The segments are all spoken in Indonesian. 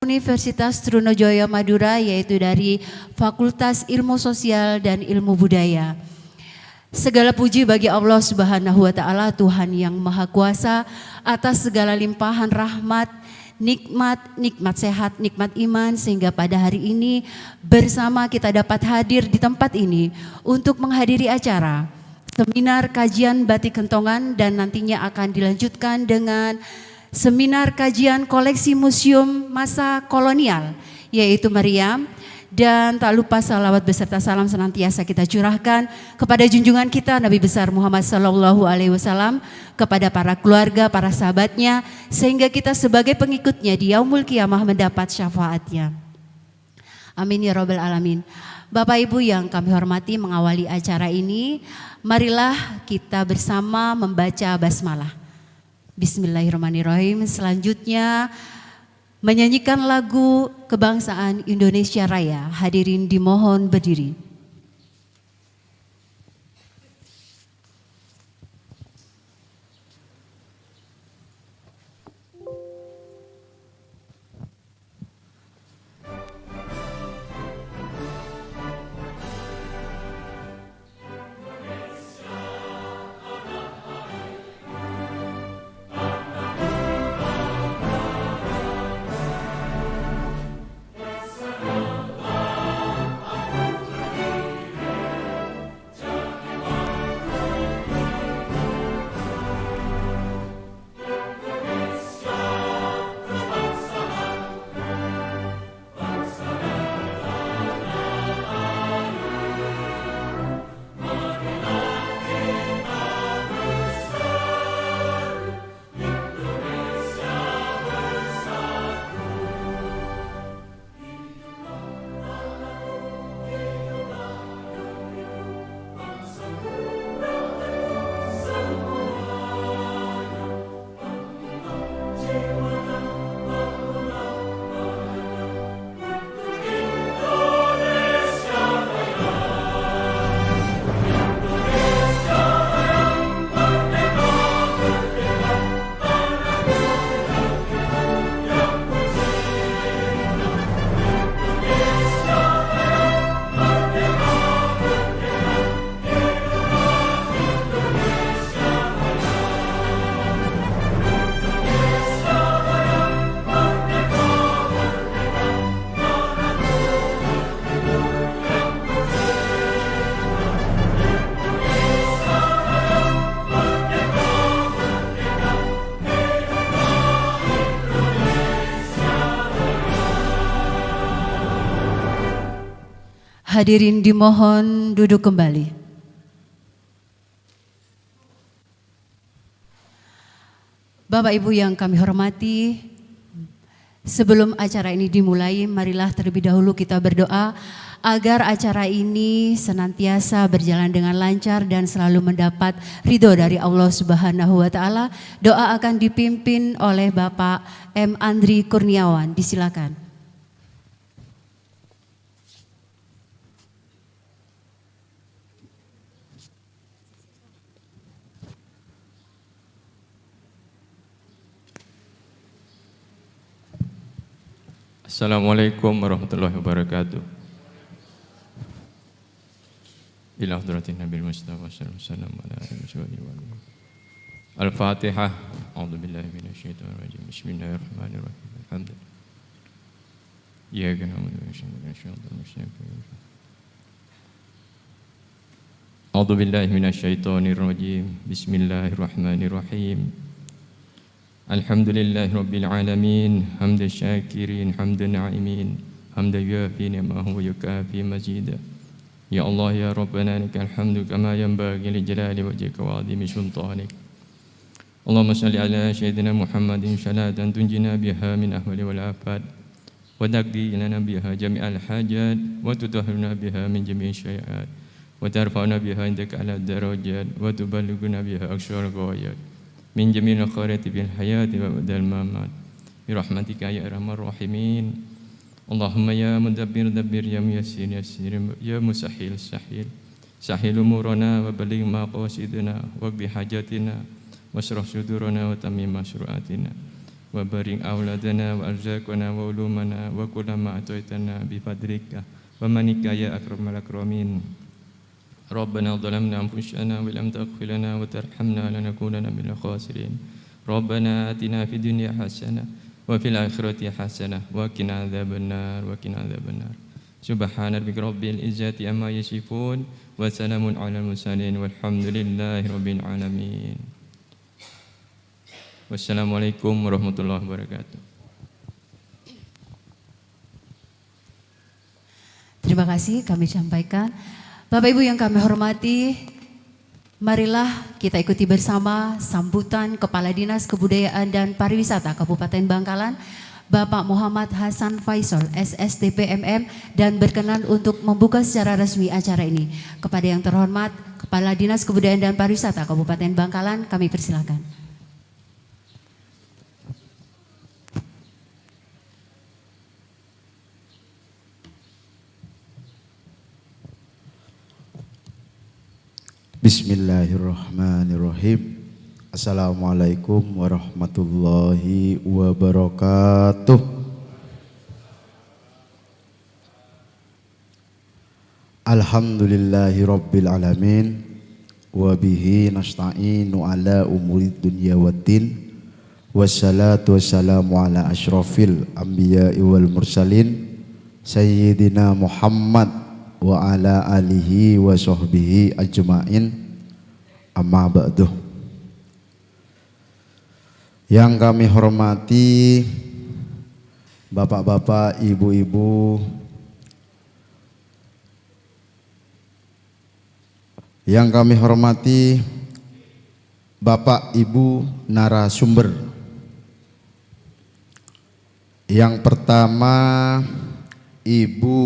Universitas Trunojoyo Madura, yaitu dari Fakultas Ilmu Sosial dan Ilmu Budaya. Segala puji bagi Allah Subhanahu wa Ta'ala, Tuhan yang Maha Kuasa, atas segala limpahan rahmat, nikmat sehat, nikmat iman, sehingga pada hari ini bersama kita dapat hadir di tempat ini untuk menghadiri acara seminar kajian Batik Kentongan, dan nantinya akan dilanjutkan dengan seminar kajian koleksi museum masa kolonial, yaitu Meriam. Dan tak lupa salawat beserta salam senantiasa kita curahkan kepada junjungan kita Nabi besar Muhammad Sallallahu Alaihi Wasallam, kepada para keluarga, para sahabatnya, sehingga kita sebagai pengikutnya di yaumul kiamah mendapat syafaatnya. Amin ya rabbal alamin. Bapak Ibu yang kami hormati, mengawali acara ini, marilah kita bersama membaca basmalah. Bismillahirrahmanirrahim. Selanjutnya menyanyikan lagu kebangsaan Indonesia Raya. Hadirin dimohon berdiri. Hadirin dimohon duduk kembali. Bapak Ibu yang kami hormati, sebelum acara ini dimulai, marilah terlebih dahulu kita berdoa agar acara ini senantiasa berjalan dengan lancar dan selalu mendapat ridho dari Allah Subhanahu wa Ta'ala. Doa akan dipimpin oleh Bapak M. Andri Kurniawan. Disilakan. Assalamualaikum warahmatullahi wabarakatuh. Ila hadratin Nabil Mustafa sallallahu alaihi wasallam. Al-Fatihah. A'udzubillahi minasyaitonir rajim. Bismillahirrahmanirrahim. Alhamdulillah. Iyyaka na'budu wa iyyaka nasta'in. A'udzubillahi minasyaitonir rajim. Bismillahirrahmanirrahim. Alhamdulillahi Rabbil Alamin. Hamdan syakirin, hamdan na'imin, hamdan yuafi ni'amahu wa yukafi mazida. Ya Allah ya Rabbana lakal hamdu kama yanbaghi li jalali wajhika wa 'azimi sultanik. Allahumma salli ala sayyidina Muhammadin salatan tunjina biha min ahwali wal afat wa taqdi lana biha jami'al hajat wa tutahhiruna biha min jami'i syai'at wa tarfa'una biha indaka ala darajat wa tuballighuna biha aqsal ghayat min jami'il khairati bil hayati wa badal mamat bi rahmatika ya arhamar rahimin. Allahumma ya mudabbir dabbir, ya muyassir yassir, ya musahhil sahhil, sahhil umurana wa baligh maqasidina wa bi hajatina wasrah sudurana wa tamim masyru'atina wa وبارك أولادنا وأرزاقنا وعلومنا وكل ما أعطيتنا بفضلك ومنك يا أكرم الأكرمين. ربنا ظلمنا أنفسنا ولم تغفر لنا وترحمنا لنكونن من الخاسرين. ربنا آتنا في الدنيا حسنة وفي الآخرة حسنة وقنا عذاب النار وقنا عذاب النار. سبحان ربك رب العزة عما يصفون وسلام على المرسلين والحمد لله رب العالمين. Wassalamualaikum warahmatullahi wabarakatuh. Terima kasih kami sampaikan. Bapak Ibu yang kami hormati, marilah kita ikuti bersama sambutan Kepala Dinas Kebudayaan dan Pariwisata Kabupaten Bangkalan, Bapak Muhammad Hasan Faisal, SSDP MM, dan berkenan untuk membuka secara resmi acara ini. Kepada yang terhormat Kepala Dinas Kebudayaan dan Pariwisata Kabupaten Bangkalan, kami persilakan. Bismillahirrahmanirrahim. Assalamualaikum warahmatullahi wabarakatuh. Alhamdulillahi rabbil alamin. Wabihi nasta'inu ala umurid dunya waddin. Wassalatu wassalamu ala ashrafil anbiya'i wal mursalin Sayyidina Muhammad wa ala alihi wa sahbihi ajma'in, amma ba'du. Yang kami hormati bapak-bapak, ibu-ibu, yang kami hormati bapak ibu narasumber. Yang pertama Ibu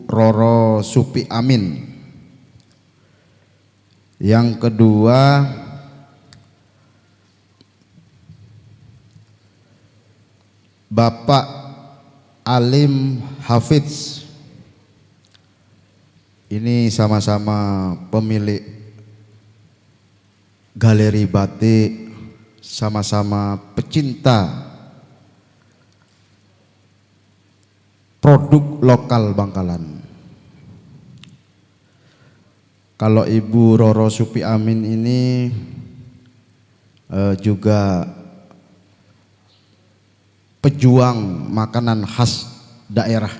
Roro Supi Amin. Yang kedua Bapak Alim Hafidz. Ini sama-sama pemilik galeri batik, sama-sama pecinta produk lokal Bangkalan. Kalau Ibu Roro Supi Amin ini juga pejuang makanan khas daerah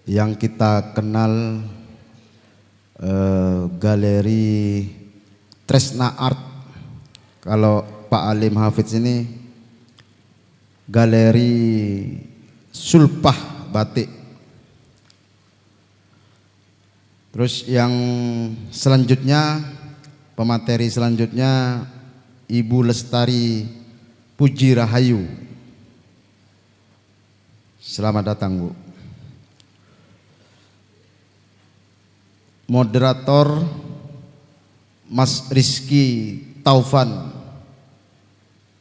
yang kita kenal, galeri Tresna Art. Kalau Pak Alim Hafidz ini galeri Sulpah Batik. Terus yang selanjutnya, pemateri selanjutnya Ibu Lestari Puji Rahayu. Selamat datang, Bu. Moderator Mas Rizky Taufan,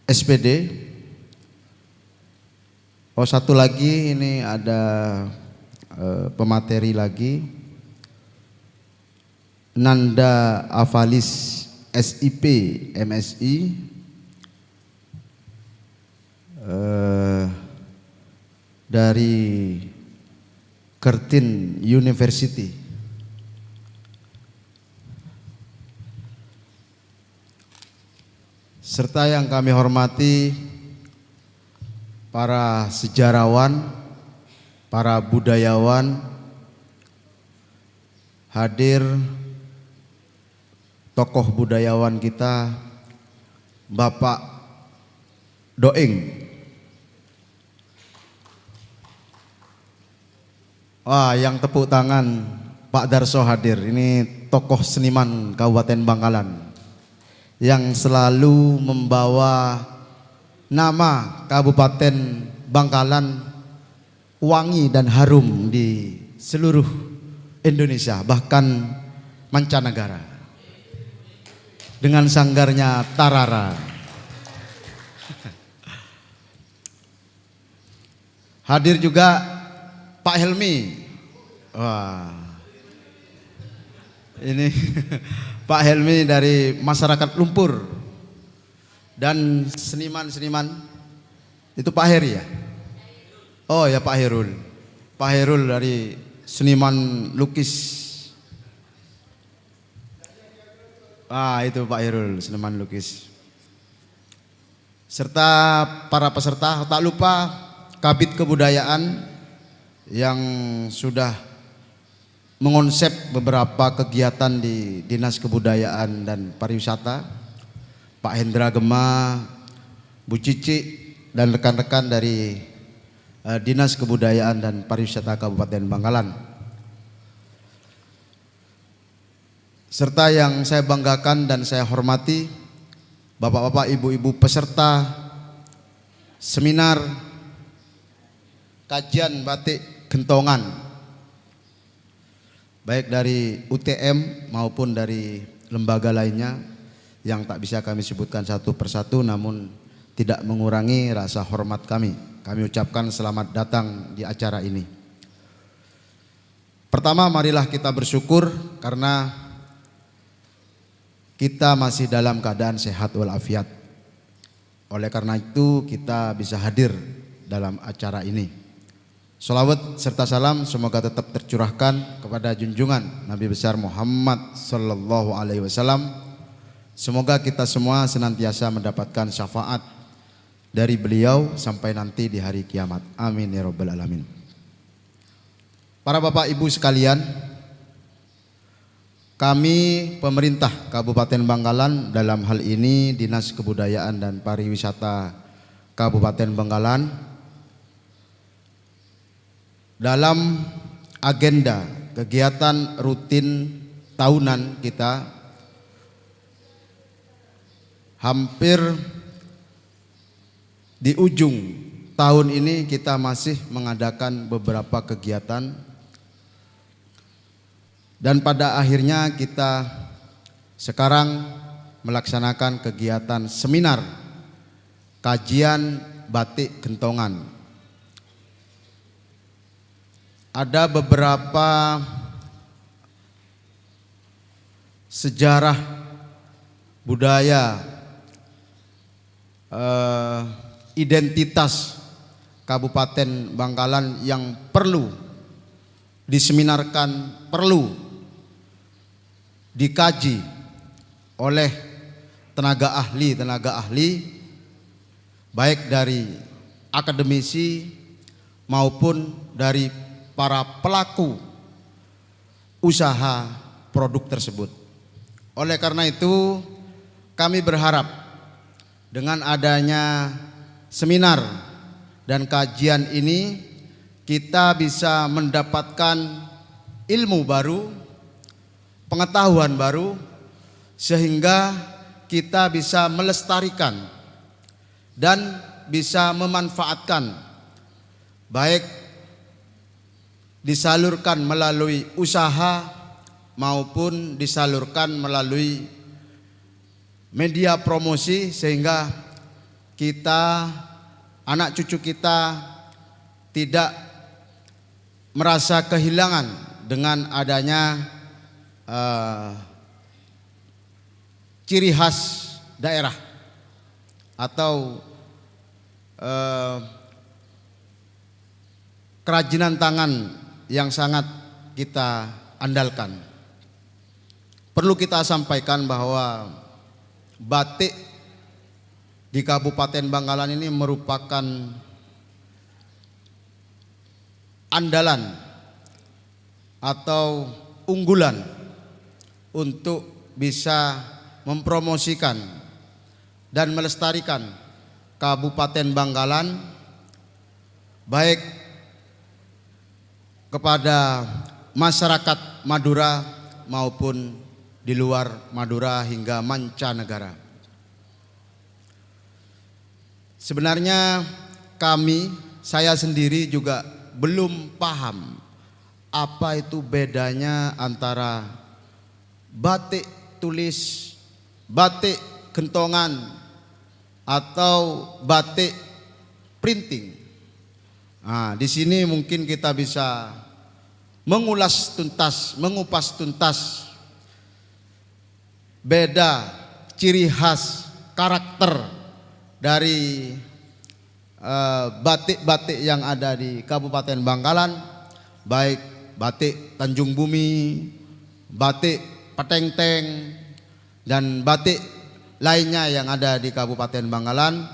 SPD. Oh, satu lagi, ini ada pemateri lagi, Nanda Avalis SIP MSI, dari Curtin University. Serta yang kami hormati para sejarawan, para budayawan, hadir tokoh budayawan kita, Bapak Doing. Wah, yang tepuk tangan Pak Darso hadir. Ini tokoh seniman Kabupaten Bangkalan yang selalu membawa nama Kabupaten Bangkalan wangi dan harum di seluruh Indonesia, bahkan mancanegara, dengan sanggarnya Tarara. Hadir juga Pak Helmi. Wah, ini Pak Helmi dari masyarakat Lumpur. dan seniman-seniman itu Pak Heri ya? Oh ya Pak Herul. Pak Herul dari seniman lukis. Itu Pak Herul, seniman lukis. Serta para peserta, tak lupa Kabid Kebudayaan yang sudah mengonsep beberapa kegiatan di Dinas Kebudayaan dan Pariwisata, Pak Hendra Gema, Bu Cici dan rekan-rekan dari Dinas Kebudayaan dan Pariwisata Kabupaten Bangkalan. Serta yang saya banggakan dan saya hormati, Bapak-bapak, Ibu-ibu peserta seminar kajian batik gentongan, baik dari UTM maupun dari lembaga lainnya yang tak bisa kami sebutkan satu persatu, namun tidak mengurangi rasa hormat kami. Kami ucapkan selamat datang di acara ini. Pertama, marilah kita bersyukur karena kita masih dalam keadaan sehat walafiat. Oleh karena itu kita bisa hadir dalam acara ini. Sholawat serta salam semoga tetap tercurahkan kepada junjungan Nabi besar Muhammad sallallahu alaihi wasallam. Semoga kita semua senantiasa mendapatkan syafaat dari beliau sampai nanti di hari kiamat. Amin ya rabbal alamin. Para bapak ibu sekalian, kami pemerintah Kabupaten Bangkalan, dalam hal ini Dinas Kebudayaan dan Pariwisata Kabupaten Bangkalan, dalam agenda kegiatan rutin tahunan kita, hampir di ujung tahun ini kita masih mengadakan beberapa kegiatan, dan pada akhirnya kita sekarang melaksanakan kegiatan seminar kajian batik gentongan. Ada beberapa sejarah budaya, identitas Kabupaten Bangkalan yang perlu diseminarkan, perlu dikaji oleh tenaga ahli baik dari akademisi maupun dari para pelaku usaha produk tersebut. Oleh karena itu kami berharap dengan adanya seminar dan kajian ini kita bisa mendapatkan ilmu baru, pengetahuan baru, sehingga kita bisa melestarikan dan bisa memanfaatkan, baik disalurkan melalui usaha maupun disalurkan melalui media promosi, sehingga kita, anak cucu kita tidak merasa kehilangan dengan adanya ciri khas daerah atau kerajinan tangan yang sangat kita andalkan. Perlu kita sampaikan bahwa batik di Kabupaten Bangkalan ini merupakan andalan atau unggulan untuk bisa mempromosikan dan melestarikan Kabupaten Bangkalan, baik kepada masyarakat Madura maupun di luar Madura hingga mancanegara. Sebenarnya saya sendiri juga belum paham apa itu bedanya antara batik tulis, batik gentongan, atau batik printing. Nah, di sini mungkin kita bisa mengulas tuntas, mengupas tuntas beda ciri khas karakter dari batik-batik yang ada di Kabupaten Bangkalan, baik batik Tanjung Bumi, batik Petengteng, dan batik lainnya yang ada di Kabupaten Bangkalan.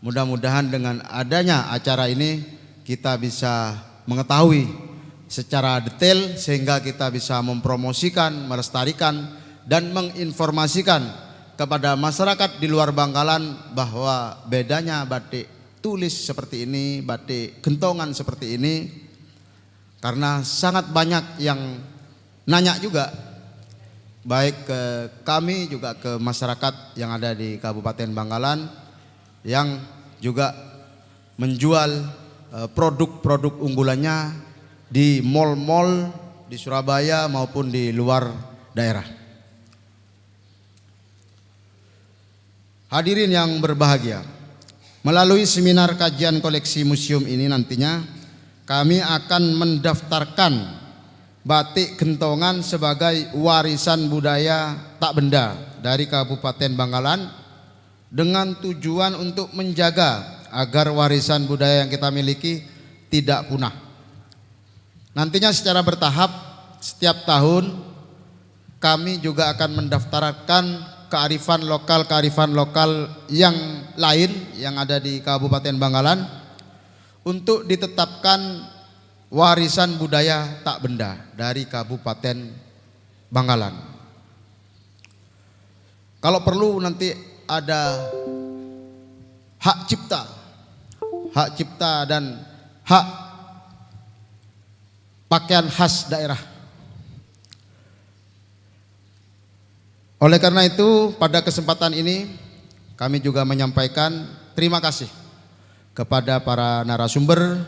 Mudah-mudahan dengan adanya acara ini kita bisa mengetahui secara detail sehingga kita bisa mempromosikan, melestarikan, dan menginformasikan kepada masyarakat di luar Bangkalan bahwa bedanya batik tulis seperti ini, batik gentongan seperti ini. Karena sangat banyak yang nanya juga, baik ke kami juga ke masyarakat yang ada di Kabupaten Bangkalan yang juga menjual produk-produk unggulannya di mal-mal di Surabaya maupun di luar daerah. Hadirin yang berbahagia, melalui seminar kajian koleksi museum ini nantinya kami akan mendaftarkan batik gentongan sebagai warisan budaya tak benda dari Kabupaten Bangkalan dengan tujuan untuk menjaga agar warisan budaya yang kita miliki tidak punah. Nantinya secara bertahap setiap tahun kami juga akan mendaftarkan kearifan lokal yang lain yang ada di Kabupaten Bangkalan untuk ditetapkan warisan budaya tak benda dari Kabupaten Bangkalan. Kalau perlu nanti ada hak cipta dan hak pakaian khas daerah. Oleh karena itu pada kesempatan ini kami juga menyampaikan terima kasih kepada para narasumber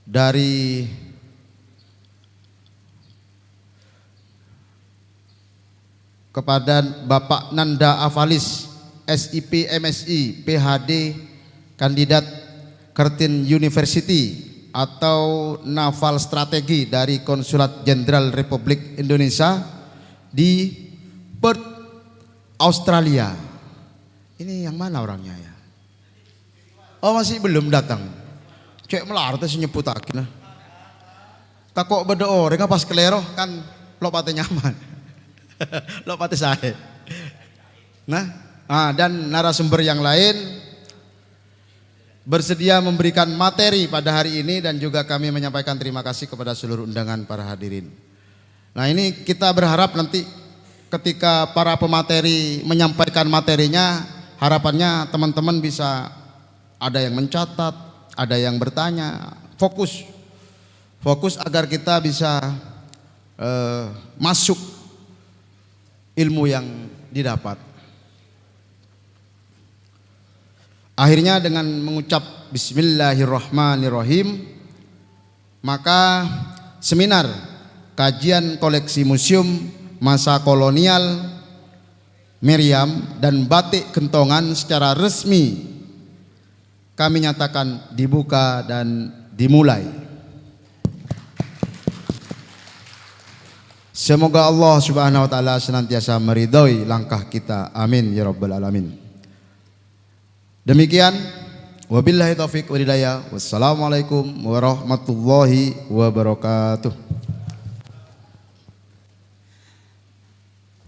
dari kepada Bapak Nanda Avalis, SIP MSI, PhD, kandidat Curtin University atau Naval Strategi dari Konsulat Jenderal Republik Indonesia di Perth, Australia. Ini yang mana orangnya ya? Oh masih belum datang. Cek melar tuh nyebut akhirnya. Kakok beda orang pas kelero kan lo pate nyaman. Lo pate saya. Nah, dan narasumber yang lain bersedia memberikan materi pada hari ini dan juga kami menyampaikan terima kasih kepada seluruh undangan para hadirin. Nah ini kita berharap nanti ketika para pemateri menyampaikan materinya, harapannya teman-teman bisa ada yang mencatat, ada yang bertanya, fokus agar kita bisa masuk ilmu yang didapat. Akhirnya dengan mengucap Bismillahirrahmanirrahim, maka seminar kajian koleksi museum masa kolonial meriam dan batik gentongan secara resmi kami nyatakan dibuka dan dimulai. Semoga Allah Subhanahu wa taala senantiasa meridhoi langkah kita. Amin ya rabbal alamin. Demikian, wabillahi taufik wal hidayah. Wassalamualaikum warahmatullahi wabarakatuh.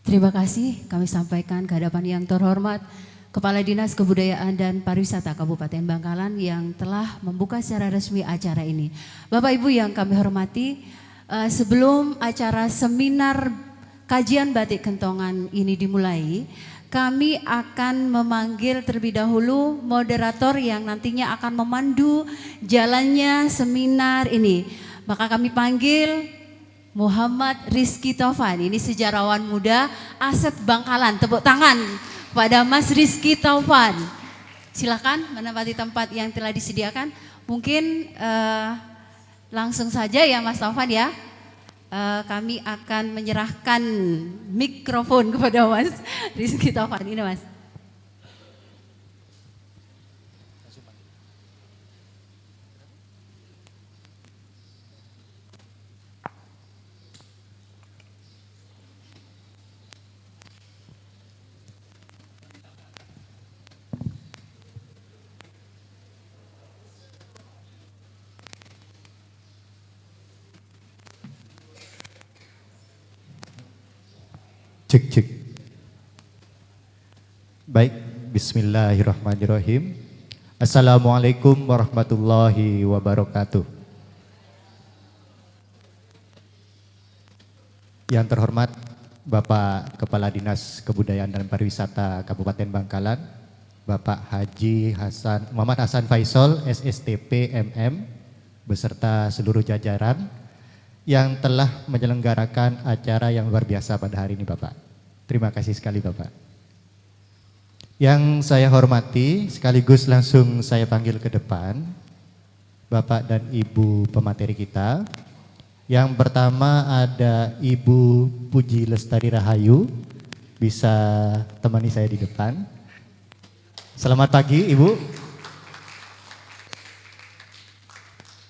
Terima kasih kami sampaikan ke hadapan yang terhormat Kepala Dinas Kebudayaan dan Pariwisata Kabupaten Bangkalan yang telah membuka secara resmi acara ini. Bapak Ibu yang kami hormati, sebelum acara seminar kajian batik gentongan ini dimulai, kami akan memanggil terlebih dahulu moderator yang nantinya akan memandu jalannya seminar ini. Maka kami panggil Muhammad Rizky Taufan, ini sejarawan muda aset Bangkalan. Tepuk tangan pada Mas Rizky Taufan. Silakan menempati tempat yang telah disediakan. Mungkin langsung saja ya Mas Taufan ya. Kami akan menyerahkan mikrofon kepada Mas Rizky Taufan. Ini Mas. Cek cek. Baik, bismillahirrahmanirrahim. Assalamualaikum warahmatullahi wabarakatuh. Yang terhormat Bapak Kepala Dinas Kebudayaan dan Pariwisata Kabupaten Bangkalan, Bapak Haji Muhammad Hasan Faisal, SSTP MM, beserta seluruh jajaran yang telah menyelenggarakan acara yang luar biasa pada hari ini, Bapak. Terima kasih sekali, Bapak. Yang saya hormati, sekaligus langsung saya panggil ke depan, Bapak dan Ibu pemateri kita. Yang pertama ada Ibu Puji Lestari Rahayu, bisa temani saya di depan. Selamat pagi, Ibu.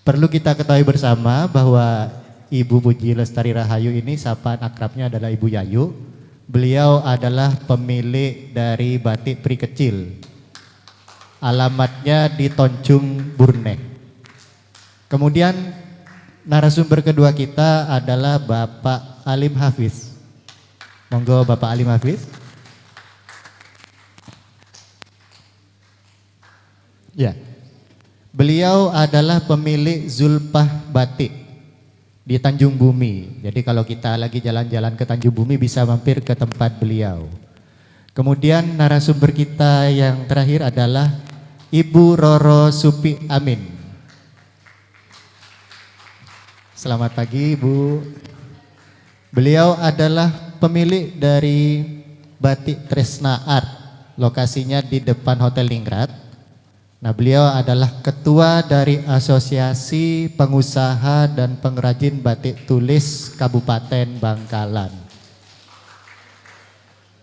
Perlu kita ketahui bersama bahwa Ibu Puji Lestari Rahayu ini sapaan akrabnya adalah Ibu Yayu. Beliau adalah pemilik dari batik Pri Kecil. Alamatnya di Toncung, Burne. Kemudian narasumber kedua kita adalah Bapak Alim Hafiz. Monggo Bapak Alim Hafiz. Ya. Beliau adalah pemilik Zulpah Batik di Tanjung Bumi. Jadi kalau kita lagi jalan-jalan ke Tanjung Bumi bisa mampir ke tempat beliau. Kemudian narasumber kita yang terakhir adalah Ibu Roro Supi Amin. Selamat pagi, Ibu. Beliau adalah pemilik dari Batik Tresna Art, lokasinya di depan Hotel Ningrat. Nah, beliau adalah ketua dari Asosiasi Pengusaha dan Pengrajin Batik Tulis Kabupaten Bangkalan.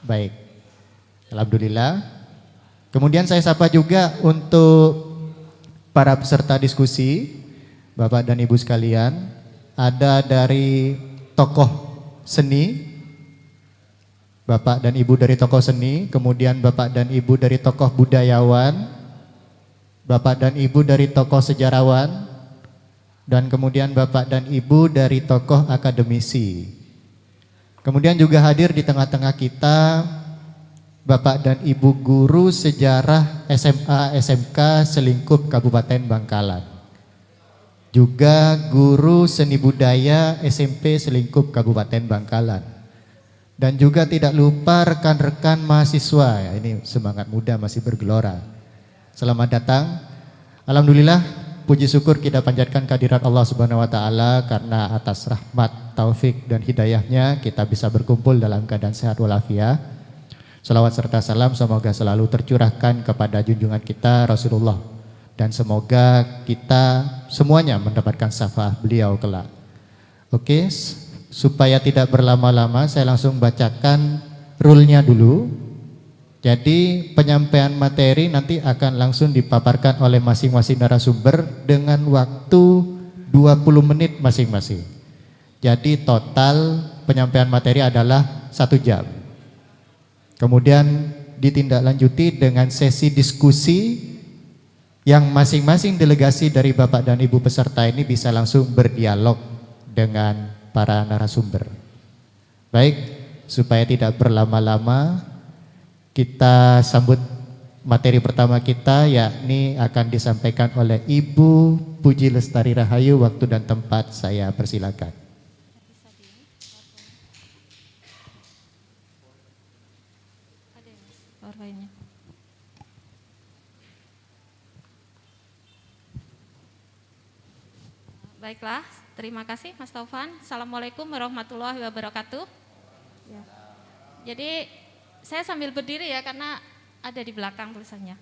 Baik, alhamdulillah. Kemudian saya sapa juga untuk para peserta diskusi, Bapak dan Ibu sekalian. Ada dari tokoh seni, Bapak dan Ibu dari tokoh seni, kemudian Bapak dan Ibu dari tokoh budayawan, Bapak dan Ibu dari tokoh sejarawan, dan kemudian Bapak dan Ibu dari tokoh akademisi. Kemudian juga hadir di tengah-tengah kita Bapak dan Ibu guru sejarah SMA SMK Selingkup Kabupaten Bangkalan. Juga guru seni budaya SMP Selingkup Kabupaten Bangkalan. Dan juga tidak lupa rekan-rekan mahasiswa, ya, ini semangat muda masih bergelora. Selamat datang. Alhamdulillah, puji syukur kita panjatkan kehadirat Allah Subhanahu wa taala karena atas rahmat, taufik dan hidayahnya kita bisa berkumpul dalam keadaan sehat walafiat. Salawat serta salam semoga selalu tercurahkan kepada junjungan kita Rasulullah. Dan semoga kita semuanya mendapatkan syafaat beliau kelak. Oke, supaya tidak berlama-lama saya langsung bacakan rule-nya dulu. Jadi penyampaian materi nanti akan langsung dipaparkan oleh masing-masing narasumber dengan waktu 20 menit masing-masing. Jadi total penyampaian materi adalah 1 jam. Kemudian ditindaklanjuti dengan sesi diskusi yang masing-masing delegasi dari Bapak dan Ibu peserta ini bisa langsung berdialog dengan para narasumber. Baik, supaya tidak berlama-lama, kita sambut materi pertama kita, yakni akan disampaikan oleh Ibu Puji Lestari Rahayu. Waktu dan tempat saya persilakan. Baiklah, terima kasih Mas Taufan. Assalamualaikum warahmatullahi wabarakatuh. Ya. Jadi saya sambil berdiri ya karena ada di belakang tulisannya.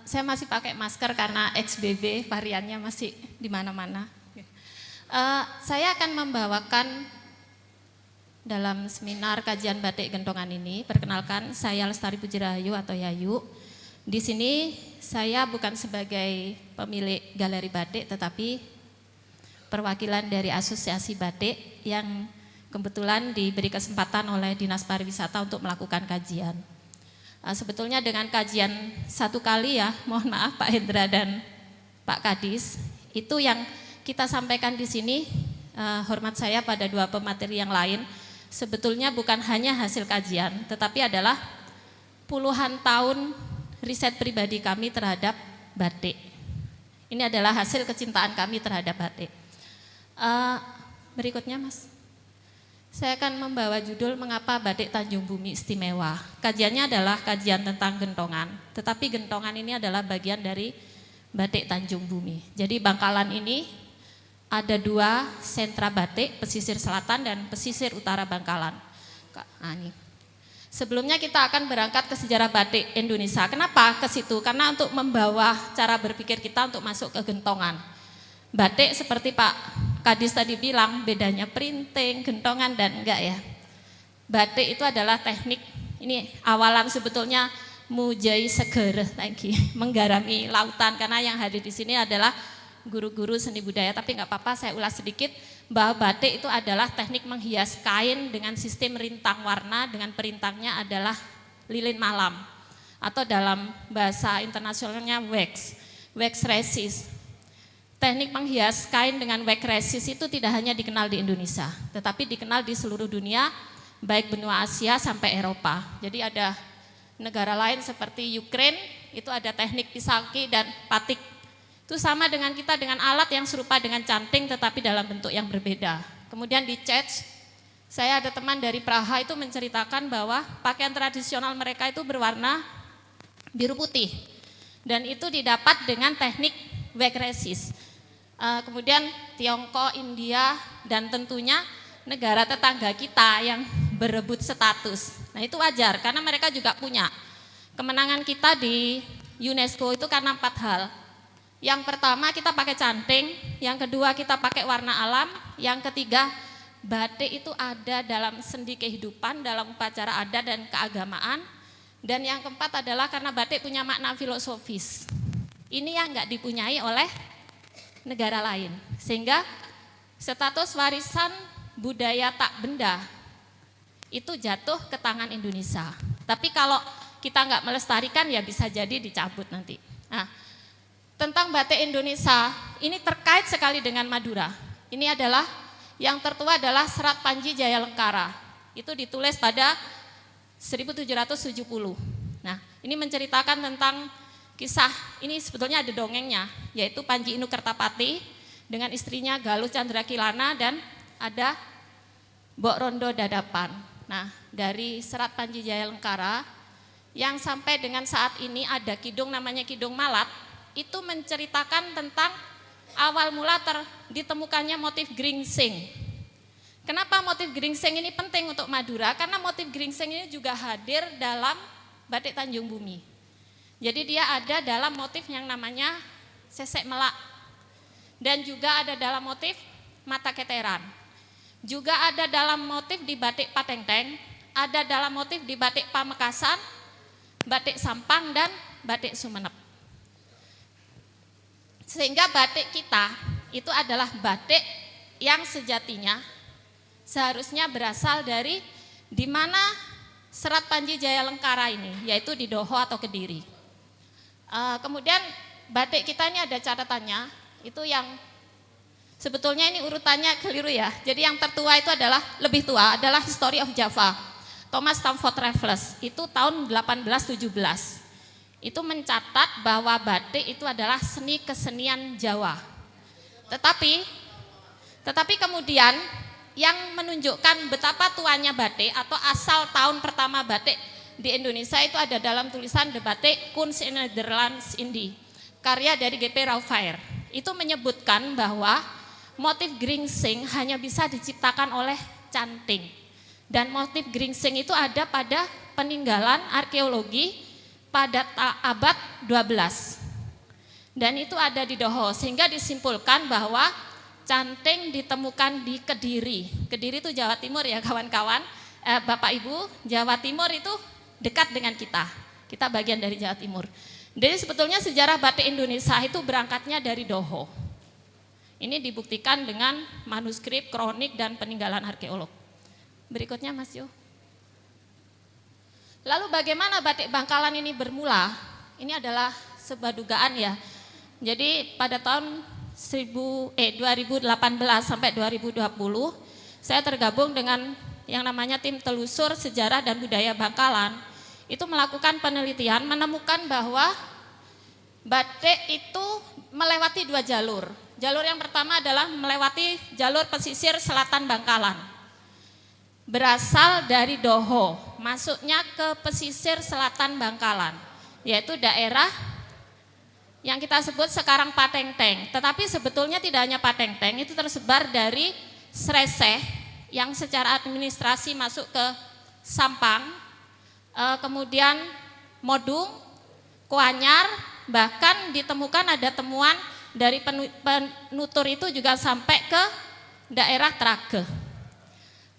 Saya masih pakai masker karena XBB variannya masih di mana-mana. Saya akan membawakan dalam seminar kajian batik Gentongan ini. Perkenalkan, saya Lestari Puji Rahayu atau Yayu. Di sini saya bukan sebagai pemilik galeri batik, tetapi perwakilan dari asosiasi batik yang kebetulan diberi kesempatan oleh Dinas Pariwisata untuk melakukan kajian. Sebetulnya dengan kajian 1 kali ya, mohon maaf Pak Hendra dan Pak Kadis, itu yang kita sampaikan di sini hormat saya pada dua pemateri yang lain sebetulnya bukan hanya hasil kajian, tetapi adalah puluhan tahun riset pribadi kami terhadap batik. Ini adalah hasil kecintaan kami terhadap batik. Berikutnya Mas. Saya akan membawa judul Mengapa Batik Tanjung Bumi Istimewa. Kajiannya adalah kajian tentang gentongan, tetapi gentongan ini adalah bagian dari batik Tanjung Bumi. Jadi Bangkalan ini ada dua sentra batik, pesisir selatan dan pesisir utara Bangkalan. Nah, ini. Sebelumnya kita akan berangkat ke sejarah batik Indonesia. Kenapa ke situ? Karena untuk membawa cara berpikir kita untuk masuk ke gentongan. Batik seperti Pak Kadis tadi bilang, bedanya printing, gentongan dan enggak ya. Batik itu adalah teknik, ini awalan sebetulnya mujai seger lagi, menggarami lautan, karena yang hadir di sini adalah guru-guru seni budaya, tapi enggak apa-apa saya ulas sedikit bahwa batik itu adalah teknik menghias kain dengan sistem rintang warna dengan perintangnya adalah lilin malam atau dalam bahasa internasionalnya wax resist. Teknik menghias kain dengan wax resist itu tidak hanya dikenal di Indonesia, tetapi dikenal di seluruh dunia, baik benua Asia sampai Eropa. Jadi ada negara lain seperti Ukraina, itu ada teknik pisaki dan batik. Itu sama dengan kita dengan alat yang serupa dengan canting tetapi dalam bentuk yang berbeda. Kemudian di Czech, saya ada teman dari Praha itu menceritakan bahwa pakaian tradisional mereka itu berwarna biru putih. Dan itu didapat dengan teknik wax resist. Kemudian Tiongkok, India, dan tentunya negara tetangga kita yang berebut status. Nah itu wajar karena mereka juga punya. Kemenangan kita di UNESCO itu karena 4 hal. Yang pertama kita pakai canting, yang kedua kita pakai warna alam, yang ketiga batik itu ada dalam sendi kehidupan, dalam upacara adat dan keagamaan, dan yang keempat adalah karena batik punya makna filosofis. Ini yang nggak dipunyai oleh negara lain, sehingga status warisan budaya tak benda itu jatuh ke tangan Indonesia. Tapi kalau kita nggak melestarikan ya bisa jadi dicabut nanti. Nah, tentang batik Indonesia ini terkait sekali dengan Madura. Ini adalah yang tertua adalah Serat Panji Jaya Lengkara. Itu ditulis pada 1770. Nah, ini menceritakan tentang kisah, ini sebetulnya ada dongengnya, yaitu Panji Inu Kertapati dengan istrinya Galuh Candra Kilana dan ada Mbok Rondo Dadapan. Nah, dari Serat Panji Jaya Lengkara yang sampai dengan saat ini ada kidung namanya Kidung Malat, itu menceritakan tentang awal mula ditemukannya motif geringsing. Kenapa motif geringsing ini penting untuk Madura? Karena motif geringsing ini juga hadir dalam batik Tanjung Bumi. Jadi dia ada dalam motif yang namanya sesek melak. Dan juga ada dalam motif mata keteran. Juga ada dalam motif di batik Patengteng, ada dalam motif di batik Pamekasan, batik Sampang dan batik Sumenep. Sehingga batik kita itu adalah batik yang sejatinya seharusnya berasal dari di mana Serat Panji Jaya Lengkara ini, yaitu di Doho atau Kediri. Kemudian batik kita ini ada catatannya, itu yang sebetulnya ini urutannya keliru ya. Jadi yang tertua itu adalah lebih tua adalah History of Java, Thomas Stamford Raffles, itu tahun 1817. Itu mencatat bahwa batik itu adalah seni kesenian Jawa. Tetapi kemudian yang menunjukkan betapa tuanya batik atau asal tahun pertama batik di Indonesia itu ada dalam tulisan The Batik Kunst in Nederlands Indie, karya dari G.P. Raufair. Itu menyebutkan bahwa motif geringsing hanya bisa diciptakan oleh canting. Dan motif geringsing itu ada pada peninggalan arkeologi pada abad 12. Dan itu ada di Doho, sehingga disimpulkan bahwa canting ditemukan di Kediri. Kediri itu Jawa Timur ya kawan-kawan. Bapak Ibu, Jawa Timur itu dekat dengan kita. Kita bagian dari Jawa Timur. Jadi sebetulnya sejarah batik Indonesia itu berangkatnya dari Doho. Ini dibuktikan dengan manuskrip, kronik, dan peninggalan arkeolog. Berikutnya Mas Yo. Lalu bagaimana batik Bangkalan ini bermula? Ini adalah sebuah dugaan ya. Jadi pada tahun 2018 sampai 2020 saya tergabung dengan yang namanya tim telusur sejarah dan budaya Bangkalan. Itu melakukan penelitian menemukan bahwa batik itu melewati 2 jalur. Jalur yang pertama adalah melewati jalur pesisir selatan Bangkalan. Berasal dari Doho, masuknya ke pesisir selatan Bangkalan, yaitu daerah yang kita sebut sekarang Patengteng. Tetapi sebetulnya tidak hanya Patengteng, itu tersebar dari Sreseh yang secara administrasi masuk ke Sampang, kemudian Modung, Kuanyar, bahkan ditemukan ada temuan dari penutur itu juga sampai ke daerah Trage.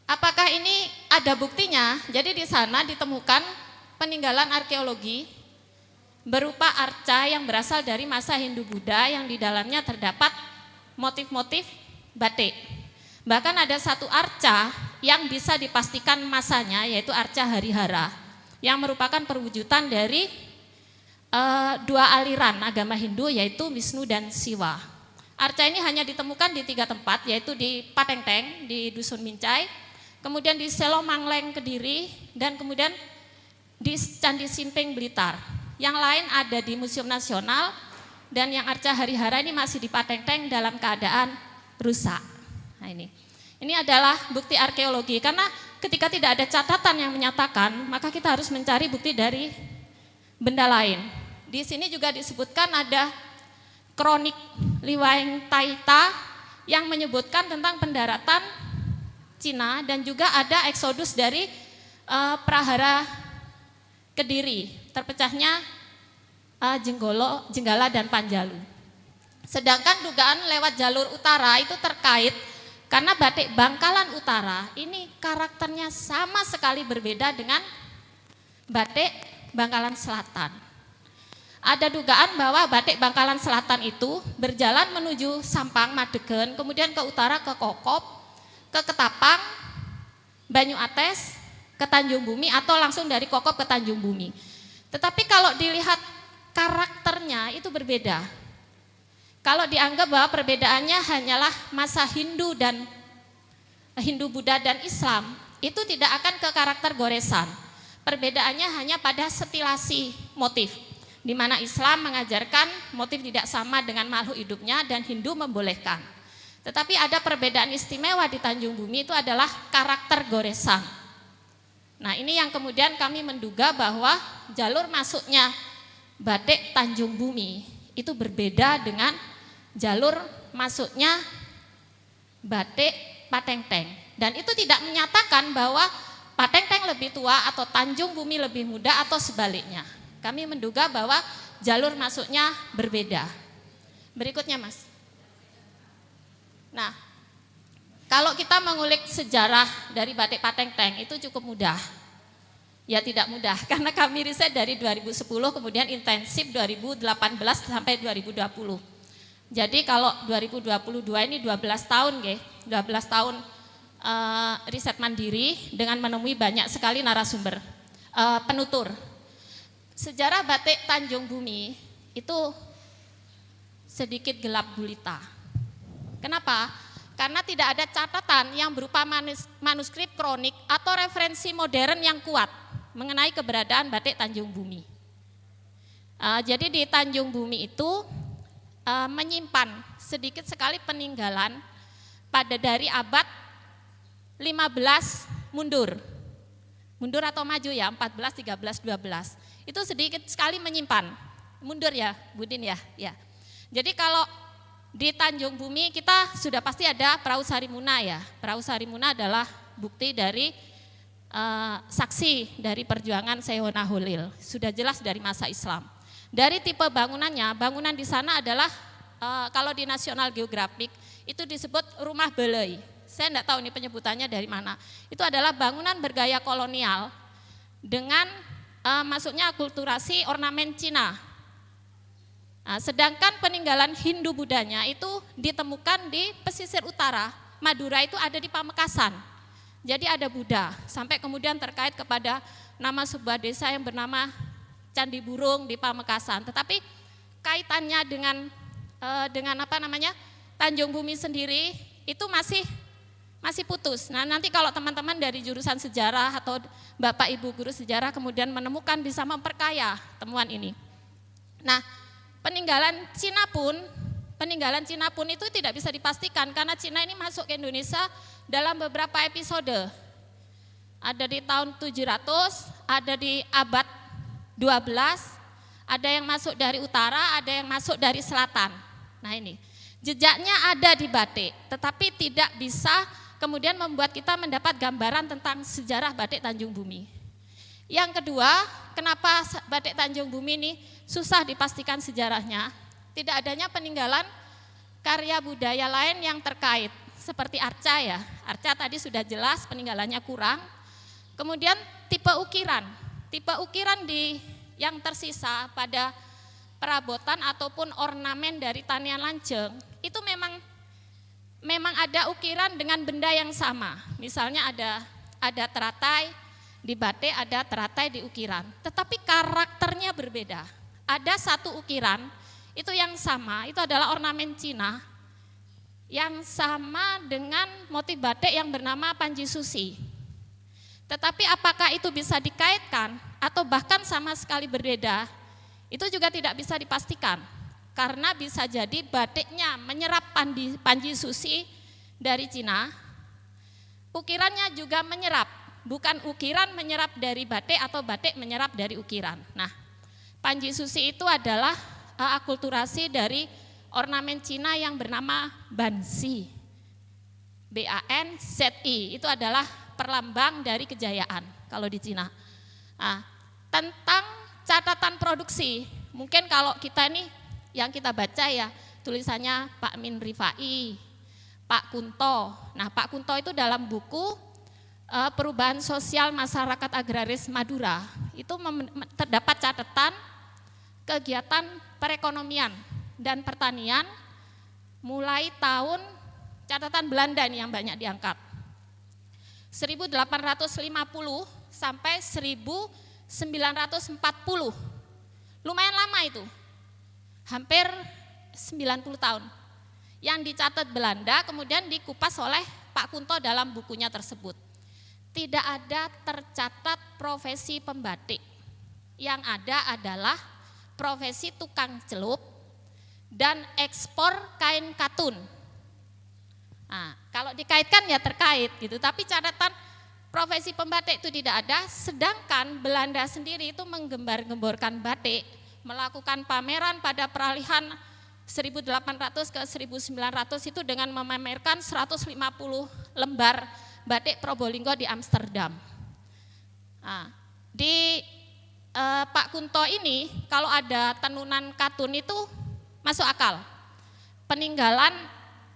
Apakah ini ada buktinya? Jadi di sana ditemukan peninggalan arkeologi berupa arca yang berasal dari masa Hindu-Buddha yang di dalamnya terdapat motif-motif batik. Bahkan ada satu arca yang bisa dipastikan masanya, yaitu arca Harihara, yang merupakan perwujudan dari 2 aliran agama Hindu, yaitu Wisnu dan Siwa. Arca ini hanya ditemukan di 3 tempat, yaitu di Patengteng, di Dusun Mincai, kemudian di Selo Mangleng Kediri, dan kemudian di Candi Simping Blitar. Yang lain ada di Museum Nasional, dan yang arca Harihara ini masih di Patengteng dalam keadaan rusak. Nah ini adalah bukti arkeologi, karena ketika tidak ada catatan yang menyatakan, maka kita harus mencari bukti dari benda lain. Di sini juga disebutkan ada kronik Liwaeng Taita yang menyebutkan tentang pendaratan Cina, dan juga ada eksodus dari Prahara Kediri, terpecahnya Jenggala dan Panjalu. Sedangkan dugaan lewat jalur utara itu terkait karena batik Bangkalan Utara ini karakternya sama sekali berbeda dengan batik Bangkalan Selatan. Ada dugaan bahwa batik Bangkalan Selatan itu berjalan menuju Sampang, Madegen, kemudian ke utara ke Kokop, ke Ketapang, Banyu Ates, ke Tanjung Bumi, atau langsung dari Kokop ke Tanjung Bumi. Tetapi kalau dilihat karakternya itu berbeda. Kalau dianggap bahwa perbedaannya hanyalah masa Hindu dan Hindu, Buddha dan Islam, itu tidak akan ke karakter goresan. Perbedaannya hanya pada setilasi motif, di mana Islam mengajarkan motif tidak sama dengan makhluk hidupnya dan Hindu membolehkan. Tetapi ada perbedaan istimewa di Tanjung Bumi, itu adalah karakter goresan. Nah ini yang kemudian kami menduga bahwa jalur masuknya batik Tanjung Bumi itu berbeda dengan jalur masuknya batik Patengteng. Dan itu tidak menyatakan bahwa Patengteng lebih tua atau Tanjung Bumi lebih muda atau sebaliknya. Kami menduga bahwa jalur masuknya berbeda. Berikutnya Mas. Nah, kalau kita mengulik sejarah dari batik Patengteng itu cukup mudah. Ya tidak mudah, karena kami riset dari 2010 kemudian intensif 2018 sampai 2020. Jadi kalau 2022 ini 12 tahun, 12 tahun riset mandiri dengan menemui banyak sekali narasumber, penutur. Sejarah batik Tanjung Bumi itu sedikit gelap gulita. Kenapa? Karena tidak ada catatan yang berupa manuskrip kronik atau referensi modern yang kuat mengenai keberadaan batik Tanjung Bumi. Jadi di Tanjung Bumi itu menyimpan sedikit sekali peninggalan pada dari abad 15 mundur atau maju ya, 14, 13, 12. Itu sedikit sekali menyimpan, mundur ya Budin ya. Jadi kalau di Tanjung Bumi kita sudah pasti ada Perahu Sarimuna ya. Perahu Sarimuna adalah bukti dari saksi dari perjuangan Seyhona Holil, sudah jelas dari masa Islam. Dari tipe bangunannya, bangunan di sana adalah kalau di National Geographic itu disebut rumah belei. Saya enggak tahu ini penyebutannya dari mana. Itu adalah bangunan bergaya kolonial dengan masuknya akulturasi ornamen Cina. Nah, sedangkan peninggalan Hindu Budanya itu ditemukan di pesisir utara. Madura itu ada di Pamekasan. Jadi ada Buddha, sampai kemudian terkait kepada nama sebuah desa yang bernama Candi Burung di Pamekasan. Tetapi kaitannya dengan Tanjung Bumi sendiri itu masih putus. Nah, nanti kalau teman-teman dari jurusan sejarah atau Bapak Ibu guru sejarah kemudian menemukan bisa memperkaya temuan ini. Nah, peninggalan Cina pun itu tidak bisa dipastikan karena Cina ini masuk ke Indonesia dalam beberapa episode. Ada di tahun 700, ada di abad 12, ada yang masuk dari utara, ada yang masuk dari selatan. Nah, ini jejaknya ada di batik, tetapi tidak bisa kemudian membuat kita mendapat gambaran tentang sejarah batik Tanjung Bumi. Yang kedua, kenapa batik Tanjung Bumi ini susah dipastikan sejarahnya? Tidak adanya peninggalan karya budaya lain yang terkait, seperti arca ya. Arca tadi sudah jelas peninggalannya kurang. Kemudian tipe ukiran yang tersisa pada perabotan ataupun ornamen dari tanian Lanjeng, itu memang ada ukiran dengan benda yang sama. Misalnya ada teratai di batik, ada teratai di ukiran. Tetapi karakternya berbeda. Ada satu ukiran itu yang sama, itu adalah ornamen Cina yang sama dengan motif batik yang bernama Panji Susi. Tetapi apakah itu bisa dikaitkan atau bahkan sama sekali berbeda, itu juga tidak bisa dipastikan. Karena bisa jadi batiknya menyerap Panji Susi dari Cina, ukirannya juga menyerap, bukan ukiran menyerap dari batik atau batik menyerap dari ukiran. Nah, Panji Susi itu adalah akulturasi dari ornamen Cina yang bernama Banzi, BANZI, itu adalah perlambang dari kejayaan kalau di Cina. Nah, tentang catatan produksi, mungkin kalau kita ini yang kita baca ya tulisannya Pak Min Rifai, Pak Kunto. Nah, Pak Kunto itu dalam buku Perubahan Sosial Masyarakat Agraris Madura itu terdapat catatan kegiatan perekonomian dan pertanian mulai tahun catatan Belanda ini yang banyak diangkat. 1850 sampai 1940. Lumayan lama itu. Hampir 90 tahun. Yang dicatat Belanda kemudian dikupas oleh Pak Kunto dalam bukunya tersebut. Tidak ada tercatat profesi pembatik. Yang ada adalah profesi tukang celup dan ekspor kain katun. Nah, kalau dikaitkan ya terkait gitu, tapi catatan profesi pembatik itu tidak ada, sedangkan Belanda sendiri itu menggembar-gemborkan batik, melakukan pameran pada peralihan 1800 ke 1900 itu dengan memamerkan 150 lembar batik Probolinggo di Amsterdam. Nah, di Pak Kunto ini kalau ada tenunan katun itu masuk akal. Peninggalan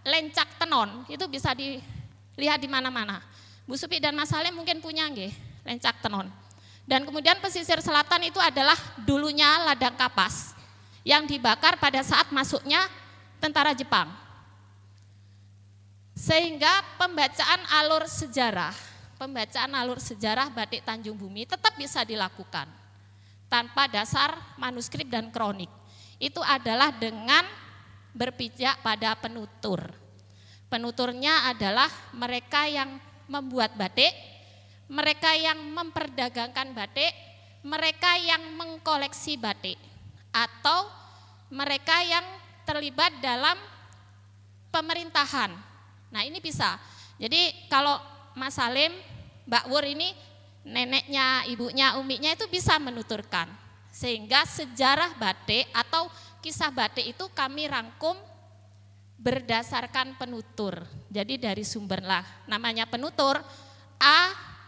lencak tenon itu bisa dilihat di mana-mana. Bu Supi dan Mas Salim mungkin punya nggih lencak tenon. Dan kemudian pesisir selatan itu adalah dulunya ladang kapas yang dibakar pada saat masuknya tentara Jepang. Sehingga pembacaan alur sejarah batik Tanjung Bumi tetap bisa dilakukan tanpa dasar manuskrip dan kronik. Itu adalah dengan berpijak pada penutur. Penuturnya adalah mereka yang membuat batik, mereka yang memperdagangkan batik, mereka yang mengkoleksi batik, atau mereka yang terlibat dalam pemerintahan. Nah, ini bisa. Jadi kalau Mas Salim, Mbak Wur ini neneknya, ibunya, uminya itu bisa menuturkan. Sehingga sejarah batik atau kisah batik itu kami rangkum berdasarkan penutur. Jadi dari sumber lah, namanya penutur A,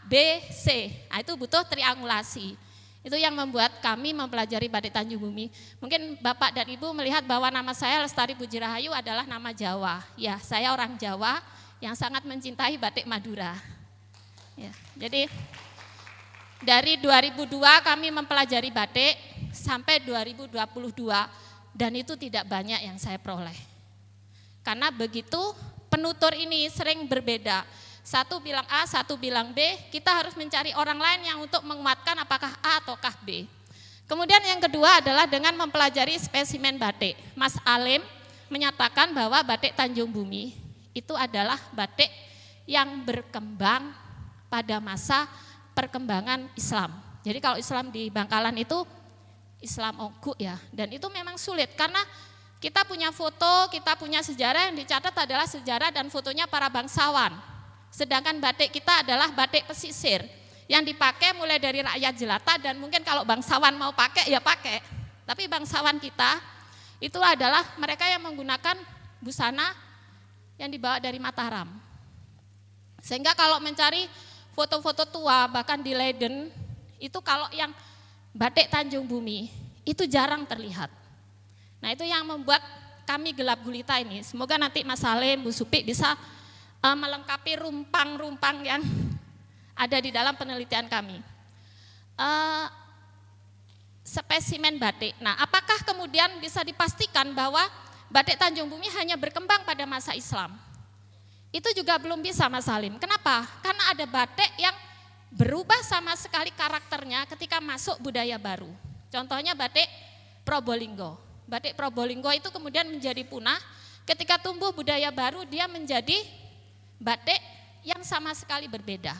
B, C. Nah, itu butuh triangulasi. Itu yang membuat kami mempelajari batik Tanjung Bumi. Mungkin Bapak dan Ibu melihat bahwa nama saya Lestari Puji Rahayu adalah nama Jawa. Ya, saya orang Jawa yang sangat mencintai batik Madura. Ya, jadi dari 2002 kami mempelajari batik sampai 2022 dan itu tidak banyak yang saya peroleh. Karena begitu penutur ini sering berbeda. Satu bilang A, satu bilang B, kita harus mencari orang lain yang untuk menguatkan apakah A ataukah B. Kemudian yang kedua adalah dengan mempelajari spesimen batik. Mas Alim menyatakan bahwa batik Tanjung Bumi itu adalah batik yang berkembang pada masa perkembangan Islam. Jadi kalau Islam di Bangkalan itu Islam Oghuk ya, dan itu memang sulit karena kita punya foto, kita punya sejarah yang dicatat adalah sejarah dan fotonya para bangsawan. Sedangkan batik kita adalah batik pesisir yang dipakai mulai dari rakyat jelata dan mungkin kalau bangsawan mau pakai ya pakai. Tapi bangsawan kita itu adalah mereka yang menggunakan busana yang dibawa dari Mataram. Sehingga kalau mencari foto-foto tua bahkan di Leiden itu kalau yang batik Tanjung Bumi itu jarang terlihat. Nah itu yang membuat kami gelap gulita ini. Semoga nanti Mas Salim, Bu Supi bisa melengkapi rumpang-rumpang yang ada di dalam penelitian kami. Spesimen batik. Nah apakah kemudian bisa dipastikan bahwa batik Tanjung Bumi hanya berkembang pada masa Islam? Itu juga belum bisa Mas Salim. Kenapa? Karena ada batik yang berubah sama sekali karakternya ketika masuk budaya baru. Contohnya batik Probolinggo. Batik Probolinggo itu kemudian menjadi punah ketika tumbuh budaya baru dia menjadi batik yang sama sekali berbeda.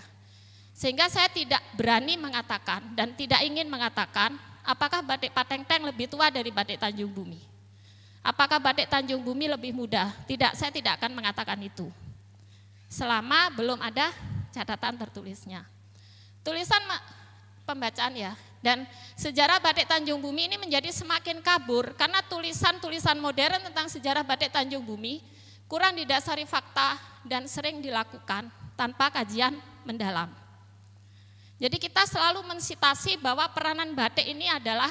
Sehingga saya tidak berani mengatakan dan tidak ingin mengatakan apakah batik Patengteng lebih tua dari batik Tanjung Bumi. Apakah batik Tanjung Bumi lebih muda? Tidak, saya tidak akan mengatakan itu. Selama belum ada catatan tertulisnya. Tulisan pembacaan ya, dan sejarah batik Tanjung Bumi ini menjadi semakin kabur karena tulisan-tulisan modern tentang sejarah batik Tanjung Bumi kurang didasari fakta dan sering dilakukan tanpa kajian mendalam. Jadi kita selalu mensitasi bahwa peranan batik ini adalah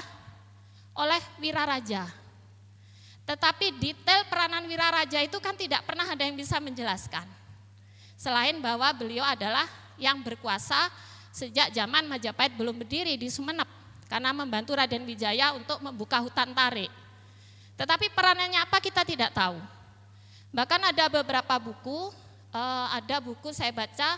oleh Wiraraja. Tetapi detail peranan Wiraraja itu kan tidak pernah ada yang bisa menjelaskan. Selain bahwa beliau adalah yang berkuasa sejak zaman Majapahit belum berdiri di Sumeneb karena membantu Raden Wijaya untuk membuka hutan tarik. Tetapi peranannya apa kita tidak tahu. Bahkan ada beberapa buku, ada buku saya baca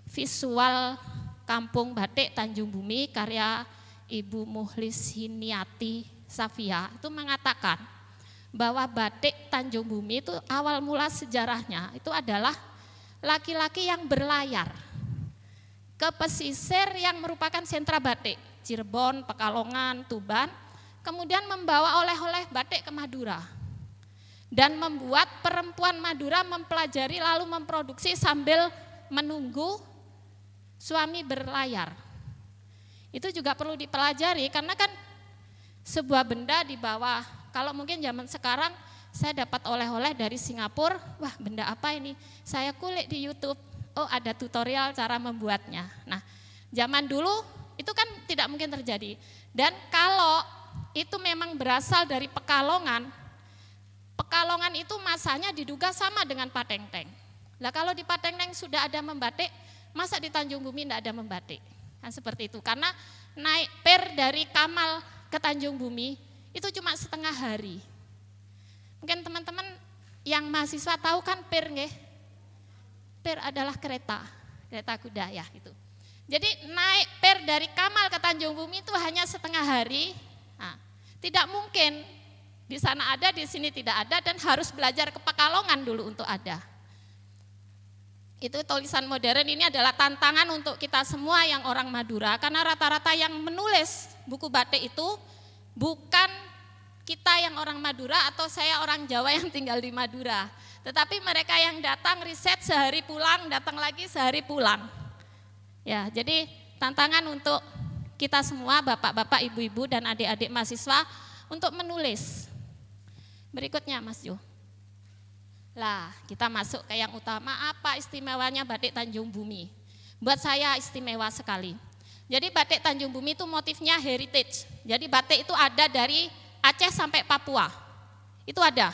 Visual Kampung Batik Tanjung Bumi karya Ibu Muhlis Hiniati Safia itu mengatakan bahwa batik Tanjung Bumi itu awal mula sejarahnya itu adalah laki-laki yang berlayar ke pesisir yang merupakan sentra batik, Cirebon, Pekalongan, Tuban, kemudian membawa oleh-oleh batik ke Madura. Dan membuat perempuan Madura mempelajari lalu memproduksi sambil menunggu suami berlayar. Itu juga perlu dipelajari karena kan sebuah benda di bawah, kalau mungkin zaman sekarang saya dapat oleh-oleh dari Singapura, wah benda apa ini? Saya kulik di YouTube, oh ada tutorial cara membuatnya. Nah zaman dulu itu kan tidak mungkin terjadi. Dan kalau itu memang berasal dari Pekalongan, Pekalongan itu masanya diduga sama dengan Patengteng. Lah kalau di Patengteng sudah ada membatik, masa di Tanjung Bumi tidak ada membatik? Kan seperti itu, karena naik per dari Kamal ke Tanjung Bumi itu cuma setengah hari. Mungkin teman-teman yang mahasiswa tahu kan per nggih? Per adalah kereta kuda ya itu. Jadi naik per dari Kamal ke Tanjung Bumi itu hanya setengah hari. Nah, tidak mungkin di sana ada, di sini tidak ada dan harus belajar ke Pekalongan dulu untuk ada. Itu tulisan modern ini adalah tantangan untuk kita semua yang orang Madura karena rata-rata yang menulis buku batik itu bukan kita yang orang Madura atau saya orang Jawa yang tinggal di Madura. Tetapi mereka yang datang riset sehari pulang, datang lagi sehari pulang. Ya, jadi tantangan untuk kita semua bapak-bapak, ibu-ibu dan adik-adik mahasiswa untuk menulis. Berikutnya Mas Jo. Lah, kita masuk ke yang utama, apa istimewanya batik Tanjung Bumi? Buat saya istimewa sekali. Jadi batik Tanjung Bumi itu motifnya heritage. Jadi batik itu ada dari Aceh sampai Papua. Itu ada.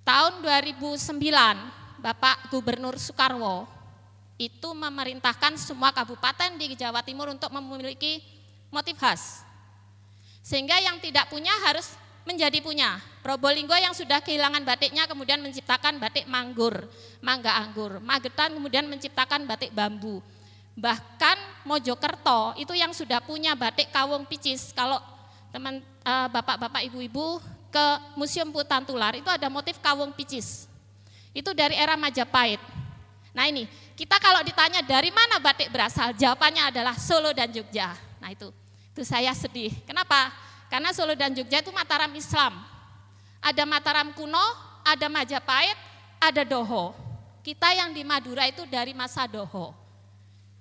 Tahun 2009, Bapak Gubernur Soekarwo itu memerintahkan semua kabupaten di Jawa Timur untuk memiliki motif khas. Sehingga yang tidak punya harus menjadi punya. Probolinggo yang sudah kehilangan batiknya kemudian menciptakan batik manggur, mangga anggur. Magetan kemudian menciptakan batik bambu. Bahkan Mojokerto itu yang sudah punya batik kawung picis. Kalau teman bapak-bapak ibu-ibu ke Museum Putantular itu ada motif kawung picis. Itu dari era Majapahit. Nah ini, kita kalau ditanya dari mana batik berasal, jawabannya adalah Solo dan Jogja. Nah itu saya sedih. Kenapa? Karena Solo dan Jogja itu Mataram Islam. Ada Mataram kuno, ada Majapahit, ada Doho. Kita yang di Madura itu dari masa Doho.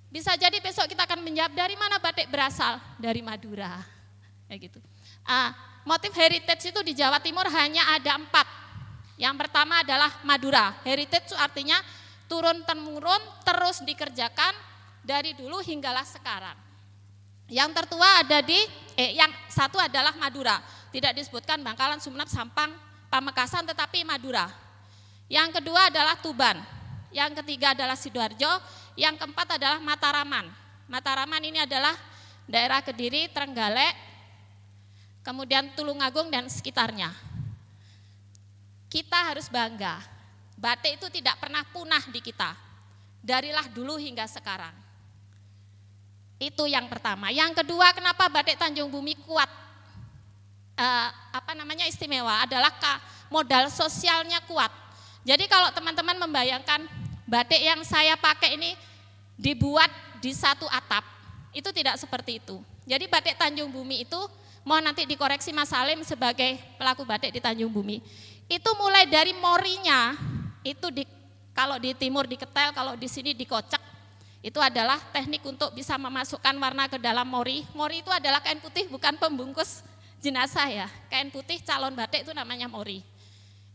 Bisa jadi besok kita akan menjawab dari mana batik berasal, dari Madura. Kayak gitu. Motif heritage itu di Jawa Timur hanya ada 4. Yang pertama adalah Madura. Heritage itu artinya turun-temurun terus dikerjakan dari dulu hinggalah sekarang. Yang tertua ada yang satu adalah Madura. Tidak disebutkan Bangkalan, Sumeneb, Sampang, Pamekasan, tetapi Madura. Yang kedua adalah Tuban. Yang ketiga adalah Sidoarjo. Yang keempat adalah Mataraman. Mataraman ini adalah daerah Kediri, Trenggalek, kemudian Tulungagung dan sekitarnya. Kita harus bangga, batik itu tidak pernah punah di kita, darilah dulu hingga sekarang. Itu yang pertama. Yang kedua, kenapa batik Tanjung Bumi kuat? Istimewa adalah modal sosialnya kuat. Jadi kalau teman-teman membayangkan batik yang saya pakai ini dibuat di satu atap, itu tidak seperti itu. Jadi batik Tanjung Bumi itu, mohon nanti dikoreksi Mas Salim sebagai pelaku batik di Tanjung Bumi, itu mulai dari morinya, itu kalau di timur diketel, kalau di sini dikocek, itu adalah teknik untuk bisa memasukkan warna ke dalam mori. Mori itu adalah kain putih, bukan pembungkus jenazah ya, kain putih calon batik itu namanya mori.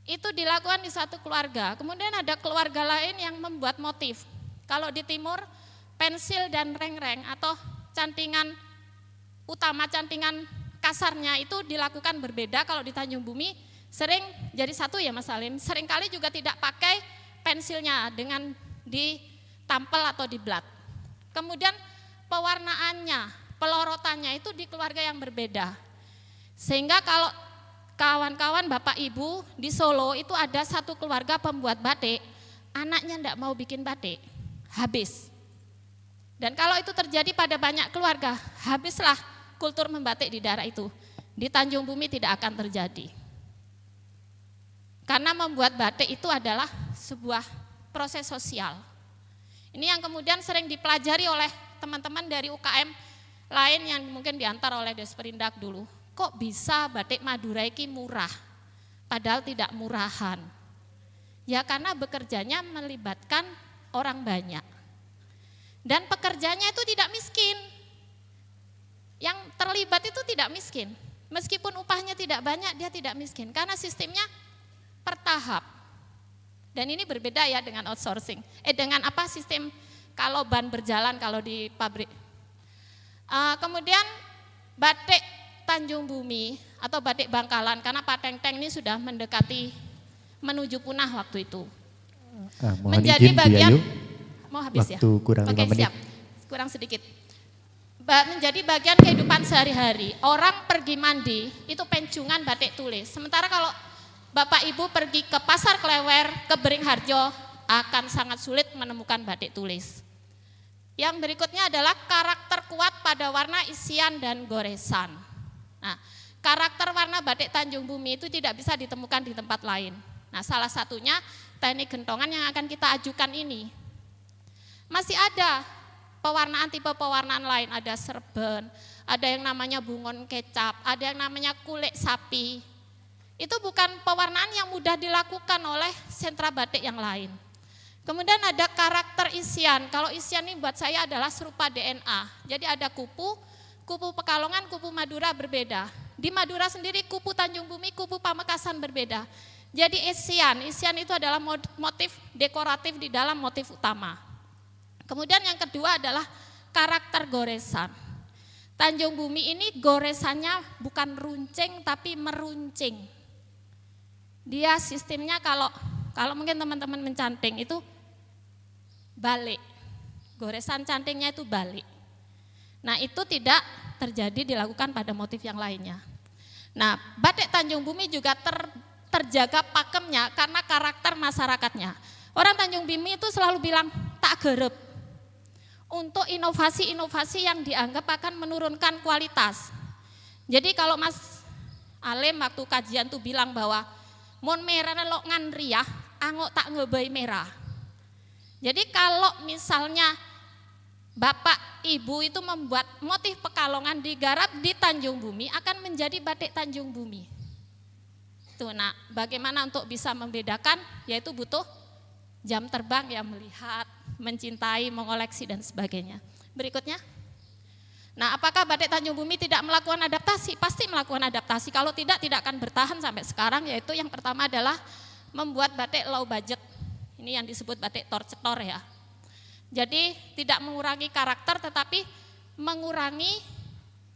Itu dilakukan di satu keluarga, kemudian ada keluarga lain yang membuat motif. Kalau di timur, pensil dan reng-reng atau cantingan utama, cantingan kasarnya itu dilakukan berbeda. Kalau di Tanjung Bumi sering jadi satu ya Mas Salim, seringkali juga tidak pakai pensilnya dengan ditampel atau diblat. Kemudian pewarnaannya, pelorotannya itu di keluarga yang berbeda. Sehingga kalau kawan-kawan Bapak Ibu di Solo itu ada satu keluarga pembuat batik, anaknya enggak mau bikin batik, habis. Dan kalau itu terjadi pada banyak keluarga, habislah kultur membatik di daerah itu. Di Tanjung Bumi tidak akan terjadi. Karena membuat batik itu adalah sebuah proses sosial. Ini yang kemudian sering dipelajari oleh teman-teman dari UKM lain yang mungkin diantar oleh Desperindak dulu. Kok bisa batik Madura ini murah, padahal tidak murahan. Ya karena bekerjanya melibatkan orang banyak. Dan pekerjanya itu tidak miskin. Yang terlibat itu tidak miskin. Meskipun upahnya tidak banyak, dia tidak miskin. Karena sistemnya per tahap. Dan ini berbeda ya dengan outsourcing. Dengan sistem kalau ban berjalan kalau di pabrik. Kemudian batik Tanjung Bumi atau batik Bangkalan, karena Pak Teng-Teng ini sudah mendekati menuju punah waktu itu. Menjadi bagian, mau habis waktu ya? kurang 5 menit. Siap, kurang sedikit. Menjadi bagian kehidupan sehari-hari. Orang pergi mandi, itu pencungan batik tulis. Sementara kalau Bapak Ibu pergi ke Pasar Klewer, ke Beringharjo, akan sangat sulit menemukan batik tulis. Yang berikutnya adalah karakter kuat pada warna isian dan goresan. Nah, karakter warna batik Tanjung Bumi itu tidak bisa ditemukan di tempat lain. Nah, salah satunya teknik gentongan yang akan kita ajukan ini. Masih ada tipe pewarnaan lain, ada serben, ada yang namanya bungon kecap, ada yang namanya kulit sapi. Itu bukan pewarnaan yang mudah dilakukan oleh sentra batik yang lain. Kemudian ada karakter isian. Kalau isian ini buat saya adalah serupa DNA. Jadi ada kupu Pekalongan, kupu Madura berbeda. Di Madura sendiri kupu Tanjung Bumi, kupu Pamekasan berbeda. Jadi isian itu adalah motif dekoratif di dalam motif utama. Kemudian yang kedua adalah karakter goresan. Tanjung Bumi ini goresannya bukan runcing tapi meruncing. Dia sistemnya kalau mungkin teman-teman mencanting itu balik. Goresan cantingnya itu balik. Nah itu tidak terjadi dilakukan pada motif yang lainnya. Nah batik Tanjung Bumi juga terjaga pakemnya karena karakter masyarakatnya. Orang Tanjung Bumi itu selalu bilang tak gerep untuk inovasi-inovasi yang dianggap akan menurunkan kualitas. Jadi kalau Mas alim waktu kajian tuh bilang bahwa mon merah lo nganriah, angok tak ngebay merah. Jadi kalau misalnya Bapak Ibu itu membuat motif Pekalongan digarap di Tanjung Bumi akan menjadi batik Tanjung Bumi. Tuh, nah bagaimana untuk bisa membedakan, yaitu butuh jam terbang yang melihat, mencintai, mengoleksi dan sebagainya. Berikutnya. Nah, apakah batik Tanjung Bumi tidak melakukan adaptasi? Pasti melakukan adaptasi. Kalau tidak akan bertahan sampai sekarang, yaitu yang pertama adalah membuat batik low budget. Ini yang disebut batik tor-cetor ya. Jadi tidak mengurangi karakter tetapi mengurangi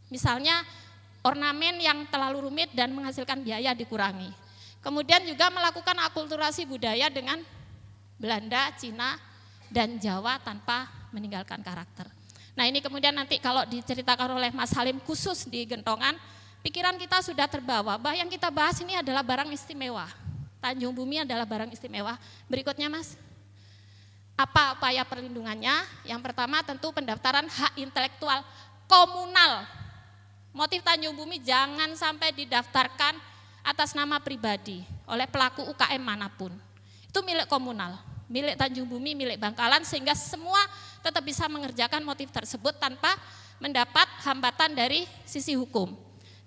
misalnya ornamen yang terlalu rumit dan menghasilkan biaya dikurangi. Kemudian juga melakukan akulturasi budaya dengan Belanda, Cina, dan Jawa tanpa meninggalkan karakter. Nah ini kemudian nanti kalau diceritakan oleh Mas Halim khusus di Gentongan, pikiran kita sudah terbawa bahwa yang kita bahas ini adalah barang istimewa. Tanjung Bumi adalah barang istimewa. Berikutnya Mas. Apa upaya perlindungannya? Yang pertama tentu pendaftaran hak intelektual komunal. Motif Tanjung Bumi jangan sampai didaftarkan atas nama pribadi oleh pelaku UKM manapun. Itu milik komunal, milik Tanjung Bumi, milik Bangkalan sehingga semua tetap bisa mengerjakan motif tersebut tanpa mendapat hambatan dari sisi hukum.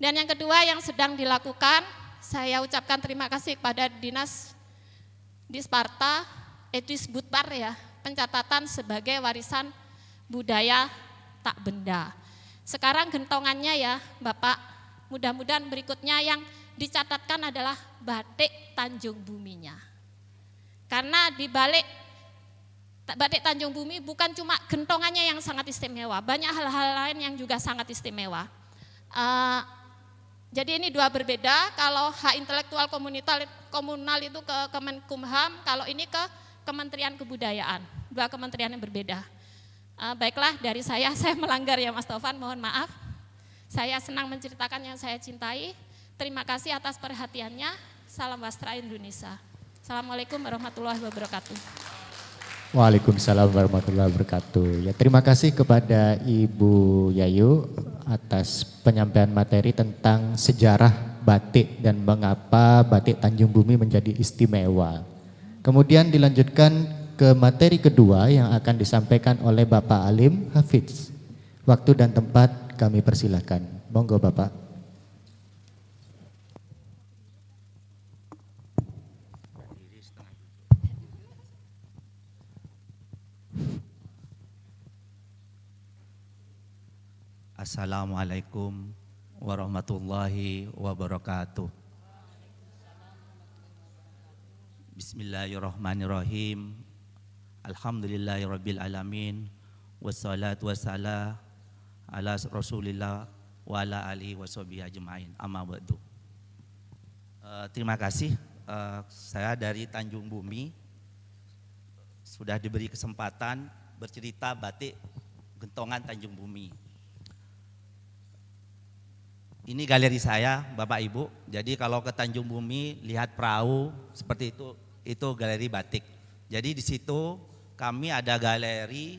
Dan yang kedua yang sedang dilakukan, saya ucapkan terima kasih kepada Dinas Disparta Edis Budpar ya, pencatatan sebagai warisan budaya tak benda. Sekarang gentongannya ya Bapak, mudah-mudahan berikutnya yang dicatatkan adalah batik Tanjung Buminya. Karena di balik batik Tanjung Bumi bukan cuma gentongannya yang sangat istimewa, banyak hal-hal lain yang juga sangat istimewa. Jadi ini dua berbeda, kalau hak intelektual komunal itu ke Kemenkumham, kalau ini ke Kementerian Kebudayaan, dua kementerian yang berbeda. Baiklah dari saya melanggar ya Mas Taufan, mohon maaf. Saya senang menceritakan yang saya cintai. Terima kasih atas perhatiannya. Salam Wastra Indonesia. Assalamualaikum warahmatullahi wabarakatuh. Waalaikumsalam warahmatullahi wabarakatuh. Ya, terima kasih kepada Ibu Yayu atas penyampaian materi tentang sejarah batik dan mengapa batik Tanjung Bumi menjadi istimewa. Kemudian dilanjutkan ke materi kedua yang akan disampaikan oleh Bapak Alim Hafidz. Waktu dan tempat kami persilahkan. Monggo Bapak. Assalamualaikum warahmatullahi wabarakatuh. Bismillahirrahmanirrahim. Alhamdulillahirabbil alamin. Wassalatu wassalam ala Rasulillah wa ala alihi washabihi ajmain. Amma ba'du. Terima kasih. Saya dari Tanjung Bumi sudah diberi kesempatan bercerita batik gentongan Tanjung Bumi. Ini galeri saya, Bapak Ibu. Jadi kalau ke Tanjung Bumi lihat perahu seperti itu galeri batik. Jadi di situ kami ada galeri,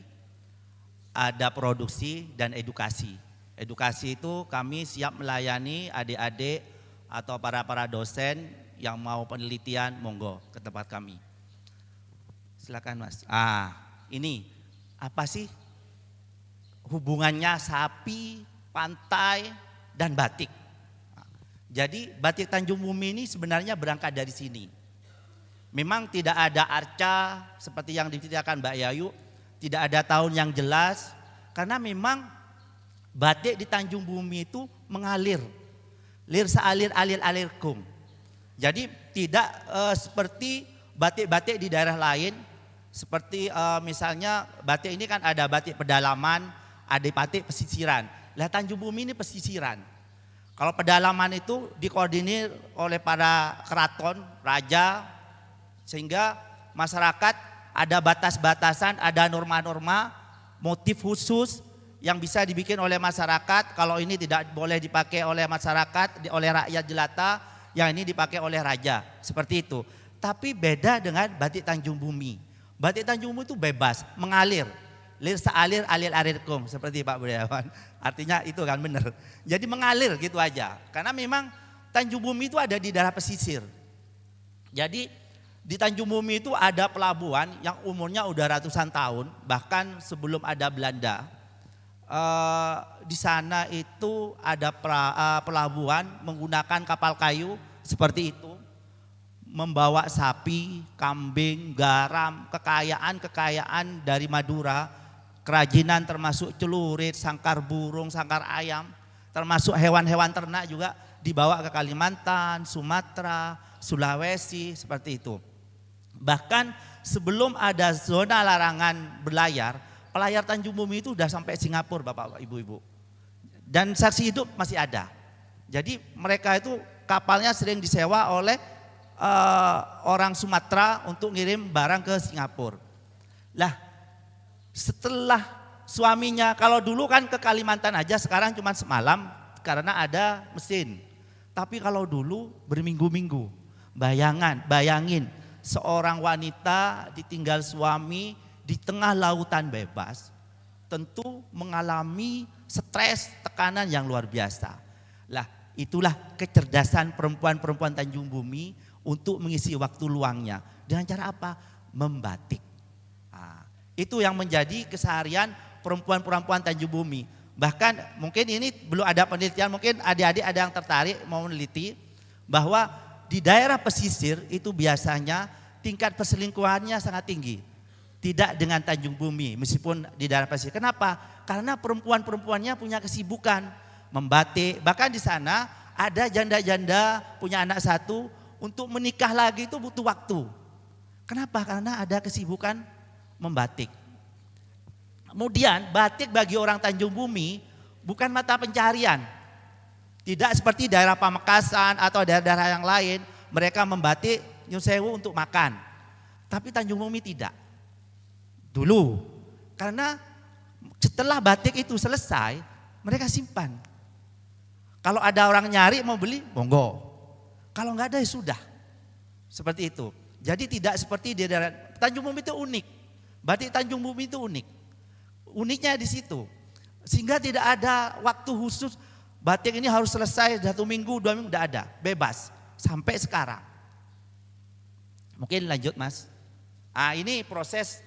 ada produksi dan edukasi. Edukasi itu kami siap melayani adik-adik atau para dosen yang mau penelitian, monggo ke tempat kami. Silakan Mas. Ini apa sih hubungannya sapi, pantai, dan batik? Jadi batik Tanjung Bumi ini sebenarnya berangkat dari sini. Memang tidak ada arca seperti yang diceritakan Mbak Yayu, tidak ada tahun yang jelas, karena memang batik di Tanjung Bumi itu mengalir, lir saalir alir-alirkum. Jadi tidak seperti batik-batik di daerah lain, seperti misalnya batik ini kan ada batik pedalaman, ada batik pesisiran. Lah Tanjung Bumi ini pesisiran. Kalau pedalaman itu dikoordinir oleh para keraton, raja, sehingga masyarakat ada batas-batasan, ada norma-norma, motif khusus yang bisa dibikin oleh masyarakat. Kalau ini tidak boleh dipakai oleh masyarakat, oleh rakyat jelata, yang ini dipakai oleh raja, seperti itu. Tapi beda dengan batik Tanjung Bumi. Batik Tanjung Bumi itu bebas, mengalir. Lir saalir alir arirkum, seperti Pak Budayawan. Artinya itu kan benar. Jadi mengalir gitu aja. Karena memang Tanjung Bumi itu ada di daerah pesisir. Jadi di Tanjung Bumi itu ada pelabuhan yang umurnya udah ratusan tahun, bahkan sebelum ada Belanda. Di sana itu ada pelabuhan menggunakan kapal kayu seperti itu, membawa sapi, kambing, garam, kekayaan dari Madura, kerajinan termasuk celurit, sangkar burung, sangkar ayam, termasuk hewan-hewan ternak juga dibawa ke Kalimantan, Sumatera, Sulawesi, seperti itu. Bahkan sebelum ada zona larangan berlayar, pelayar Tanjung Bumi itu udah sampai Singapura, Bapak Ibu-ibu. Dan saksi hidup masih ada. Jadi mereka itu kapalnya sering disewa oleh orang Sumatera untuk ngirim barang ke Singapura. Lah, setelah suaminya, kalau dulu kan ke Kalimantan aja, sekarang cuma semalam karena ada mesin. Tapi kalau dulu berminggu-minggu. Bayangin seorang wanita ditinggal suami di tengah lautan bebas, tentu mengalami stres, tekanan yang luar biasa. Lah, itulah kecerdasan perempuan-perempuan Tanjung Bumi untuk mengisi waktu luangnya. Dengan cara apa? Membatik. Nah, itu yang menjadi keseharian perempuan-perempuan Tanjung Bumi. Bahkan mungkin ini belum ada penelitian, mungkin adik-adik ada yang tertarik mau meneliti bahwa di daerah pesisir itu biasanya tingkat perselingkuhannya sangat tinggi. Tidak dengan Tanjung Bumi meskipun di daerah pesisir. Kenapa? Karena perempuan-perempuannya punya kesibukan membatik. Bahkan di sana ada janda-janda punya anak satu, untuk menikah lagi itu butuh waktu. Kenapa? Karena ada kesibukan membatik. Kemudian batik bagi orang Tanjung Bumi bukan mata pencaharian. Tidak seperti daerah Pamekasan atau daerah-daerah yang lain, mereka membatik Nyun Sewu untuk makan. Tapi Tanjung Bumi tidak. Dulu, karena setelah batik itu selesai, mereka simpan. Kalau ada orang nyari mau beli, monggo. Kalau nggak ada ya sudah. Seperti itu. Jadi tidak seperti di daerah Tanjung Bumi itu unik. Batik Tanjung Bumi itu unik. Uniknya di situ. Sehingga tidak ada waktu khusus batik ini harus selesai 1 minggu, 2 minggu, tidak ada. Bebas sampai sekarang. Mungkin lanjut Mas. Ini proses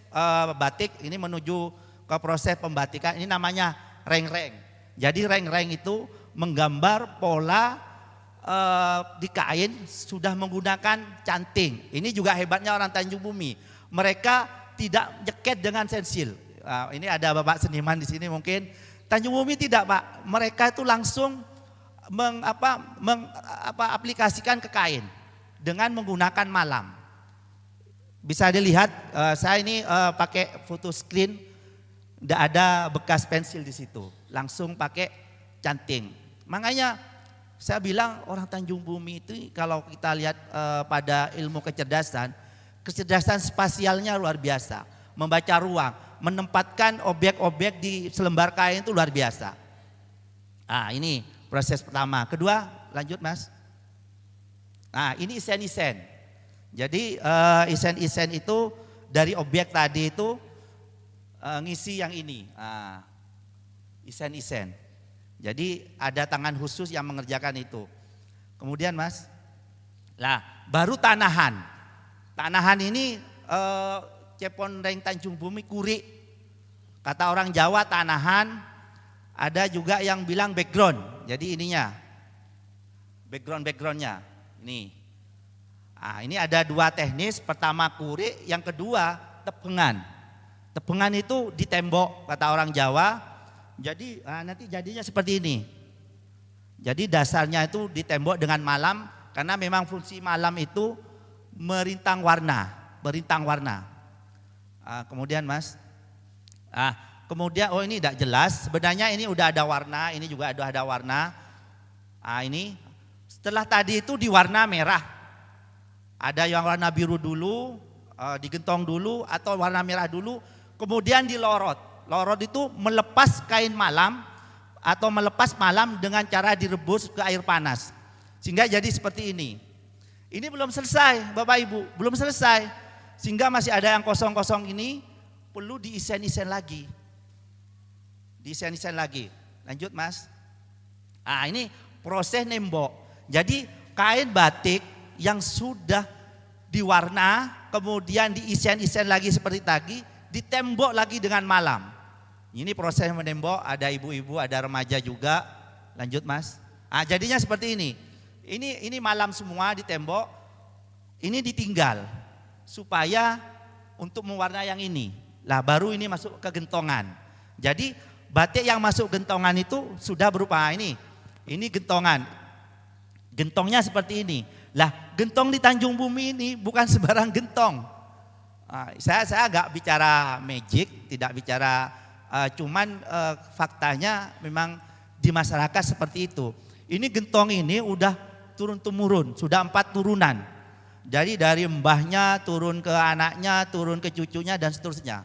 batik ini menuju ke proses pembatikan. Ini namanya reng-reng. Jadi reng-reng itu menggambar pola di kain sudah menggunakan canting. Ini juga hebatnya orang Tanjung Bumi. Mereka tidak nyeket dengan sensil. Ini ada Bapak seniman di sini mungkin. Tanjung Bumi tidak Pak. Mereka itu langsung aplikasikan ke kain dengan menggunakan malam. Bisa dilihat saya ini pakai foto screen, tidak ada bekas pensil di situ. Langsung pakai canting. Makanya saya bilang orang Tanjung Bumi itu kalau kita lihat pada ilmu kecerdasan spasialnya luar biasa. Membaca ruang, menempatkan objek-objek di selembar kain itu luar biasa. Ini proses pertama. Kedua, lanjut Mas. Ini isen-isen. Jadi isen-isen itu dari objek tadi itu ngisi yang ini. Isen-isen. Jadi ada tangan khusus yang mengerjakan itu. Kemudian Mas, baru tanahan. Tanahan ini Cepon Reng Tanjung Bumi kuri. Kata orang Jawa tanahan, ada juga yang bilang background. Jadi ininya, backgroundnya. Ini ada 2 teknis. Pertama kuri, yang kedua tepengan. Tepengan itu di tembok kata orang Jawa. Jadi nanti jadinya seperti ini. Jadi dasarnya itu di tembok dengan malam, karena memang fungsi malam itu merintang warna. Kemudian Mas, kemudian ini tidak jelas. Sebenarnya ini udah ada warna, ini juga ada warna. Ini setelah tadi itu di warna merah. Ada yang warna biru dulu, digentong dulu, atau warna merah dulu, kemudian dilorot. Lorot itu melepas kain malam atau melepas malam dengan cara direbus ke air panas. Sehingga jadi seperti ini. Ini belum selesai Bapak Ibu, belum selesai. Sehingga masih ada yang kosong-kosong ini perlu diisen-isen lagi. Diisen-isen lagi. Lanjut Mas. Ini proses nembok. Jadi kain batik yang sudah diwarna, kemudian diisen-isen lagi seperti tadi, ditembok lagi dengan malam. Ini proses menembok, ada ibu-ibu, ada remaja juga. Lanjut Mas. Jadinya seperti ini. Ini malam semua ditembok, ini ditinggal supaya untuk mewarna yang ini. Lah baru ini masuk ke gentongan. Jadi batik yang masuk gentongan itu sudah berupa ini gentongan. Gentongnya seperti ini. Lah gentong di Tanjung Bumi ini bukan sembarang gentong. Saya agak bicara magic, tidak bicara cuman faktanya memang di masyarakat seperti itu. Ini gentong ini udah turun-temurun, sudah 4 turunan. Jadi dari mbahnya turun ke anaknya, turun ke cucunya dan seterusnya.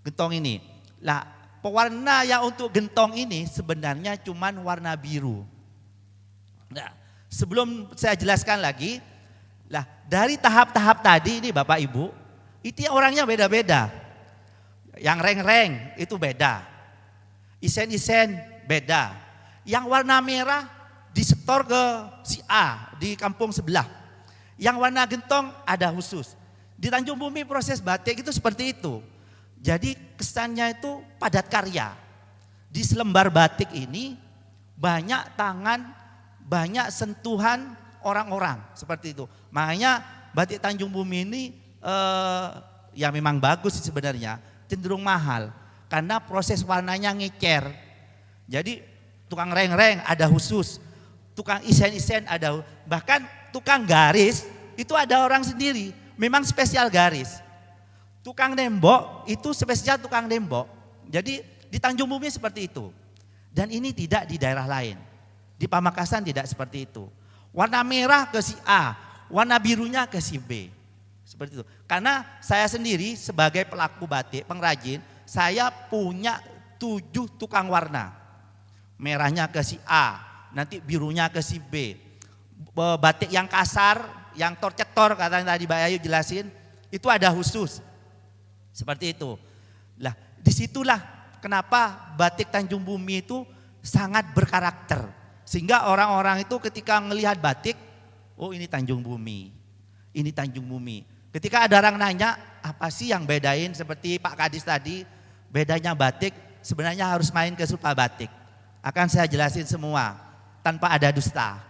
Gentong ini. Lah pewarna yang untuk gentong ini sebenarnya cuman warna biru. Nah, sebelum saya jelaskan lagi, lah dari tahap-tahap tadi ini Bapak Ibu, itu orangnya beda-beda. Yang reng-reng itu beda. Isen-isen beda. Yang warna merah disetor ke si A di kampung sebelah. Yang warna gentong ada khusus. Di Tanjung Bumi proses batik itu seperti itu. Jadi kesannya itu padat karya. Di selembar batik ini banyak tangan, banyak sentuhan orang-orang seperti itu. Makanya batik Tanjung Bumi ini ya memang bagus sih sebenarnya, cenderung mahal karena proses warnanya ngecer. Jadi tukang reng-reng ada khusus, tukang isen-isen ada, bahkan tukang garis itu ada orang sendiri, memang spesial garis. Tukang nembok itu spesial tukang nembok. Jadi di Tanjung Bumi seperti itu. Dan ini tidak di daerah lain. Di Pamekasan tidak seperti itu. Warna merah ke si A, warna birunya ke si B. Seperti itu. Karena saya sendiri sebagai pelaku batik, pengrajin, saya punya 7 tukang warna. Merahnya ke si A, nanti birunya ke si B. Batik yang kasar, yang torcetor katanya tadi Mbak Ayu jelasin, itu ada khusus. Seperti itu. Lah, disitulah kenapa batik Tanjung Bumi itu sangat berkarakter. Sehingga orang-orang itu ketika melihat batik, oh ini Tanjung Bumi, ini Tanjung Bumi. Ketika ada orang nanya, apa sih yang bedain seperti Pak Kadis tadi, bedanya batik, sebenarnya harus main ke Supa Batik. Akan saya jelasin semua, tanpa ada dusta.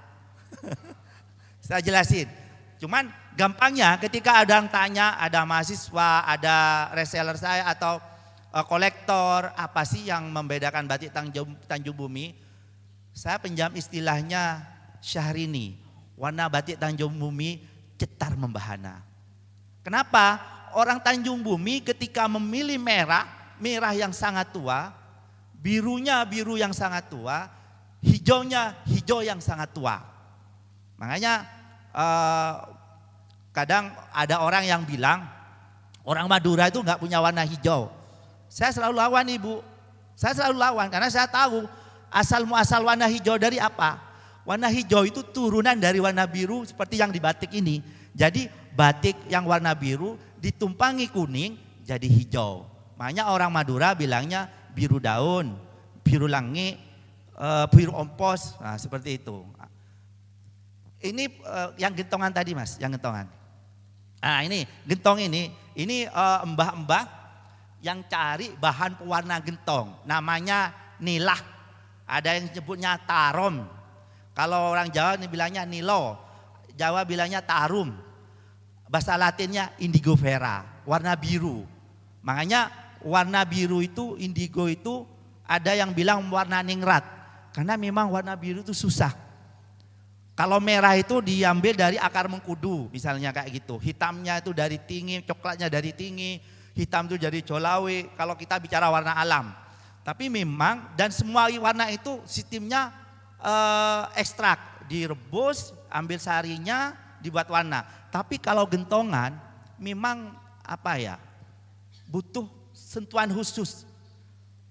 Saya jelasin. Cuman gampangnya ketika ada yang tanya, ada mahasiswa, ada reseller saya atau kolektor, apa sih yang membedakan batik Tanjung Bumi? Saya pinjam istilahnya Syahrini, warna batik Tanjung Bumi cetar membahana. Kenapa? Orang Tanjung Bumi ketika memilih merah, merah yang sangat tua, birunya biru yang sangat tua, hijaunya hijau yang sangat tua. Makanya kadang ada orang yang bilang orang Madura itu nggak punya warna hijau. Saya selalu lawan Ibu, saya selalu lawan karena saya tahu asal muasal warna hijau dari apa. Warna hijau itu turunan dari warna biru seperti yang di batik ini. Jadi batik yang warna biru ditumpangi kuning jadi hijau. Makanya orang Madura bilangnya biru daun, biru langi, biru ompos, nah seperti itu. Ini yang gentongan tadi Mas, yang gentongan. Nah ini gentong ini mbah-mbah yang cari bahan pewarna gentong. Namanya nilah, ada yang nyebutnya tarom. Kalau orang Jawa ini bilangnya nilo, Jawa bilangnya tarum. Bahasa Latinnya indigo vera, warna biru. Makanya warna biru itu, indigo itu ada yang bilang warna ningrat. Karena memang warna biru itu susah. Kalau merah itu diambil dari akar mengkudu, misalnya kayak gitu. Hitamnya itu dari tinggi, coklatnya dari tinggi, hitam itu dari jolawe. Kalau kita bicara warna alam. Tapi memang dan semua warna itu sistemnya ekstrak, direbus, ambil sarinya, dibuat warna. Tapi kalau gentongan memang apa ya? Butuh sentuhan khusus.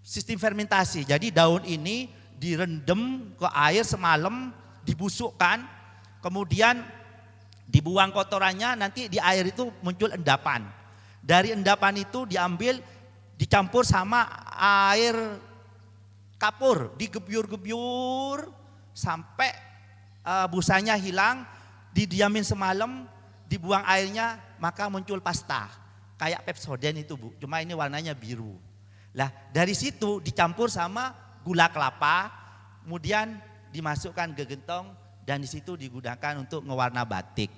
Sistem fermentasi. Jadi daun ini direndam ke air semalam, dibusukkan, kemudian dibuang kotorannya, nanti di air itu muncul endapan. Dari endapan itu diambil, dicampur sama air kapur, digebyur-gebyur sampai busanya hilang, didiamin semalam, dibuang airnya, maka muncul pasta. Kayak Pepsodent itu Bu, cuma ini warnanya biru. Lah dari situ dicampur sama gula kelapa, kemudian dimasukkan ke gentong dan di situ digunakan untuk ngewarna batik.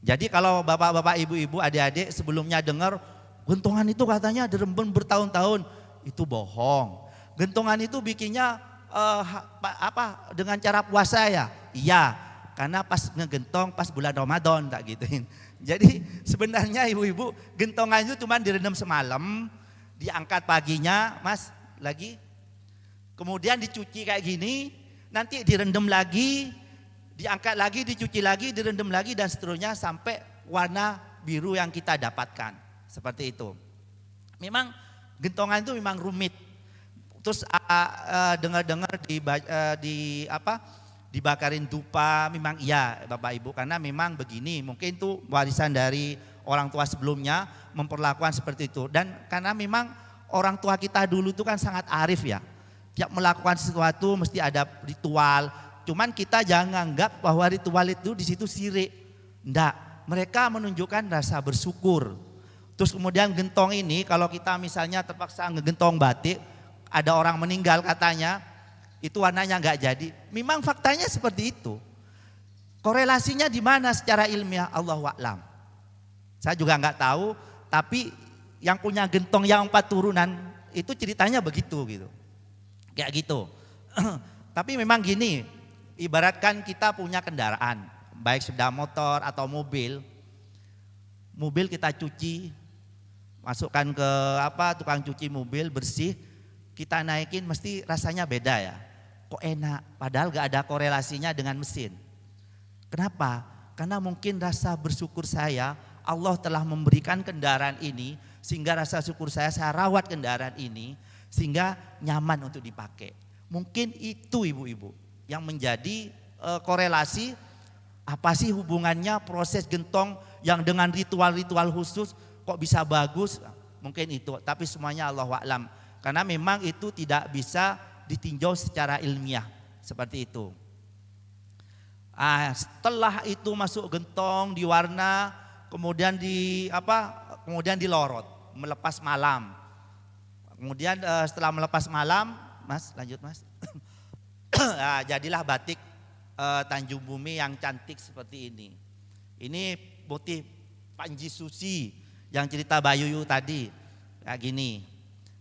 Jadi kalau bapak-bapak, ibu-ibu, adik-adik sebelumnya dengar gentongan itu katanya direndam bertahun-tahun, itu bohong. Gentongan itu bikinnya dengan cara puasa ya? Iya, karena pas ngegentong pas bulan Ramadan tak gituin. Jadi sebenarnya ibu-ibu gentongan itu cuma direndam semalam, diangkat paginya Mas lagi, kemudian dicuci kayak gini, nanti direndam lagi, diangkat lagi, dicuci lagi, direndam lagi dan seterusnya sampai warna biru yang kita dapatkan. Seperti itu. Memang gentongan itu memang rumit. Terus dengar-dengar dibakarin dupa, memang iya Bapak Ibu, karena memang begini, mungkin itu warisan dari orang tua sebelumnya memperlakukan seperti itu. Dan karena memang orang tua kita dulu itu kan sangat arif ya, tiap melakukan sesuatu mesti ada ritual. Cuman kita jangan anggap bahwa ritual itu di situ sirik, enggak. Mereka menunjukkan rasa bersyukur. Terus kemudian gentong ini kalau kita misalnya terpaksa ngegentong batik, ada orang meninggal katanya, itu warnanya enggak jadi. Memang faktanya seperti itu. Korelasinya di mana secara ilmiah Allahu a'lam. Saya juga enggak tahu, tapi yang punya gentong yang 4 turunan itu ceritanya begitu gitu. Kayak gitu. Tapi memang gini, ibaratkan kita punya kendaraan, baik sepeda motor atau mobil. Mobil kita cuci, masukkan ke tukang cuci mobil bersih, kita naikin mesti rasanya beda ya. Kok enak, padahal gak ada korelasinya dengan mesin. Kenapa? Karena mungkin rasa bersyukur saya, Allah telah memberikan kendaraan ini, sehingga rasa syukur saya rawat kendaraan ini, sehingga nyaman untuk dipakai. Mungkin itu ibu-ibu yang menjadi korelasi, apa sih hubungannya proses gentong yang dengan ritual-ritual khusus kok bisa bagus, mungkin itu. Tapi semuanya Allahu a'lam. Karena memang itu tidak bisa ditinjau secara ilmiah seperti itu. Setelah itu masuk gentong, diwarna, kemudian kemudian dilorot, melepas malam. Kemudian setelah melepas malam, Mas lanjut Mas. Jadilah batik Tanjung Bumi yang cantik seperti ini. Ini motif Panji Susi yang cerita Bayuyu tadi, kayak gini.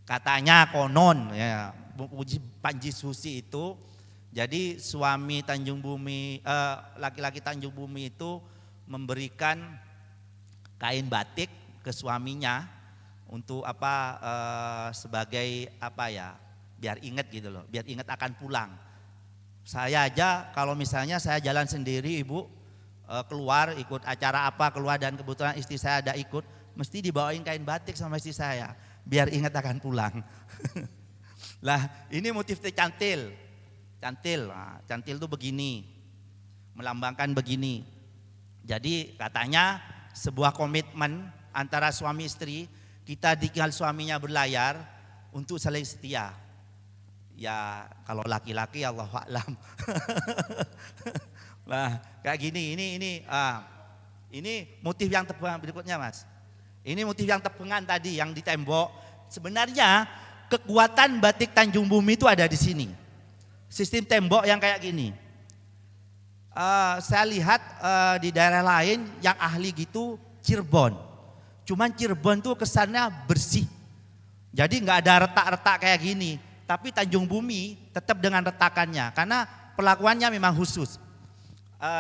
Katanya konon ya, Panji Susi itu, jadi suami Tanjung Bumi, laki-laki Tanjung Bumi itu memberikan kain batik ke suaminya untuk sebagai biar ingat gitu loh, biar ingat akan pulang. Saya aja kalau misalnya saya jalan sendiri ibu, keluar ikut acara keluar dan kebetulan istri saya ada ikut, mesti dibawain kain batik sama istri saya biar ingat akan pulang. Lah ini motif cantil. Cantil tuh begini, melambangkan begini. Jadi katanya sebuah komitmen antara suami istri, kita ditinggal suaminya berlayar untuk saling setia. Ya kalau laki-laki Allahu a'lam. Nah kayak gini, ini motif yang tebengan berikutnya Mas. Ini motif yang tebengan tadi yang di tembok. Sebenarnya kekuatan batik Tanjung Bumi itu ada di sini. Sistem tembok yang kayak gini. Saya lihat di daerah lain yang ahli gitu Cirebon. Cuman Cirebon tuh kesannya bersih. Jadi nggak ada retak-retak kayak gini. Tapi Tanjung Bumi tetap dengan retakannya karena perlakuannya memang khusus.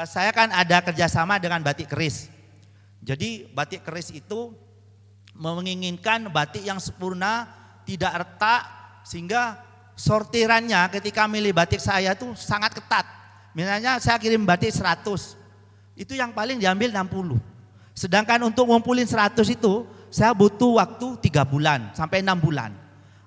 Saya kan ada kerjasama dengan batik keris. Jadi batik keris itu menginginkan batik yang sempurna, tidak retak, sehingga sortirannya ketika milih batik saya tuh sangat ketat. Misalnya saya kirim batik 100, itu yang paling diambil 60. Sedangkan untuk ngumpulin 100 itu saya butuh waktu 3 bulan sampai 6 bulan.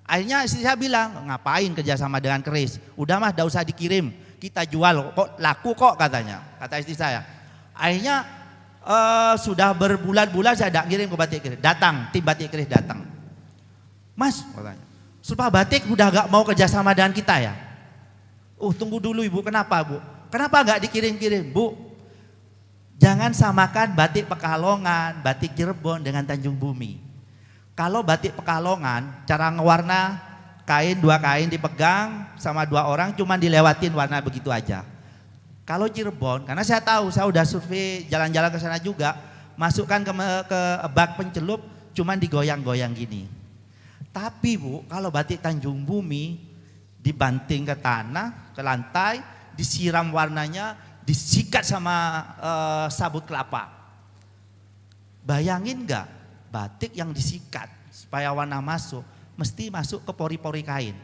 Akhirnya istri saya bilang, ngapain kerjasama dengan keris? Udah mah, gak usah dikirim, kita jual, kok laku kok katanya, kata istri saya. Akhirnya sudah berbulan-bulan saya tidak kirim ke batik keris. Datang, tim batik keris datang. Mas, katanya, Sumpah Batik udah gak mau kerjasama dengan kita ya? Tunggu dulu ibu, kenapa bu? Kenapa nggak dikirim-kirim? Bu, jangan samakan batik Pekalongan, batik Cirebon dengan Tanjung Bumi. Kalau batik Pekalongan, cara ngewarna kain, 2 kain dipegang sama 2 orang, cuman dilewatin warna begitu aja. Kalau Cirebon, karena saya tahu, saya udah survei jalan-jalan ke sana juga, masukkan ke bak pencelup, cuman digoyang-goyang gini. Tapi Bu, kalau batik Tanjung Bumi dibanting ke tanah, ke lantai, disiram warnanya, disikat sama sabut kelapa. Bayangin nggak, batik yang disikat supaya warna masuk, mesti masuk ke pori-pori kain.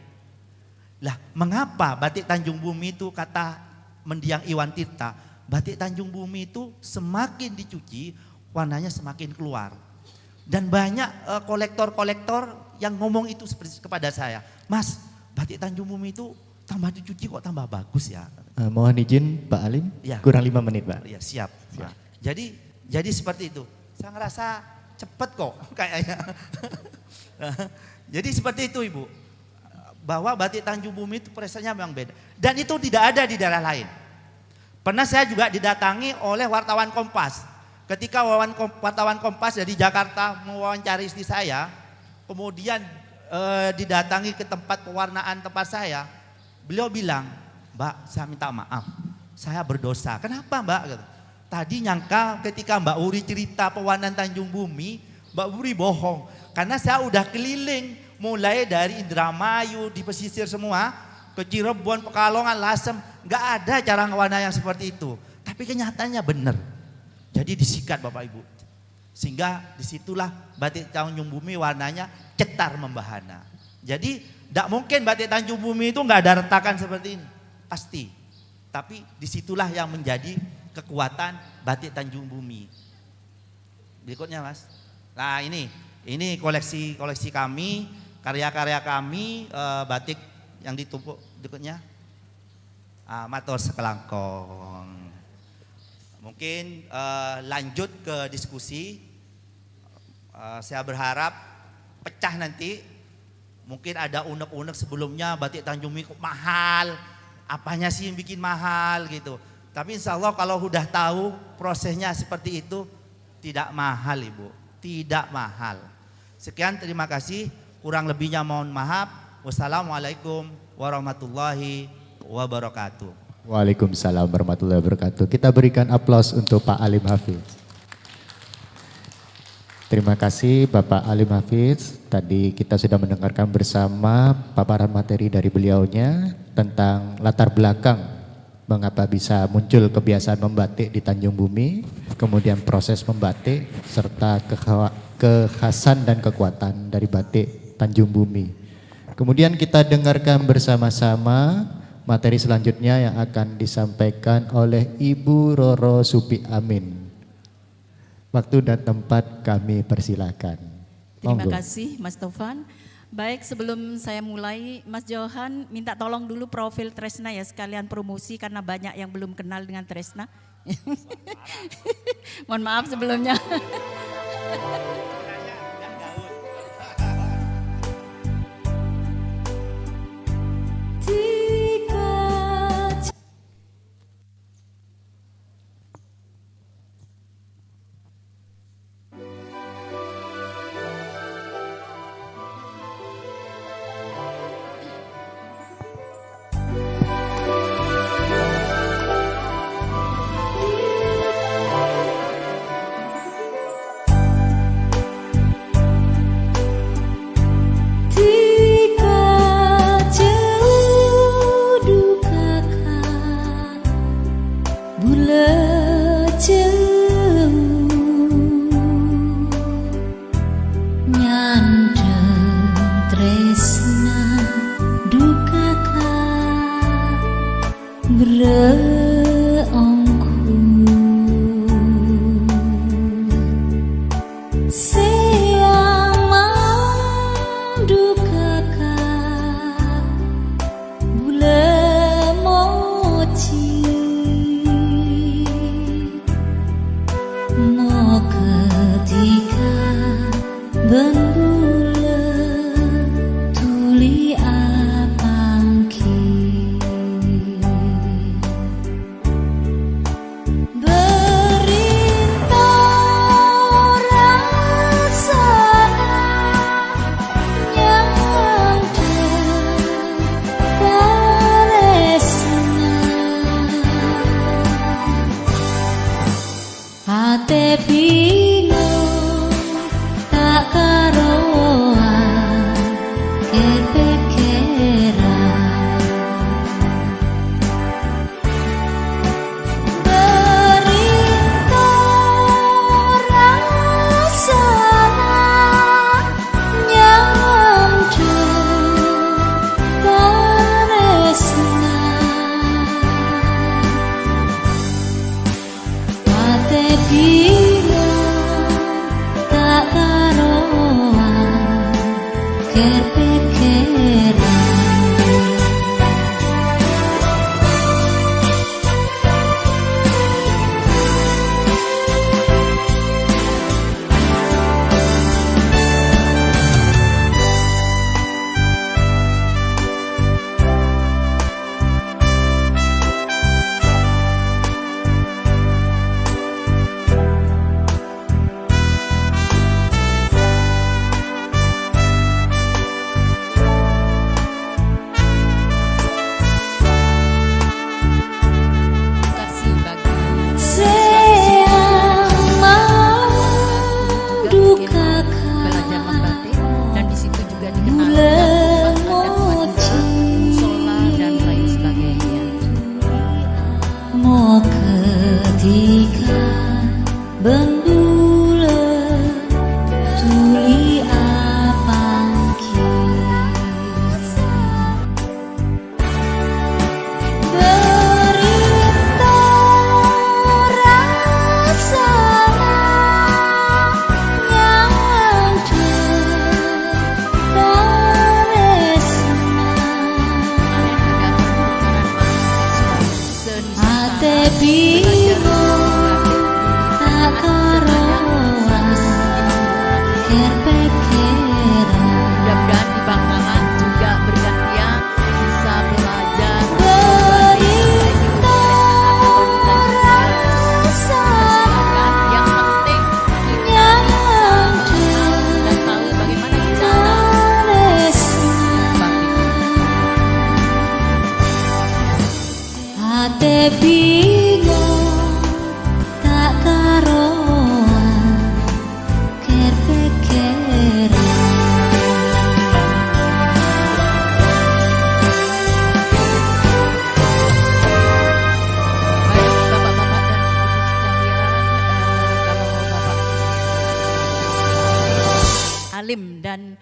Lah, mengapa batik Tanjung Bumi itu, kata mendiang Iwan Tirta, batik Tanjung Bumi itu semakin dicuci warnanya semakin keluar. Dan banyak kolektor-kolektor yang ngomong itu seperti kepada saya, Mas, batik Tanjung Bumi itu tambah dicuci kok tambah bagus ya. Mohon izin Pak Alim, Ya. kurang 5 menit Pak. Ya, siap. Nah, jadi seperti itu. Saya ngerasa cepet kok kayaknya. Jadi seperti itu Ibu, bahwa batik Tanjung Bumi itu prosesnya memang beda. Dan itu tidak ada di daerah lain. Pernah saya juga didatangi oleh wartawan Kompas. Ketika wartawan Kompas dari Jakarta mewawancari istri saya, kemudian didatangi ke tempat pewarnaan tempat saya, beliau bilang, Mbak, saya minta maaf, saya berdosa. Kenapa Mbak? Tadi nyangka ketika Mbak Uri cerita pewarnaan Tanjung Bumi, Mbak Uri bohong. Karena saya udah keliling, mulai dari Indramayu, di pesisir semua, ke Cirebon, Pekalongan, Lasem, nggak ada cara warna yang seperti itu. Tapi kenyataannya benar. Jadi disikat Bapak Ibu. Sehingga disitulah batik Tanjung Bumi warnanya cetar membahana. Jadi tidak mungkin batik Tanjung Bumi itu nggak ada retakan seperti ini. Pasti. Tapi disitulah yang menjadi kekuatan batik Tanjung Bumi. Berikutnya Mas. Nah ini koleksi kami, karya-karya kami, batik yang ditumpuk berikutnya. Matur sekelangkong. Mungkin lanjut ke diskusi. Saya berharap pecah nanti. Mungkin ada unek-unek sebelumnya batik Tanjung Bumi kok mahal. Apanya sih yang bikin mahal gitu. Tapi insya Allah kalau udah tahu prosesnya seperti itu, tidak mahal Ibu. Tidak mahal. Sekian, terima kasih. Kurang lebihnya mohon maaf. Wassalamualaikum warahmatullahi wabarakatuh. Waalaikumsalam warahmatullahi wabarakatuh. Kita berikan aplaus untuk Pak Alim Hafiz. Terima kasih Bapak Alim Hafiz. Tadi kita sudah mendengarkan bersama paparan materi dari beliaunya tentang latar belakang mengapa bisa muncul kebiasaan membatik di Tanjung Bumi, kemudian proses membatik serta kekhasan dan kekuatan dari batik Tanjung Bumi. Kemudian kita dengarkan bersama-sama materi selanjutnya yang akan disampaikan oleh Ibu Roro Supi Amin. Waktu dan tempat kami persilakan. Terima Monggo. kasih Mas Taufan. Baik, sebelum saya mulai, Mas Johan minta tolong dulu profil Tresna ya, sekalian promosi karena banyak yang belum kenal dengan Tresna. Mohon maaf sebelumnya. Mudah-mudahan di bangkangan juga bergantian bisa belajar yang penting kita bisa dan tahu bagaimana cara Ate bingung tak karuan ker pikiran. Baik Bapak-bapak dan Ibu sekalian, kalau Bapak Alim dan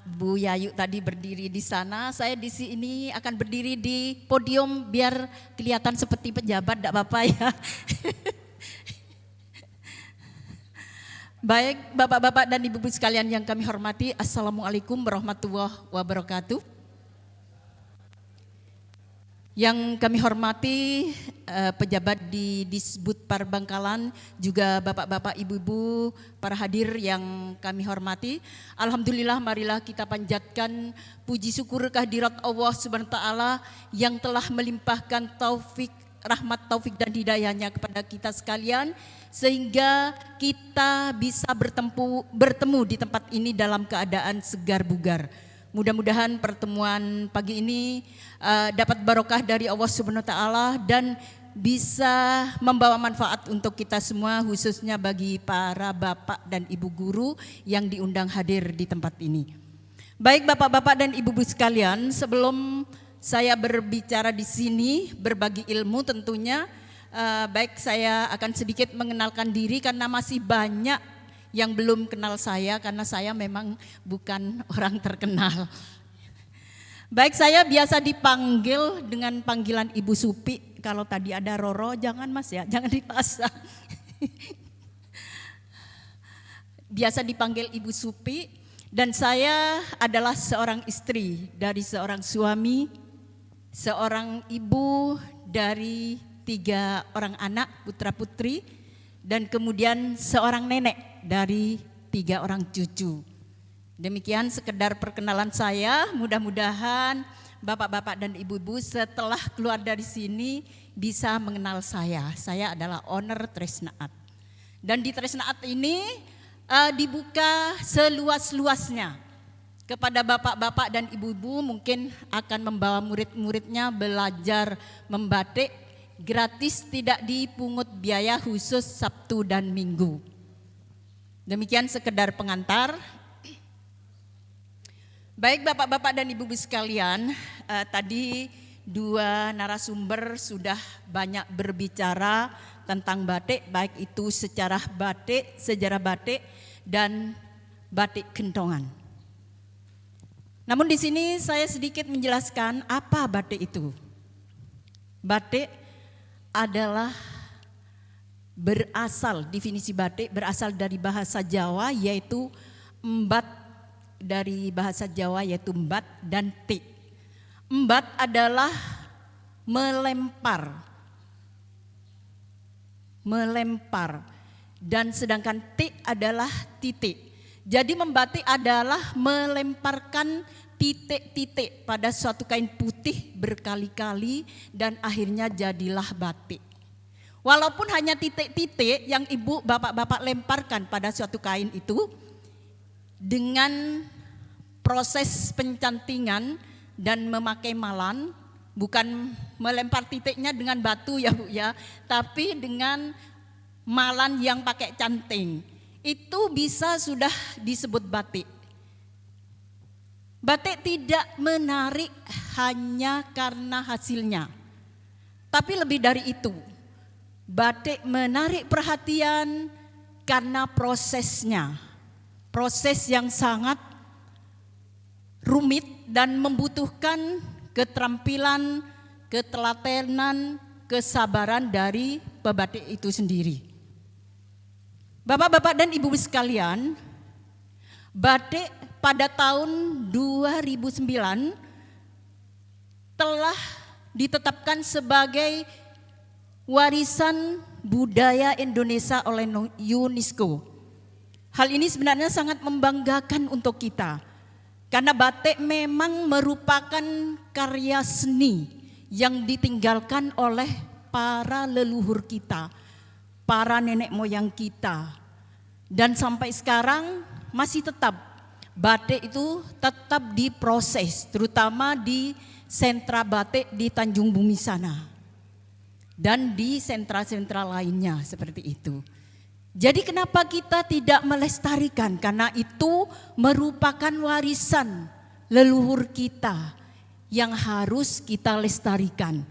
Bu Yayu tadi berdiri di sana, saya di sini akan berdiri di podium biar kelihatan seperti pejabat, enggak apa-apa ya. Baik Bapak-bapak dan Ibu-ibu sekalian yang kami hormati, Assalamualaikum warahmatullahi wabarakatuh. Yang kami hormati pejabat di Disbud Parbangkalan, juga bapak-bapak, ibu-ibu, para hadir yang kami hormati. Alhamdulillah, marilah kita panjatkan puji syukur kehadirat Allah Subhanahu wa taala yang telah melimpahkan taufik, rahmat taufik dan hidayahnya kepada kita sekalian, sehingga kita bisa bertemu di tempat ini dalam keadaan segar bugar. Mudah-mudahan pertemuan pagi ini dapat barokah dari Allah Subhanahu wa taala dan bisa membawa manfaat untuk kita semua, khususnya bagi para bapak dan ibu guru yang diundang hadir di tempat ini. Baik Bapak-bapak dan Ibu-ibu sekalian, sebelum saya berbicara di sini berbagi ilmu tentunya, baik saya akan sedikit mengenalkan diri karena masih banyak yang belum kenal saya karena saya memang bukan orang terkenal. Baik, saya biasa dipanggil dengan panggilan Ibu Supi. Kalau tadi ada Roro, jangan Mas ya, jangan dipasang. Biasa dipanggil Ibu Supi, dan saya adalah seorang istri dari seorang suami, seorang ibu dari 3 orang anak putra putri, dan kemudian seorang nenek dari 3 orang cucu. Demikian sekedar perkenalan saya, mudah-mudahan bapak-bapak dan ibu-ibu setelah keluar dari sini bisa mengenal saya. Saya adalah owner Tresnaat. Dan di Tresnaat ini dibuka seluas-luasnya kepada bapak-bapak dan ibu-ibu, mungkin akan membawa murid-muridnya belajar membatik gratis, tidak dipungut biaya khusus Sabtu dan Minggu. Demikian sekedar pengantar. Baik Bapak-Bapak dan Ibu-Ibu sekalian, tadi dua narasumber sudah banyak berbicara tentang batik, baik itu sejarah batik dan batik kentongan. Namun di sini saya sedikit menjelaskan apa batik itu. Batik adalah definisi batik berasal dari bahasa Jawa yaitu embat, dari bahasa Jawa yaitu embat dan tik. Embat adalah melempar dan sedangkan tik adalah titik. Jadi membatik adalah melemparkan titik-titik pada suatu kain putih berkali-kali dan akhirnya jadilah batik. Walaupun hanya titik-titik yang ibu bapak-bapak lemparkan pada suatu kain itu, dengan proses pencantingan dan memakai malan, bukan melempar titiknya dengan batu ya Bu ya, tapi dengan malan yang pakai canting, itu bisa sudah disebut batik. Batik tidak menarik hanya karena hasilnya, tapi lebih dari itu. Batik menarik perhatian karena prosesnya. Proses yang sangat rumit dan membutuhkan keterampilan, ketelatenan, kesabaran dari pebatik itu sendiri. Bapak-bapak dan ibu sekalian, batik pada tahun 2009 telah ditetapkan sebagai warisan budaya Indonesia oleh UNESCO. Hal ini sebenarnya sangat membanggakan untuk kita, karena batik memang merupakan karya seni yang ditinggalkan oleh para leluhur kita, para nenek moyang kita. Dan sampai sekarang masih tetap, batik itu tetap diproses, terutama di sentra batik di Tanjung Bumi sana. Dan di sentra-sentra lainnya seperti itu. Jadi kenapa kita tidak melestarikan? Karena itu merupakan warisan leluhur kita yang harus kita lestarikan.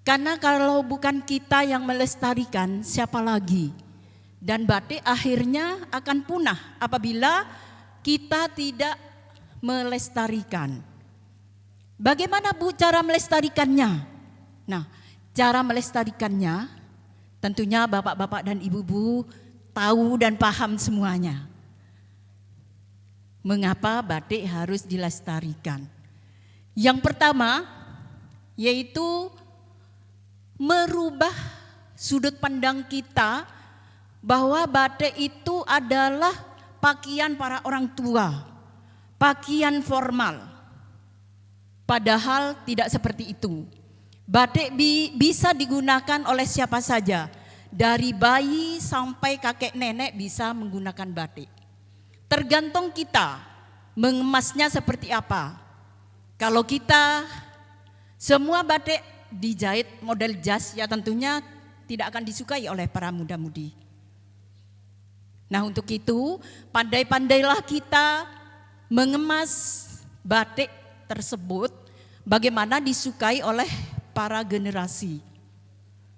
Karena kalau bukan kita yang melestarikan, siapa lagi? Dan batik akhirnya akan punah apabila kita tidak melestarikan. Bagaimana Bu cara melestarikannya? Nah, cara melestarikannya tentunya bapak-bapak dan ibu-ibu tahu dan paham semuanya. Mengapa batik harus dilestarikan? Yang pertama yaitu merubah sudut pandang kita bahwa batik itu adalah pakaian para orang tua, pakaian formal. Padahal tidak seperti itu. Batik bisa digunakan oleh siapa saja, dari bayi sampai kakek nenek bisa menggunakan batik. Tergantung kita mengemasnya seperti apa. Kalau kita semua batik dijahit model jas, ya tentunya tidak akan disukai oleh para muda-mudi. Nah untuk itu pandai-pandailah kita mengemas batik tersebut bagaimana disukai oleh para generasi.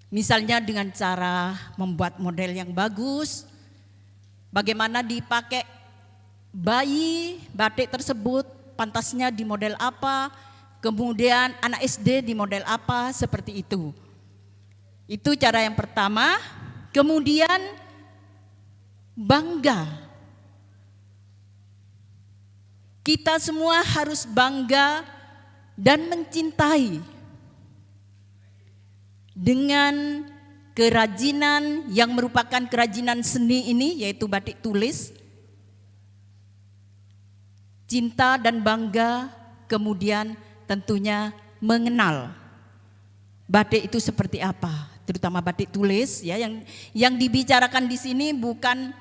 Misalnya dengan cara membuat model yang bagus, bagaimana dipakai bayi batik tersebut, pantasnya di model apa, kemudian anak SD di model apa, seperti itu. Itu cara yang pertama. Kemudian bangga. Kita semua harus bangga dan mencintai dengan kerajinan yang merupakan kerajinan seni ini, yaitu batik tulis. Cinta dan bangga, kemudian tentunya mengenal batik itu seperti apa, terutama batik tulis ya, yang dibicarakan di sini bukan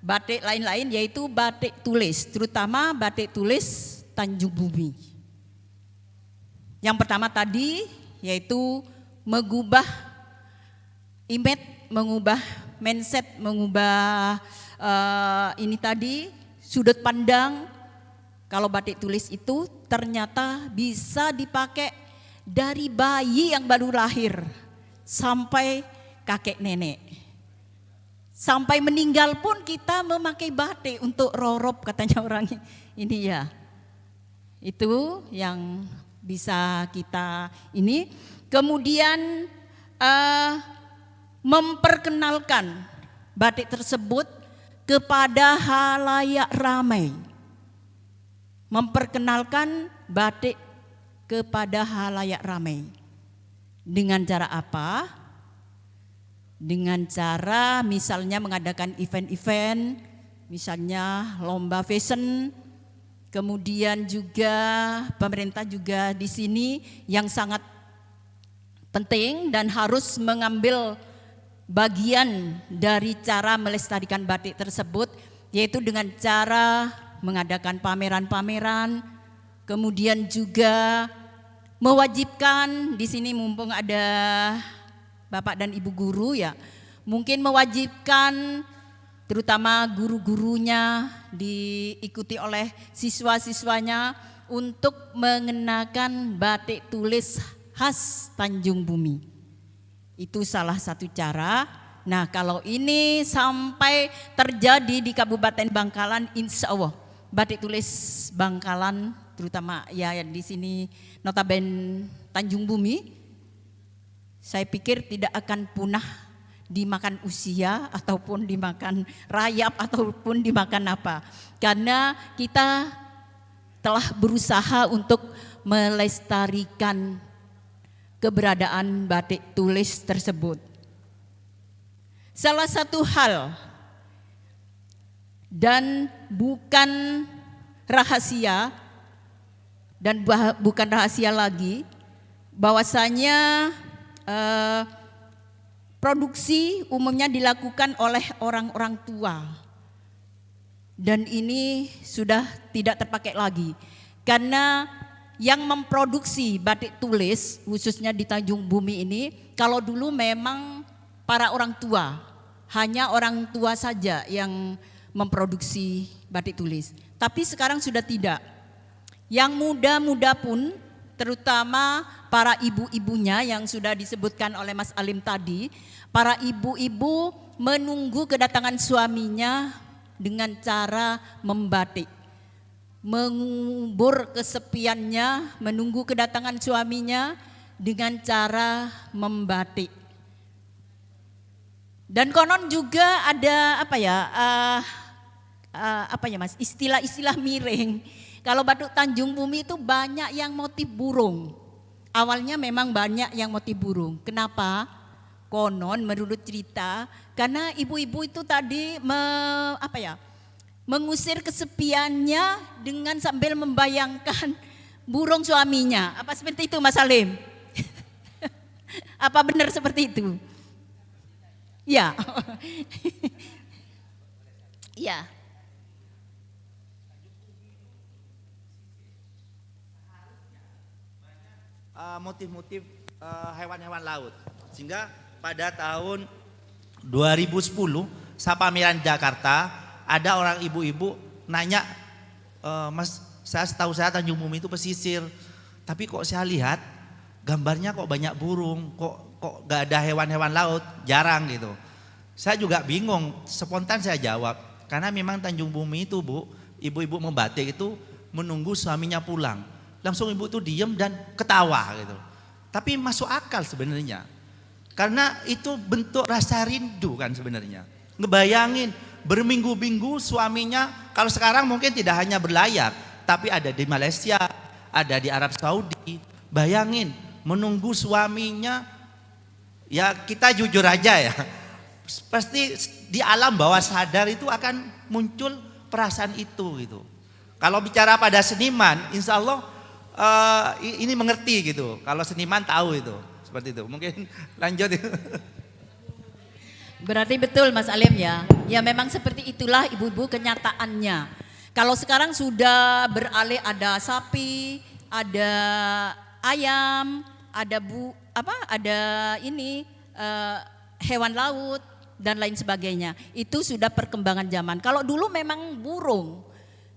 batik lain-lain, yaitu batik tulis, terutama batik tulis Tanjung Bumi. Yang pertama tadi yaitu mengubah image, mengubah mindset, mengubah ini tadi sudut pandang. Kalau batik tulis itu ternyata bisa dipakai dari bayi yang baru lahir sampai kakek nenek. Sampai meninggal pun kita memakai batik untuk rorop katanya orang ini ya. Itu yang bisa kita ini. Kemudian memperkenalkan batik tersebut kepada halayak ramai. Memperkenalkan batik kepada halayak ramai. Dengan cara apa? Dengan cara misalnya mengadakan event-event, misalnya lomba fashion, kemudian juga pemerintah juga di sini yang sangat penting dan harus mengambil bagian dari cara melestarikan batik tersebut, yaitu dengan cara mengadakan pameran-pameran, kemudian juga mewajibkan di sini mumpung ada Bapak dan Ibu guru ya, mungkin mewajibkan terutama guru-gurunya diikuti oleh siswa-siswanya untuk mengenakan batik tulis khas Tanjung Bumi. Itu salah satu cara. Nah, kalau ini sampai terjadi di Kabupaten Bangkalan, insya Allah batik tulis Bangkalan, terutama ya di sini notabene Tanjung Bumi, saya pikir tidak akan punah dimakan usia ataupun dimakan rayap ataupun dimakan apa. Karena kita telah berusaha untuk melestarikan keberadaan batik tulis tersebut. Salah satu hal dan bukan rahasia dan bukan rahasia lagi bahwasanya produksi umumnya dilakukan oleh orang-orang tua. Dan ini sudah tidak terpakai lagi karena yang memproduksi batik tulis khususnya di Tanjung Bumi ini, kalau dulu memang para orang tua, hanya orang tua saja yang memproduksi batik tulis. Tapi sekarang sudah tidak. Yang muda-muda pun, terutama para ibu-ibunya yang sudah disebutkan oleh Mas Alim tadi, para ibu-ibu menunggu kedatangan suaminya dengan cara membatik. Mengubur kesepiannya, menunggu kedatangan suaminya dengan cara membatik. Dan konon juga ada Mas, istilah-istilah miring. Kalau batik Tanjung Bumi itu banyak yang motif burung. Awalnya memang banyak yang motif burung. Kenapa? Konon menurut cerita, karena ibu-ibu itu tadi mengusir kesepiannya dengan sambil membayangkan burung suaminya. Apa seperti itu Mas Salim? Apa benar seperti itu? Ya. Ya. Motif-motif hewan-hewan laut. Sehingga pada tahun 2010 Sapameran Jakarta ada orang ibu-ibu nanya, Mas, setahu saya Tanjung Bumi itu pesisir, tapi kok saya lihat gambarnya kok banyak burung, kok gak ada hewan-hewan laut, jarang gitu. Saya juga bingung, spontan saya jawab, karena memang Tanjung Bumi itu Bu, ibu-ibu membatik itu menunggu suaminya pulang. Langsung ibu itu diem dan ketawa gitu. Tapi masuk akal sebenarnya. Karena itu bentuk rasa rindu kan sebenarnya. Ngebayangin berminggu-minggu suaminya, kalau sekarang mungkin tidak hanya berlayar, tapi ada di Malaysia, ada di Arab Saudi. Bayangin menunggu suaminya, ya kita jujur aja ya. Pasti di alam bawah sadar itu akan muncul perasaan itu gitu. Kalau bicara pada seniman, insya Allah ini mengerti gitu. Kalau seniman tahu itu seperti itu. Mungkin lanjut. Berarti betul Mas Alim ya. Ya memang seperti itulah ibu-ibu kenyataannya. Kalau sekarang sudah beralih ada sapi, ada ayam, ada hewan laut dan lain sebagainya. Itu sudah perkembangan zaman. Kalau dulu memang burung.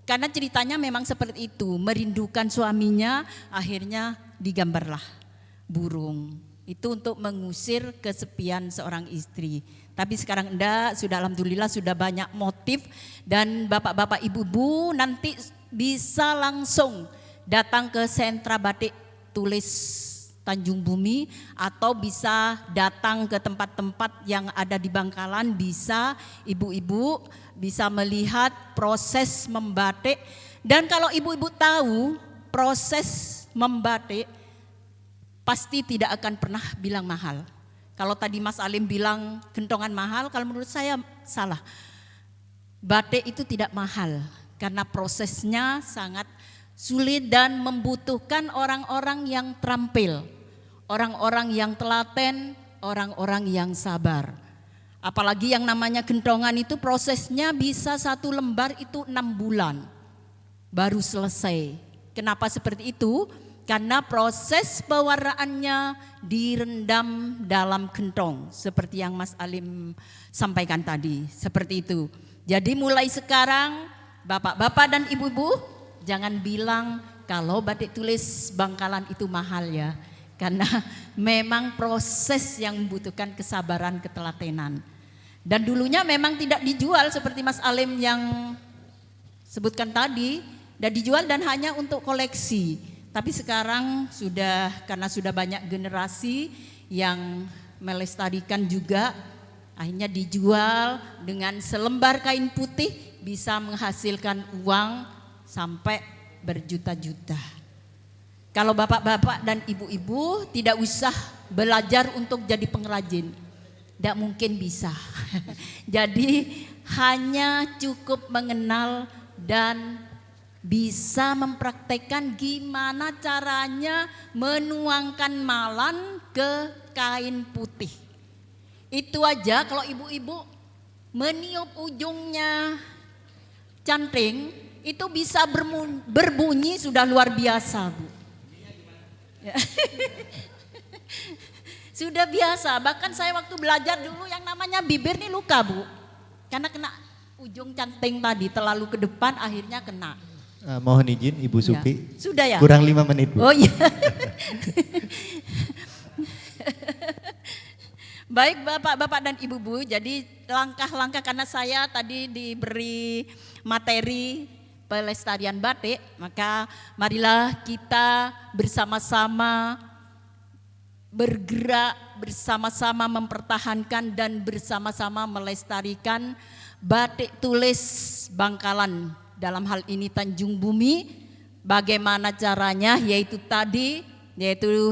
Karena ceritanya memang seperti itu, merindukan suaminya, akhirnya digambarlah burung. Itu untuk mengusir kesepian seorang istri. Tapi sekarang enggak, sudah alhamdulillah sudah banyak motif, dan bapak-bapak ibu-ibu nanti bisa langsung datang ke sentra batik tulis Tanjung Bumi, atau bisa datang ke tempat-tempat yang ada di Bangkalan, bisa ibu-ibu bisa melihat proses membatik. Dan kalau ibu-ibu tahu proses membatik, pasti tidak akan pernah bilang mahal. Kalau tadi Mas Alim bilang kentongan mahal, kalau menurut saya salah. Batik itu tidak mahal karena prosesnya sangat sulit dan membutuhkan orang-orang yang terampil, orang-orang yang telaten, orang-orang yang sabar. Apalagi yang namanya gentongan itu prosesnya bisa 1 lembar itu 6 bulan baru selesai. Kenapa seperti itu? Karena proses pewarnaannya direndam dalam gentong, seperti yang Mas Alim sampaikan tadi, seperti itu. Jadi mulai sekarang bapak-bapak dan ibu-ibu jangan bilang kalau batik tulis Bangkalan itu mahal ya. Karena memang proses yang membutuhkan kesabaran, ketelatenan. Dan dulunya memang tidak dijual seperti Mas Alim yang sebutkan tadi, dan dijual dan hanya untuk koleksi. Tapi sekarang sudah, karena sudah banyak generasi yang melestarikan juga, akhirnya dijual dengan selembar kain putih bisa menghasilkan uang sampai berjuta-juta. Kalau bapak-bapak dan ibu-ibu tidak usah belajar untuk jadi pengrajin, tidak mungkin bisa. Jadi hanya cukup mengenal dan bisa mempraktekkan gimana caranya menuangkan malam ke kain putih. Itu aja. Kalau ibu-ibu meniup ujungnya canting, itu bisa berbunyi sudah luar biasa, Bu. Sudah biasa, bahkan saya waktu belajar dulu yang namanya bibir nih luka, Bu. Karena kena ujung canting tadi, terlalu ke depan akhirnya kena. Mohon izin Ibu Supi. Ya. Sudah ya? Kurang 5 menit, Bu. Oh iya. Baik Bapak-bapak dan Ibu-ibu, jadi langkah-langkah karena saya tadi diberi materi pelestarian batik, maka marilah kita bersama-sama bergerak, bersama-sama mempertahankan dan bersama-sama melestarikan batik tulis Bangkalan. Dalam hal ini Tanjung Bumi. Bagaimana caranya? Yaitu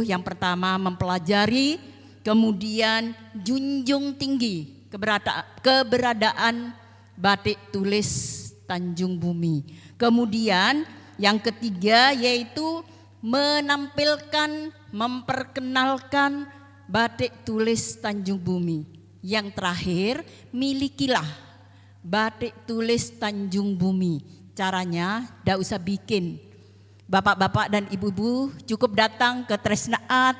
yang pertama mempelajari, kemudian junjung tinggi keberadaan batik tulis Tanjung Bumi. Kemudian yang ketiga yaitu menampilkan, memperkenalkan batik tulis Tanjung Bumi. Yang terakhir, milikilah batik tulis Tanjung Bumi. Caranya tidak usah bikin. Bapak-bapak dan ibu-ibu cukup datang ke Tresnaat,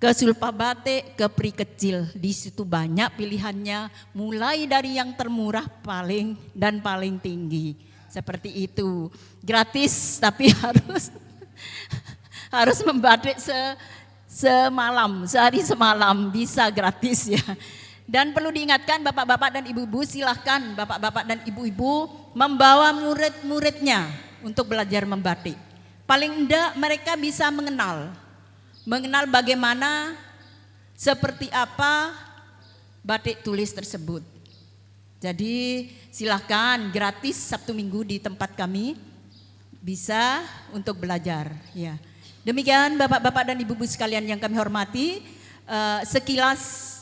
ke Sulpa Batik, ke Pri Kecil. Di situ banyak pilihannya, mulai dari yang termurah paling tinggi. Seperti itu. Gratis tapi harus membatik sehari semalam, bisa gratis ya. Dan perlu diingatkan bapak-bapak dan ibu-ibu, silahkan bapak-bapak dan ibu-ibu membawa murid-muridnya untuk belajar membatik. Paling enggak mereka bisa mengenal bagaimana, seperti apa batik tulis tersebut. Jadi silahkan gratis Sabtu Minggu di tempat kami bisa untuk belajar. Ya. Demikian bapak-bapak dan ibu-ibu sekalian yang kami hormati, sekilas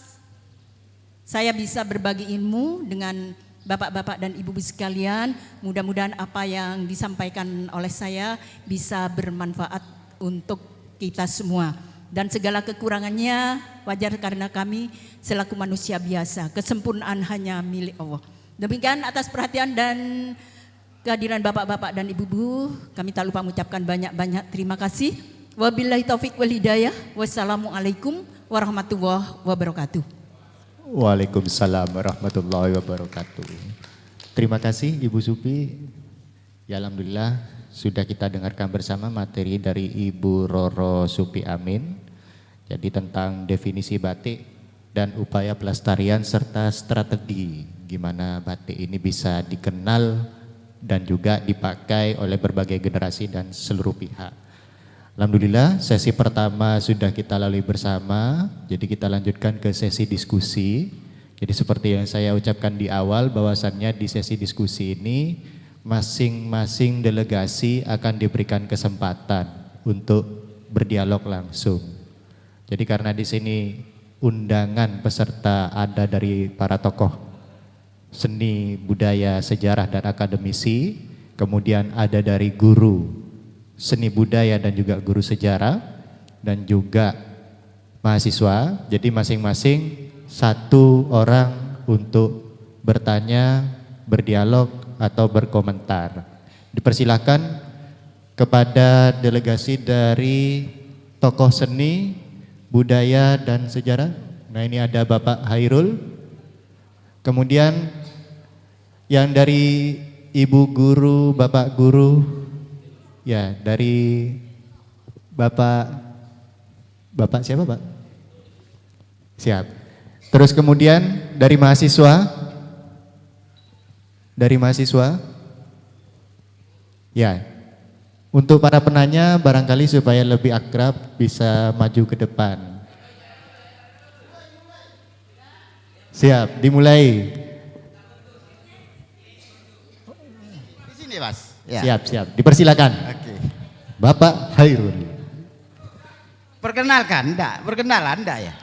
saya bisa berbagi ilmu dengan bapak-bapak dan ibu-ibu sekalian. Mudah-mudahan apa yang disampaikan oleh saya bisa bermanfaat untuk kita semua. Dan segala kekurangannya wajar karena kami selaku manusia biasa. Kesempurnaan hanya milik Allah. Demikian atas perhatian dan kehadiran bapak-bapak dan ibu-ibu, kami tak lupa mengucapkan banyak-banyak terima kasih. Wabillahi taufik wal hidayah. Wassalamualaikum warahmatullahi wabarakatuh. Waalaikumsalam warahmatullahi wabarakatuh. Terima kasih Ibu Supi. Ya alhamdulillah sudah kita dengarkan bersama materi dari Ibu Roro Supi Amin. Jadi tentang definisi batik dan upaya pelestarian serta strategi gimana batik ini bisa dikenal dan juga dipakai oleh berbagai generasi dan seluruh pihak. Alhamdulillah sesi pertama sudah kita lalui bersama, jadi kita lanjutkan ke sesi diskusi. Jadi seperti yang saya ucapkan di awal bahwasannya di sesi diskusi ini masing-masing delegasi akan diberikan kesempatan untuk berdialog langsung. Jadi karena di sini undangan peserta ada dari para tokoh seni, budaya, sejarah dan akademisi, kemudian ada dari guru seni budaya dan juga guru sejarah dan juga mahasiswa. Jadi masing-masing satu orang untuk bertanya, berdialog atau berkomentar. Dipersilakan kepada delegasi dari tokoh seni, budaya dan sejarah. Nah ini ada Bapak Hairul. Kemudian yang dari Ibu Guru, Bapak Guru, ya dari Bapak siapa Pak? Siap. Terus kemudian dari mahasiswa. Dari mahasiswa? Ya, untuk para penanya barangkali supaya lebih akrab bisa maju ke depan. Siap, dimulai. Di sini Mas. Ya. Siap, dipersilakan. Oke. Bapak Hairul. Perkenalkan, perkenalan enggak ya?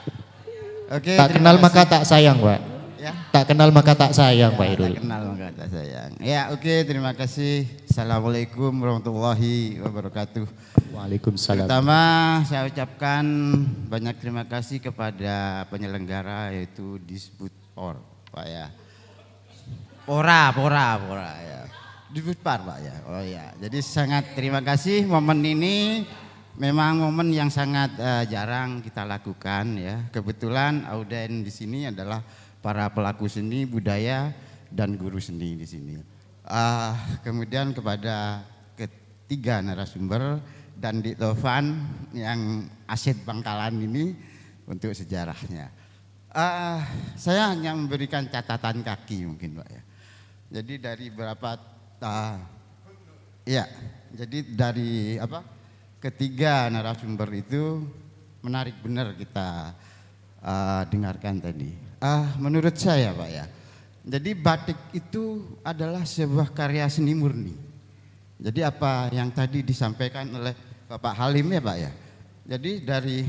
Oke. Tak kenal maka tak sayang, Pak. Ya. Tak kenal maka tak sayang, Pak Hairul. Tak kenal maka tak sayang. Ya, oke, terima kasih. Assalamualaikum warahmatullahi wabarakatuh. Waalaikumsalam. Pertama, saya ucapkan banyak terima kasih kepada penyelenggara yaitu Disbudpar, Pak ya. Pora ya. Disbudpar, Pak ya. Oh ya. Jadi sangat terima kasih, momen ini memang momen yang sangat jarang kita lakukan ya. Kebetulan auden di sini adalah para pelaku seni, budaya dan guru seni di sini. Kemudian kepada ketiga narasumber dan Dik Tovan yang aset Bangkalan ini untuk sejarahnya. Saya hanya memberikan catatan kaki mungkin Pak ya. Jadi dari berapa ya, jadi dari ketiga narasumber itu menarik benar kita dengarkan tadi. Menurut saya Pak ya, jadi batik itu adalah sebuah karya seni murni. Jadi apa yang tadi disampaikan oleh Bapak Halim ya Pak ya. Jadi dari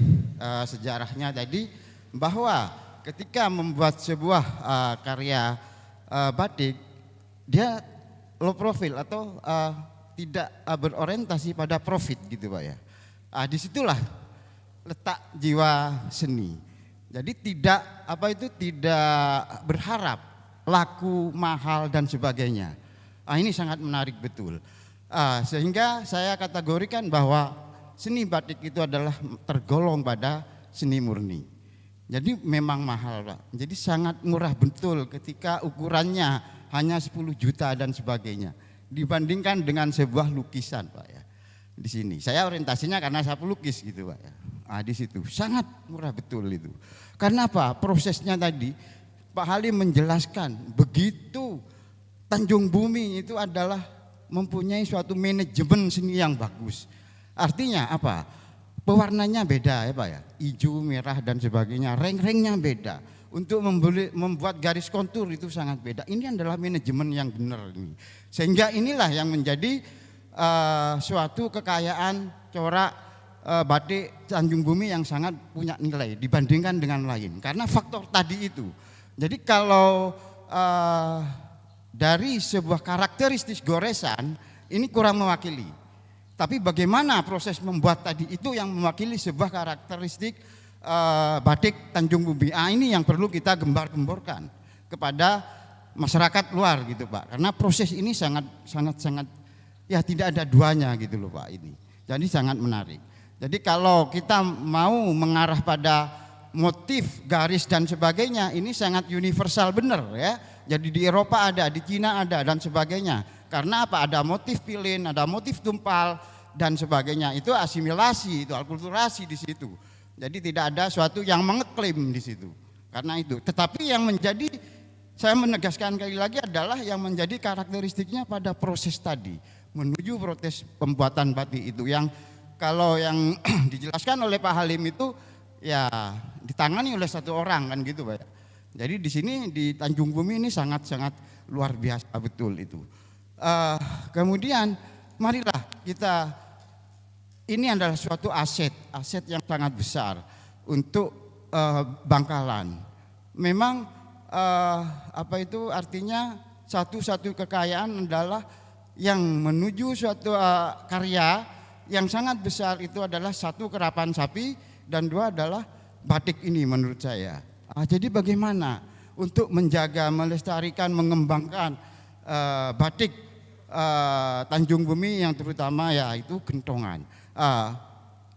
sejarahnya tadi bahwa ketika membuat sebuah karya batik, dia low profile atau tidak berorientasi pada profit gitu Pak ya. Disitulah letak jiwa seni. Jadi tidak berharap laku mahal dan sebagainya. Ini sangat menarik betul. Sehingga saya kategorikan bahwa seni batik itu adalah tergolong pada seni murni. Jadi memang mahal Pak. Jadi sangat murah betul ketika ukurannya hanya 10 juta dan sebagainya. Dibandingkan dengan sebuah lukisan Pak ya. Di sini saya orientasinya karena saya pelukis gitu Pak ya. Di situ sangat murah betul itu. Karena apa? Prosesnya tadi Pak Halim menjelaskan begitu Tanjung Bumi itu adalah mempunyai suatu manajemen seni yang bagus. Artinya apa? Pewarnanya beda ya Pak ya. Hijau, merah dan sebagainya. Reng-rengnya beda. Untuk membuat garis kontur itu sangat beda. Ini adalah manajemen yang benar ini. Sehingga inilah yang menjadi suatu kekayaan corak batik Tanjung Bumi yang sangat punya nilai dibandingkan dengan lain karena faktor tadi itu. Jadi kalau dari sebuah karakteristik goresan ini kurang mewakili. Tapi bagaimana proses membuat tadi itu yang mewakili sebuah karakteristik batik Tanjung Bumi. Ini yang perlu kita gembar-gemborkan kepada masyarakat luar gitu Pak. Karena proses ini sangat ya tidak ada duanya gitu loh Pak ini. Jadi sangat menarik. Jadi kalau kita mau mengarah pada motif, garis dan sebagainya ini sangat universal benar ya. Jadi di Eropa ada, di Cina ada dan sebagainya. Karena apa? Ada motif pilin, ada motif tumpal dan sebagainya. Itu asimilasi, itu akulturasi di situ. Jadi tidak ada suatu yang mengeklaim di situ. Karena itu. Tetapi yang menjadi, saya menegaskan kali lagi adalah yang menjadi karakteristiknya pada proses tadi. Menuju proses pembuatan batik itu. Yang kalau yang dijelaskan oleh Pak Halim itu ya ditangani oleh satu orang kan gitu Pak. Jadi di sini di Tanjung Bumi ini sangat-sangat luar biasa betul itu. Kemudian marilah kita, ini adalah suatu aset yang sangat besar untuk Bangkalan. Memang apa itu artinya satu kekayaan adalah yang menuju suatu karya yang sangat besar itu adalah satu kerapan sapi dan dua adalah batik ini menurut saya. Jadi bagaimana untuk menjaga, melestarikan, mengembangkan batik Tanjung Bumi yang terutama ya itu gentongan.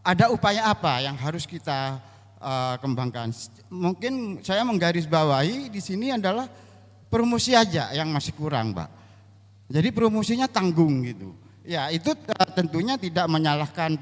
Ada upaya apa yang harus kita kembangkan? Mungkin saya menggarisbawahi di sini adalah promosi aja yang masih kurang, Pak. Jadi promosinya tanggung gitu. Ya itu tentunya tidak menyalahkan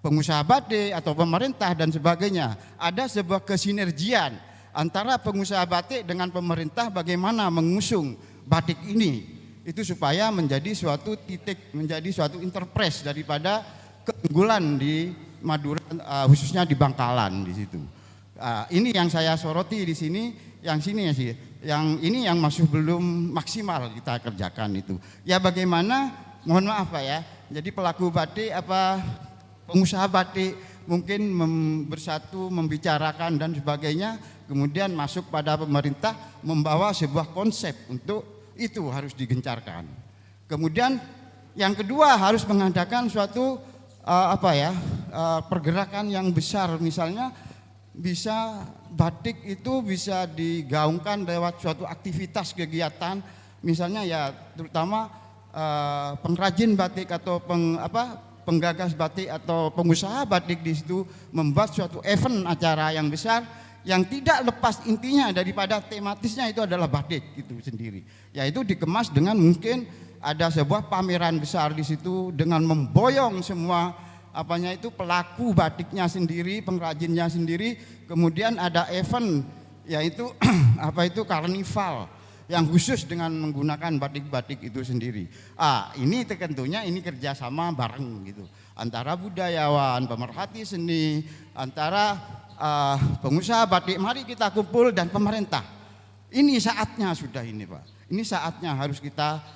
pengusaha batik atau pemerintah dan sebagainya. Ada sebuah kesinergian antara pengusaha batik dengan pemerintah bagaimana mengusung batik ini. Itu supaya menjadi suatu titik, menjadi suatu enterprise daripada keunggulan di Madura, khususnya di Bangkalan di situ. Ini yang saya soroti di sini, yang sini ya sih, yang ini yang masih belum maksimal kita kerjakan itu. Ya bagaimana, mohon maaf Pak ya, jadi pelaku batik pengusaha batik mungkin bersatu membicarakan dan sebagainya, kemudian masuk pada pemerintah membawa sebuah konsep untuk itu harus digencarkan. Kemudian yang kedua harus mengadakan suatu pergerakan yang besar, misalnya bisa batik itu bisa digaungkan lewat suatu aktivitas kegiatan, misalnya ya terutama pengrajin batik atau penggagas batik atau pengusaha batik di situ membuat suatu event acara yang besar yang tidak lepas intinya daripada tematisnya itu adalah batik itu sendiri. Yaitu dikemas dengan mungkin ada sebuah pameran besar di situ dengan memboyong semua pelaku batiknya sendiri, pengrajinnya sendiri, kemudian ada event yaitu karnival yang khusus dengan menggunakan batik-batik itu sendiri. Ini tentunya ini kerjasama bareng gitu antara budayawan, pemerhati seni, antara pengusaha batik. Mari kita kumpul dan pemerintah. Ini saatnya sudah ini Pak. Ini saatnya harus kita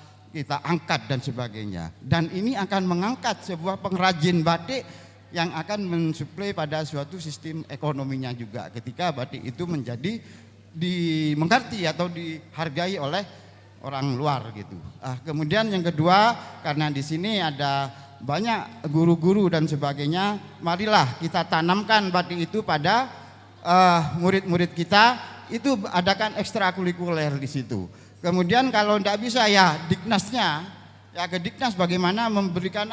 angkat dan sebagainya. Dan ini akan mengangkat sebuah pengrajin batik yang akan mensuplai pada suatu sistem ekonominya juga ketika batik itu menjadi dimengerti atau dihargai oleh orang luar gitu. Kemudian yang kedua, karena di sini ada banyak guru-guru dan sebagainya, marilah kita tanamkan batik itu pada murid-murid kita, itu adakan ekstrakurikuler di situ. Kemudian kalau tidak bisa ya Diknasnya, ya ke Diknas bagaimana memberikan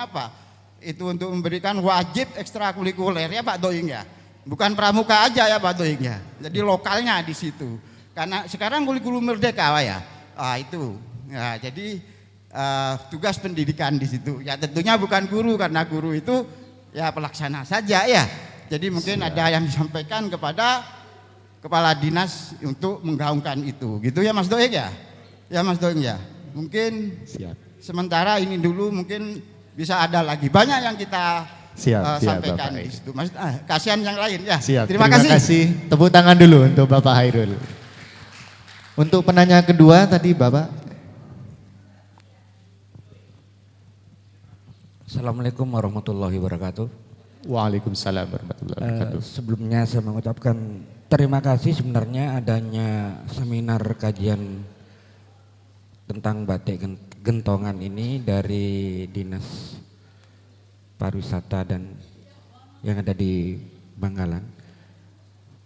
itu untuk memberikan wajib ekstrakurikuler ya Pak Doing ya. Bukan pramuka aja ya Pak Doing ya. Jadi lokalnya di situ. Karena sekarang kurikulum merdeka Pak ya. Itu. Ya, jadi tugas pendidikan di situ. Ya tentunya bukan guru karena guru itu ya pelaksana saja ya. Jadi mungkin ada yang disampaikan kepada kepala dinas untuk menggaungkan itu. Gitu ya Mas Doing ya. Ya Mas Doing ya. Mungkin sementara ini dulu, mungkin bisa ada lagi banyak yang kita sampaikan di situ. Mas, kasihan yang lain ya. Terima kasih. Tepuk tangan dulu untuk Bapak Hairul. Untuk penanya kedua tadi Bapak. Assalamualaikum warahmatullahi wabarakatuh. Waalaikumsalam warahmatullahi wabarakatuh. Sebelumnya saya mengucapkan terima kasih sebenarnya adanya seminar kajian tentang batik gentongan ini dari Dinas Pariwisata dan yang ada di Bangkalan.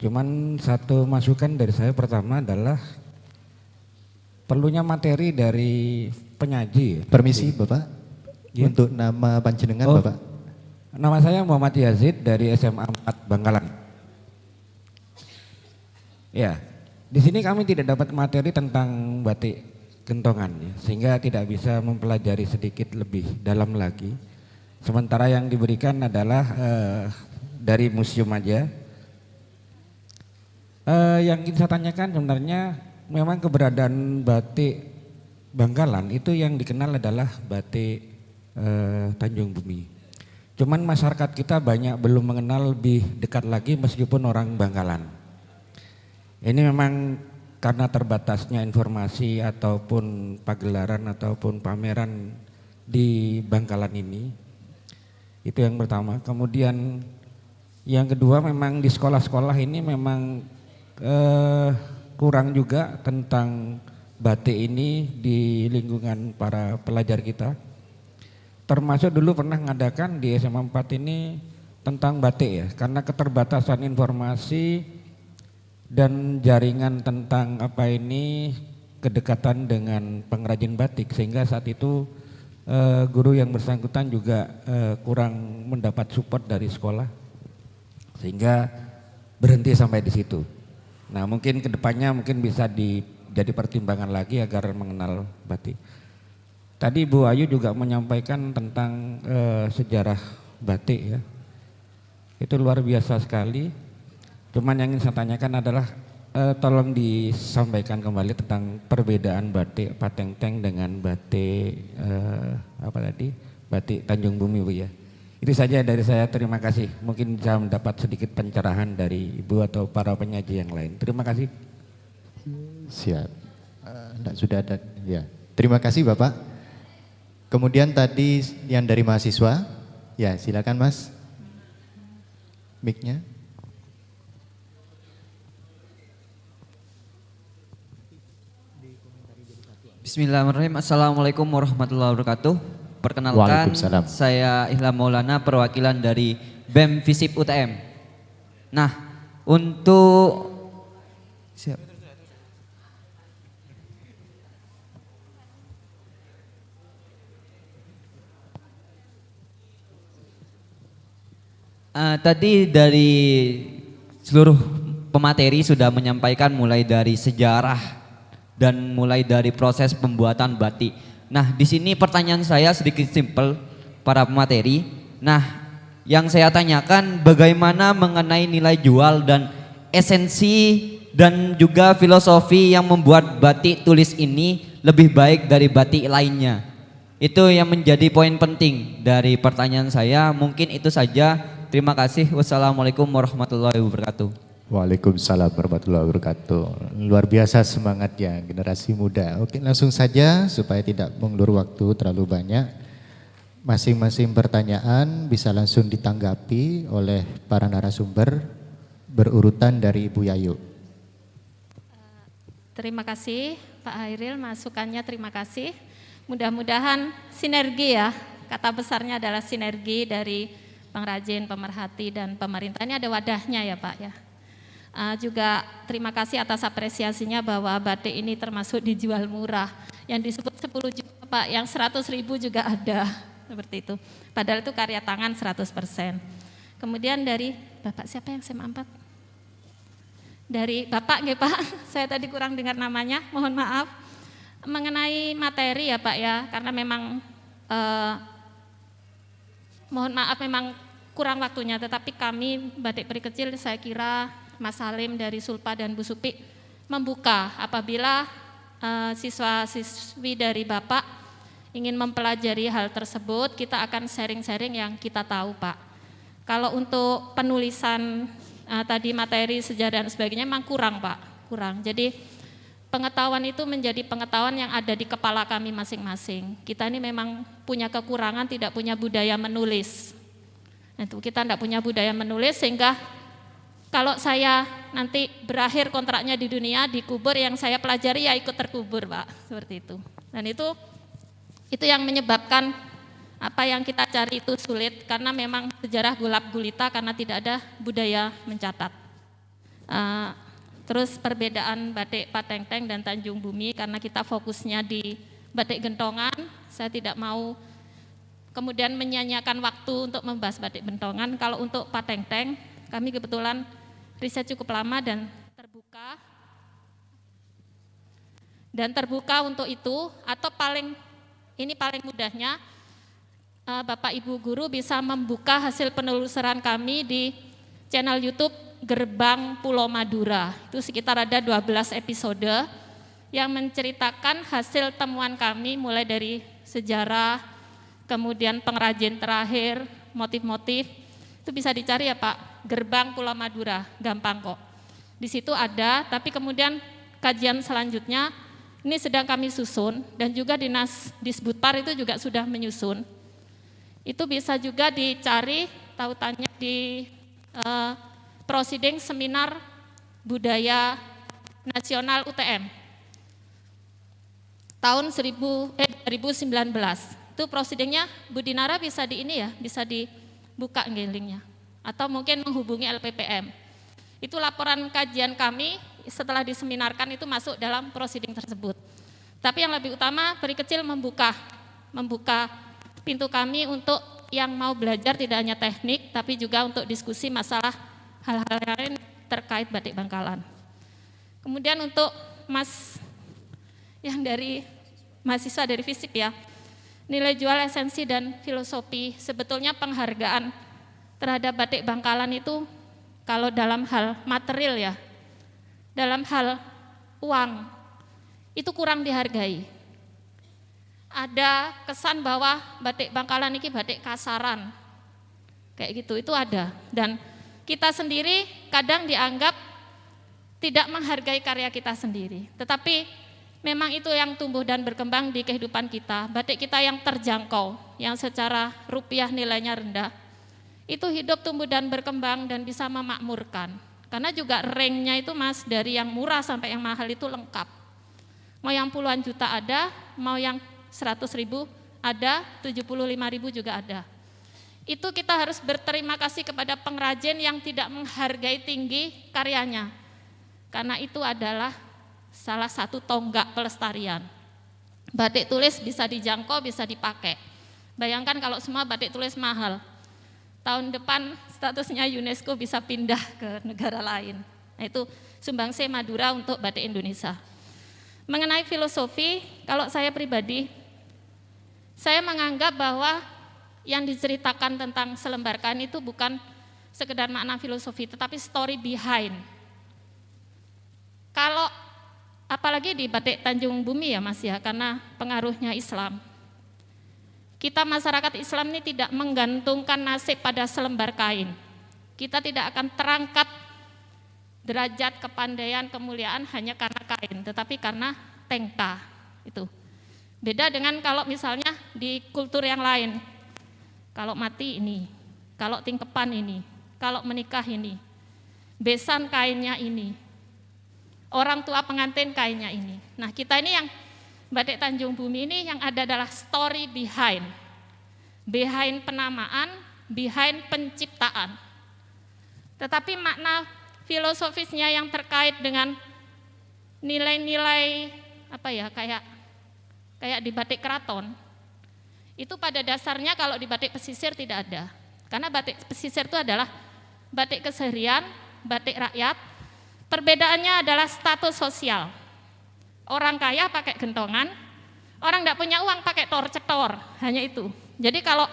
Cuman satu masukan dari saya pertama adalah perlunya materi dari penyaji. Permisi Bapak, ya. Untuk nama panjenengan Bapak? Nama saya Muhammad Yazid dari SMA 4 Bangkalan. Ya, Di sini kami tidak dapat materi tentang batik gentongan ya, sehingga tidak bisa mempelajari sedikit lebih dalam lagi. Sementara yang diberikan adalah dari museum aja. Yang ingin saya tanyakan sebenarnya memang keberadaan batik Bangkalan itu yang dikenal adalah batik Tanjung Bumi. Cuman masyarakat kita banyak belum mengenal lebih dekat lagi meskipun orang Bangkalan. Ini memang karena terbatasnya informasi ataupun pagelaran ataupun pameran di Bangkalan ini. Itu yang pertama. Kemudian yang kedua memang di sekolah-sekolah ini memang kurang juga tentang batik ini di lingkungan para pelajar kita. Termasuk dulu pernah mengadakan di SMA 4 ini tentang batik ya, karena keterbatasan informasi dan jaringan tentang kedekatan dengan pengrajin batik, sehingga saat itu guru yang bersangkutan juga kurang mendapat support dari sekolah, sehingga berhenti sampai di situ. Nah mungkin kedepannya mungkin bisa jadi pertimbangan lagi agar mengenal batik. Tadi Bu Ayu juga menyampaikan tentang sejarah batik ya, itu luar biasa sekali. Cuman yang ingin saya tanyakan adalah tolong disampaikan kembali tentang perbedaan batik Patengteng dengan batik batik Tanjung Bumi Bu ya. Itu saja dari saya, terima kasih. Mungkin bisa mendapat sedikit pencerahan dari Ibu atau para penyaji yang lain. Terima kasih. Siap. Sudah ada ya. Terima kasih Bapak. Kemudian tadi yang dari mahasiswa, ya silakan Mas. Mic-nya. Bismillahirrahmanirrahim. Assalamualaikum warahmatullahi wabarakatuh. Perkenalkan, saya Ilham Maulana, perwakilan dari BEM FISIP UTM. Nah, untuk siap. Tadi dari seluruh pemateri sudah menyampaikan mulai dari sejarah dan mulai dari proses pembuatan batik. Nah, di sini pertanyaan saya sedikit simpel para pemateri. Nah, yang saya tanyakan bagaimana mengenai nilai jual dan esensi dan juga filosofi yang membuat batik tulis ini lebih baik dari batik lainnya. Itu yang menjadi poin penting dari pertanyaan saya. Mungkin itu saja. Terima kasih. Wassalamualaikum warahmatullahi wabarakatuh. Waalaikumsalam warahmatullahi wabarakatuh. Luar biasa semangatnya generasi muda. Oke, langsung saja supaya tidak mengulur waktu terlalu banyak. Masing-masing pertanyaan bisa langsung ditanggapi oleh para narasumber berurutan dari Ibu Yayu. Terima kasih Pak Hairil, masukannya terima kasih. Mudah-mudahan sinergi ya, kata besarnya adalah sinergi dari pengrajin, pemerhati dan pemerintah. Ini ada wadahnya ya Pak ya. Juga terima kasih atas apresiasinya bahwa batik ini termasuk dijual murah. Yang disebut 10 juta Pak, yang 100.000 juga ada, seperti itu. Padahal itu karya tangan 100%. Kemudian dari Bapak siapa yang SMA 4? Dari Bapak nggih Pak, saya tadi kurang dengar namanya, mohon maaf. Mengenai materi ya Pak ya, karena memang mohon maaf memang kurang waktunya, tetapi kami batik peri kecil saya kira Mas Salim dari Sulpa dan Bu Supi membuka apabila siswa-siswi dari Bapak ingin mempelajari hal tersebut, kita akan sharing-sharing yang kita tahu Pak. Kalau untuk penulisan tadi materi sejarah dan sebagainya memang kurang Pak, kurang. Jadi pengetahuan itu menjadi pengetahuan yang ada di kepala kami masing-masing. Kita ini memang punya kekurangan, tidak punya budaya menulis. Itu kita tidak punya budaya menulis sehingga kalau saya nanti berakhir kontraknya di dunia, dikubur yang saya pelajari ya ikut terkubur Pak, seperti itu. Dan itu yang menyebabkan apa yang kita cari itu sulit karena memang sejarah gulap gulita karena tidak ada budaya mencatat. Terus perbedaan batik Patengteng dan Tanjung Bumi karena kita fokusnya di batik gentongan, saya tidak mau kemudian menyanyiakan waktu untuk membahas batik bentongan. Kalau untuk Patengteng, kami kebetulan riset cukup lama dan terbuka dan terbuka untuk itu, atau paling mudahnya Bapak Ibu guru bisa membuka hasil penelusuran kami di channel YouTube Gerbang Pulau Madura. Itu sekitar ada 12 episode yang menceritakan hasil temuan kami mulai dari sejarah, kemudian pengrajin terakhir, motif-motif. Itu bisa dicari ya Pak, Gerbang Pulau Madura, gampang kok. Di situ ada, tapi kemudian kajian selanjutnya ini sedang kami susun, dan juga Dinas Disbudpar itu juga sudah menyusun. Itu bisa juga dicari tautannya di Prosiding Seminar Budaya Nasional UTM tahun 2019. Itu prosidingnya Bu Dinara bisa bisa dibuka linknya, atau mungkin menghubungi LPPM. Itu laporan kajian kami setelah diseminarkan itu masuk dalam prosiding tersebut. Tapi yang lebih utama peri kecil membuka pintu kami untuk yang mau belajar tidak hanya teknik, tapi juga untuk diskusi masalah hal-hal lain terkait batik Bangkalan. Kemudian untuk mahasiswa dari fisik ya, nilai jual, esensi, dan filosofi, sebetulnya penghargaan terhadap batik Bangkalan itu kalau dalam hal material ya, dalam hal uang, itu kurang dihargai. Ada kesan bahwa batik Bangkalan ini batik kasaran, kayak gitu, itu ada. Dan kita sendiri kadang dianggap tidak menghargai karya kita sendiri. Tetapi memang itu yang tumbuh dan berkembang di kehidupan kita. Batik kita yang terjangkau, yang secara rupiah nilainya rendah, itu hidup, tumbuh dan berkembang dan bisa memakmurkan. Karena juga ranknya itu Mas, dari yang murah sampai yang mahal itu lengkap. Mau yang puluhan juta ada, mau yang 100.000 ada, 75.000 juga ada. Itu kita harus berterima kasih kepada pengrajin yang tidak menghargai tinggi karyanya. Karena itu adalah salah satu tonggak pelestarian. Batik tulis bisa dijangkau, bisa dipakai. Bayangkan kalau semua batik tulis mahal. Tahun depan statusnya UNESCO bisa pindah ke negara lain. Nah, itu sumbangsi Madura untuk batik Indonesia. Mengenai filosofi, kalau saya pribadi, saya menganggap bahwa yang diceritakan tentang selembar kain itu bukan sekedar makna filosofi, tetapi story behind. Kalau apalagi di batik Tanjung Bumi ya Mas ya, karena pengaruhnya Islam. Kita masyarakat Islam ini tidak menggantungkan nasib pada selembar kain. Kita tidak akan terangkat derajat kepandaian, kemuliaan hanya karena kain, tetapi karena tengka itu. Beda dengan kalau misalnya di kultur yang lain, kalau mati ini, kalau tingkepan ini, kalau menikah ini, besan kainnya ini, orang tua pengantin kainnya ini. Nah kita ini yang batik Tanjung Bumi ini yang ada adalah story behind penamaan, behind penciptaan. Tetapi makna filosofisnya yang terkait dengan nilai-nilai apa ya, kayak di batik keraton, itu pada dasarnya kalau di batik pesisir tidak ada. Karena batik pesisir itu adalah batik keseharian, batik rakyat. Perbedaannya adalah status sosial. Orang kaya pakai gentongan, orang tidak punya uang pakai tor-cetor, hanya itu. Jadi kalau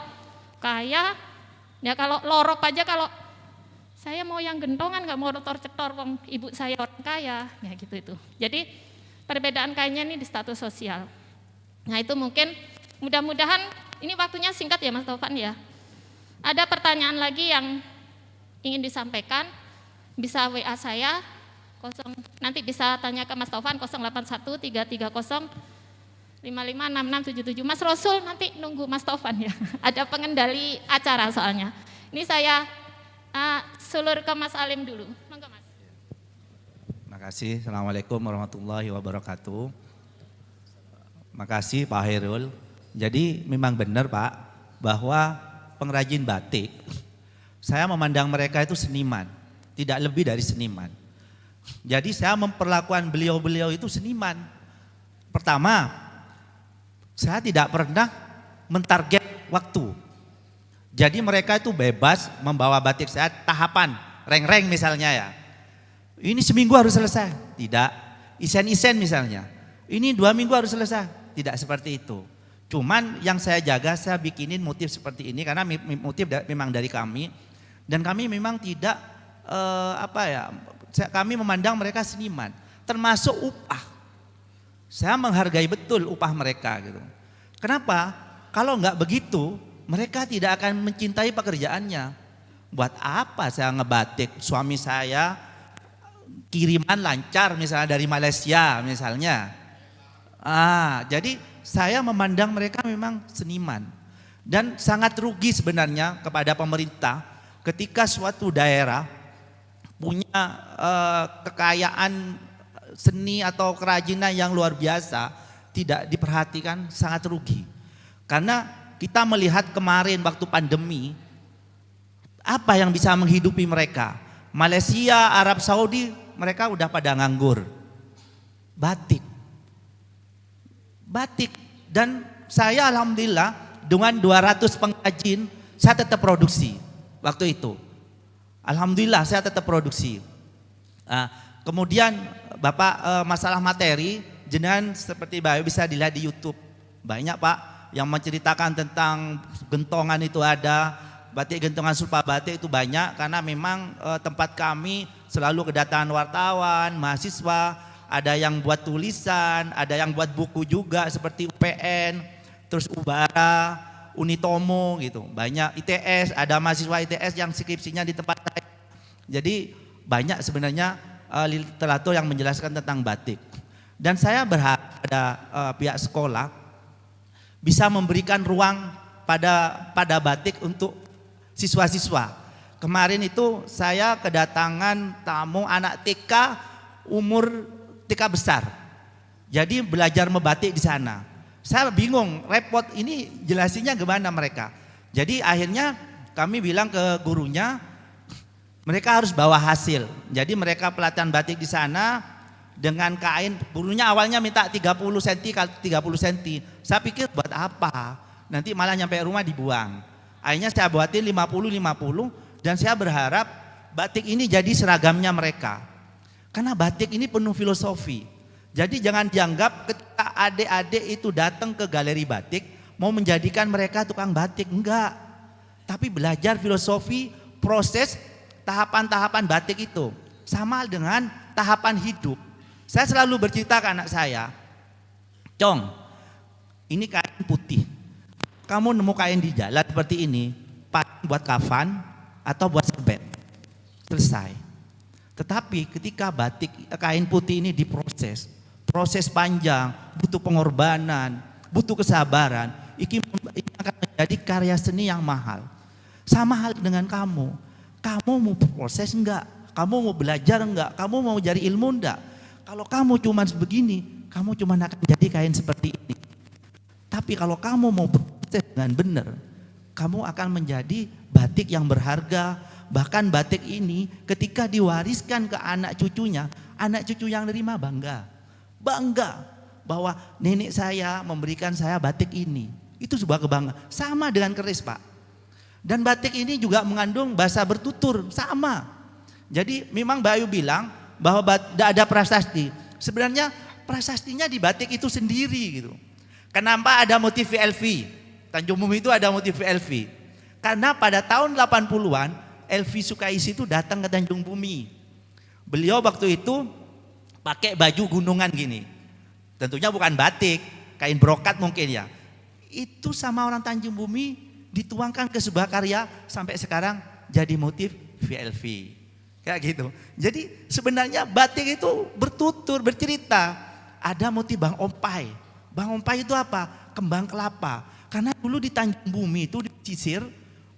kaya, ya kalau lorop aja, kalau saya mau yang gentongan nggak mau tor-cetor, wong ibu saya orang kaya, ya gitu itu. Jadi perbedaan kainnya ini di status sosial. Nah itu mungkin mudah-mudahan ini waktunya singkat ya Mas Taufan ya. Ada pertanyaan lagi yang ingin disampaikan, bisa WA saya, nanti bisa tanya ke Mas Taufan 081330556677. Mas Rasul nanti nunggu Mas Taufan ya. Ada pengendali acara soalnya. Ini saya sulur ke Mas Alim dulu. Monggo Mas. Terima kasih. Assalamualaikum warahmatullahi wabarakatuh. Makasih Pak Hairul. Jadi memang benar Pak, bahwa pengrajin batik, saya memandang mereka itu seniman, tidak lebih dari seniman. Jadi saya memperlakukan beliau-beliau itu seniman. Pertama, saya tidak pernah mentarget waktu. Jadi mereka itu bebas membawa batik saya tahapan, reng-reng misalnya ya. Ini seminggu harus selesai. Tidak, isen-isen misalnya. ini 2 minggu harus selesai. Tidak seperti itu. Cuman yang saya jaga, saya bikinin motif seperti ini karena motif memang dari kami, dan kami memang tidak kami memandang mereka seniman, termasuk upah. Saya menghargai betul upah mereka gitu. Kenapa? Kalau nggak begitu, mereka tidak akan mencintai pekerjaannya. Buat apa saya ngebatik? Suami saya kiriman lancar misalnya dari Malaysia misalnya. Jadi saya memandang mereka memang seniman, dan sangat rugi sebenarnya kepada pemerintah ketika suatu daerah punya kekayaan seni atau kerajinan yang luar biasa tidak diperhatikan, sangat rugi. Karena kita melihat kemarin waktu pandemi, apa yang bisa menghidupi mereka? Malaysia, Arab Saudi, mereka udah pada nganggur. Batik. Dan saya alhamdulillah dengan 200 pengrajin saya tetap produksi waktu itu. Alhamdulillah saya tetap produksi. Kemudian Bapak masalah materi, jenengan seperti Bapak bisa dilihat di YouTube. Banyak Pak yang menceritakan tentang gentongan itu ada, batik gentongan sulpa batik itu banyak, karena memang tempat kami selalu kedatangan wartawan, mahasiswa, ada yang buat tulisan, ada yang buat buku juga seperti UPN, terus Ubara, Unitomo gitu. Banyak ITS, ada mahasiswa ITS yang skripsinya di tempat saya. Jadi banyak sebenarnya literatur yang menjelaskan tentang batik. Dan saya berharap pada pihak sekolah bisa memberikan ruang pada batik untuk siswa-siswa. Kemarin itu saya kedatangan tamu anak TK umur TK besar. Jadi belajar membatik di sana. Saya bingung, repot ini jelasinnya gimana mereka. Jadi akhirnya kami bilang ke gurunya, mereka harus bawa hasil. Jadi mereka pelatihan batik di sana dengan kain, gurunya awalnya minta 30 cm kali 30 cm. Saya pikir buat apa? Nanti malah nyampe rumah dibuang. Akhirnya saya buatin 50-50, dan saya berharap batik ini jadi seragamnya mereka. Karena batik ini penuh filosofi. Jadi jangan dianggap ketika adik-adik itu datang ke galeri batik mau menjadikan mereka tukang batik, enggak. Tapi belajar filosofi, proses, tahapan-tahapan batik itu. Sama dengan tahapan hidup. Saya selalu bercerita ke anak saya, Cong, ini kain putih. Kamu nemu kain di jalan seperti ini, buat kafan atau buat serbet. Selesai. Tetapi ketika batik kain putih ini diproses, proses panjang, butuh pengorbanan, butuh kesabaran, ini akan menjadi karya seni yang mahal. Sama hal dengan kamu mau proses enggak? Kamu mau belajar enggak? Kamu mau cari ilmu enggak? Kalau kamu cuma begini, kamu cuma akan jadi kain seperti ini. Tapi kalau kamu mau berproses dengan benar, kamu akan menjadi batik yang berharga. Bahkan batik ini ketika diwariskan ke anak cucunya, anak cucu yang nerima bangga bahwa nenek saya memberikan saya batik ini. Itu sebuah kebanggaan. Sama dengan keris Pak. Dan batik ini juga mengandung bahasa bertutur, sama. Jadi memang Mbak Ayu bilang bahwa tidak ada prasasti. Sebenarnya prasastinya di batik itu sendiri gitu. Kenapa ada motif VLV? Tanjung Bumi itu ada motif VLV. Karena pada tahun 80-an Elvi Sukaisi itu datang ke Tanjung Bumi. Beliau waktu itu pakai baju gunungan gini. Tentunya bukan batik, kain brokat mungkin ya. Itu sama orang Tanjung Bumi dituangkan ke sebuah karya sampai sekarang jadi motif VLV. Kayak gitu. Jadi sebenarnya batik itu bertutur, bercerita. Ada motif Bang Ompai. Bang Ompai itu apa? Kembang kelapa. Karena dulu di Tanjung Bumi itu di pesisir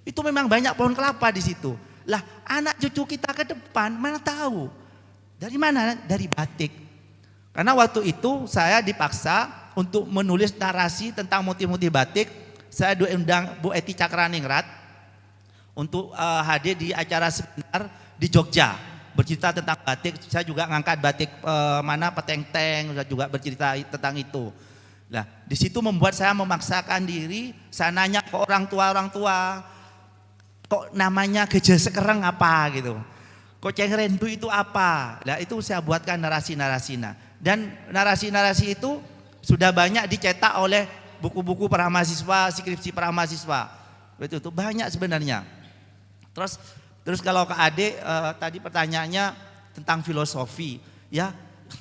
itu memang banyak pohon kelapa di situ. Lah, anak cucu kita ke depan mana tahu? Dari mana? Dari batik. Karena waktu itu saya dipaksa untuk menulis narasi tentang motif-motif batik. Saya diundang Bu Eti Cakraningrat untuk hadir di acara seminar di Jogja bercerita tentang batik. Saya juga ngangkat batik peteng-teng, saya juga bercerita tentang itu. Nah, di situ membuat saya memaksakan diri. Saya nanya ke orang tua, kok namanya Gejel Sekereng apa gitu, kok Ceng Rendu itu apa. Nah itu saya buatkan narasi-narasi. Dan narasi-narasi itu sudah banyak dicetak oleh buku-buku para mahasiswa, skripsi para mahasiswa. Itu banyak sebenarnya. Terus kalau Kak Ade tadi pertanyaannya tentang filosofi, ya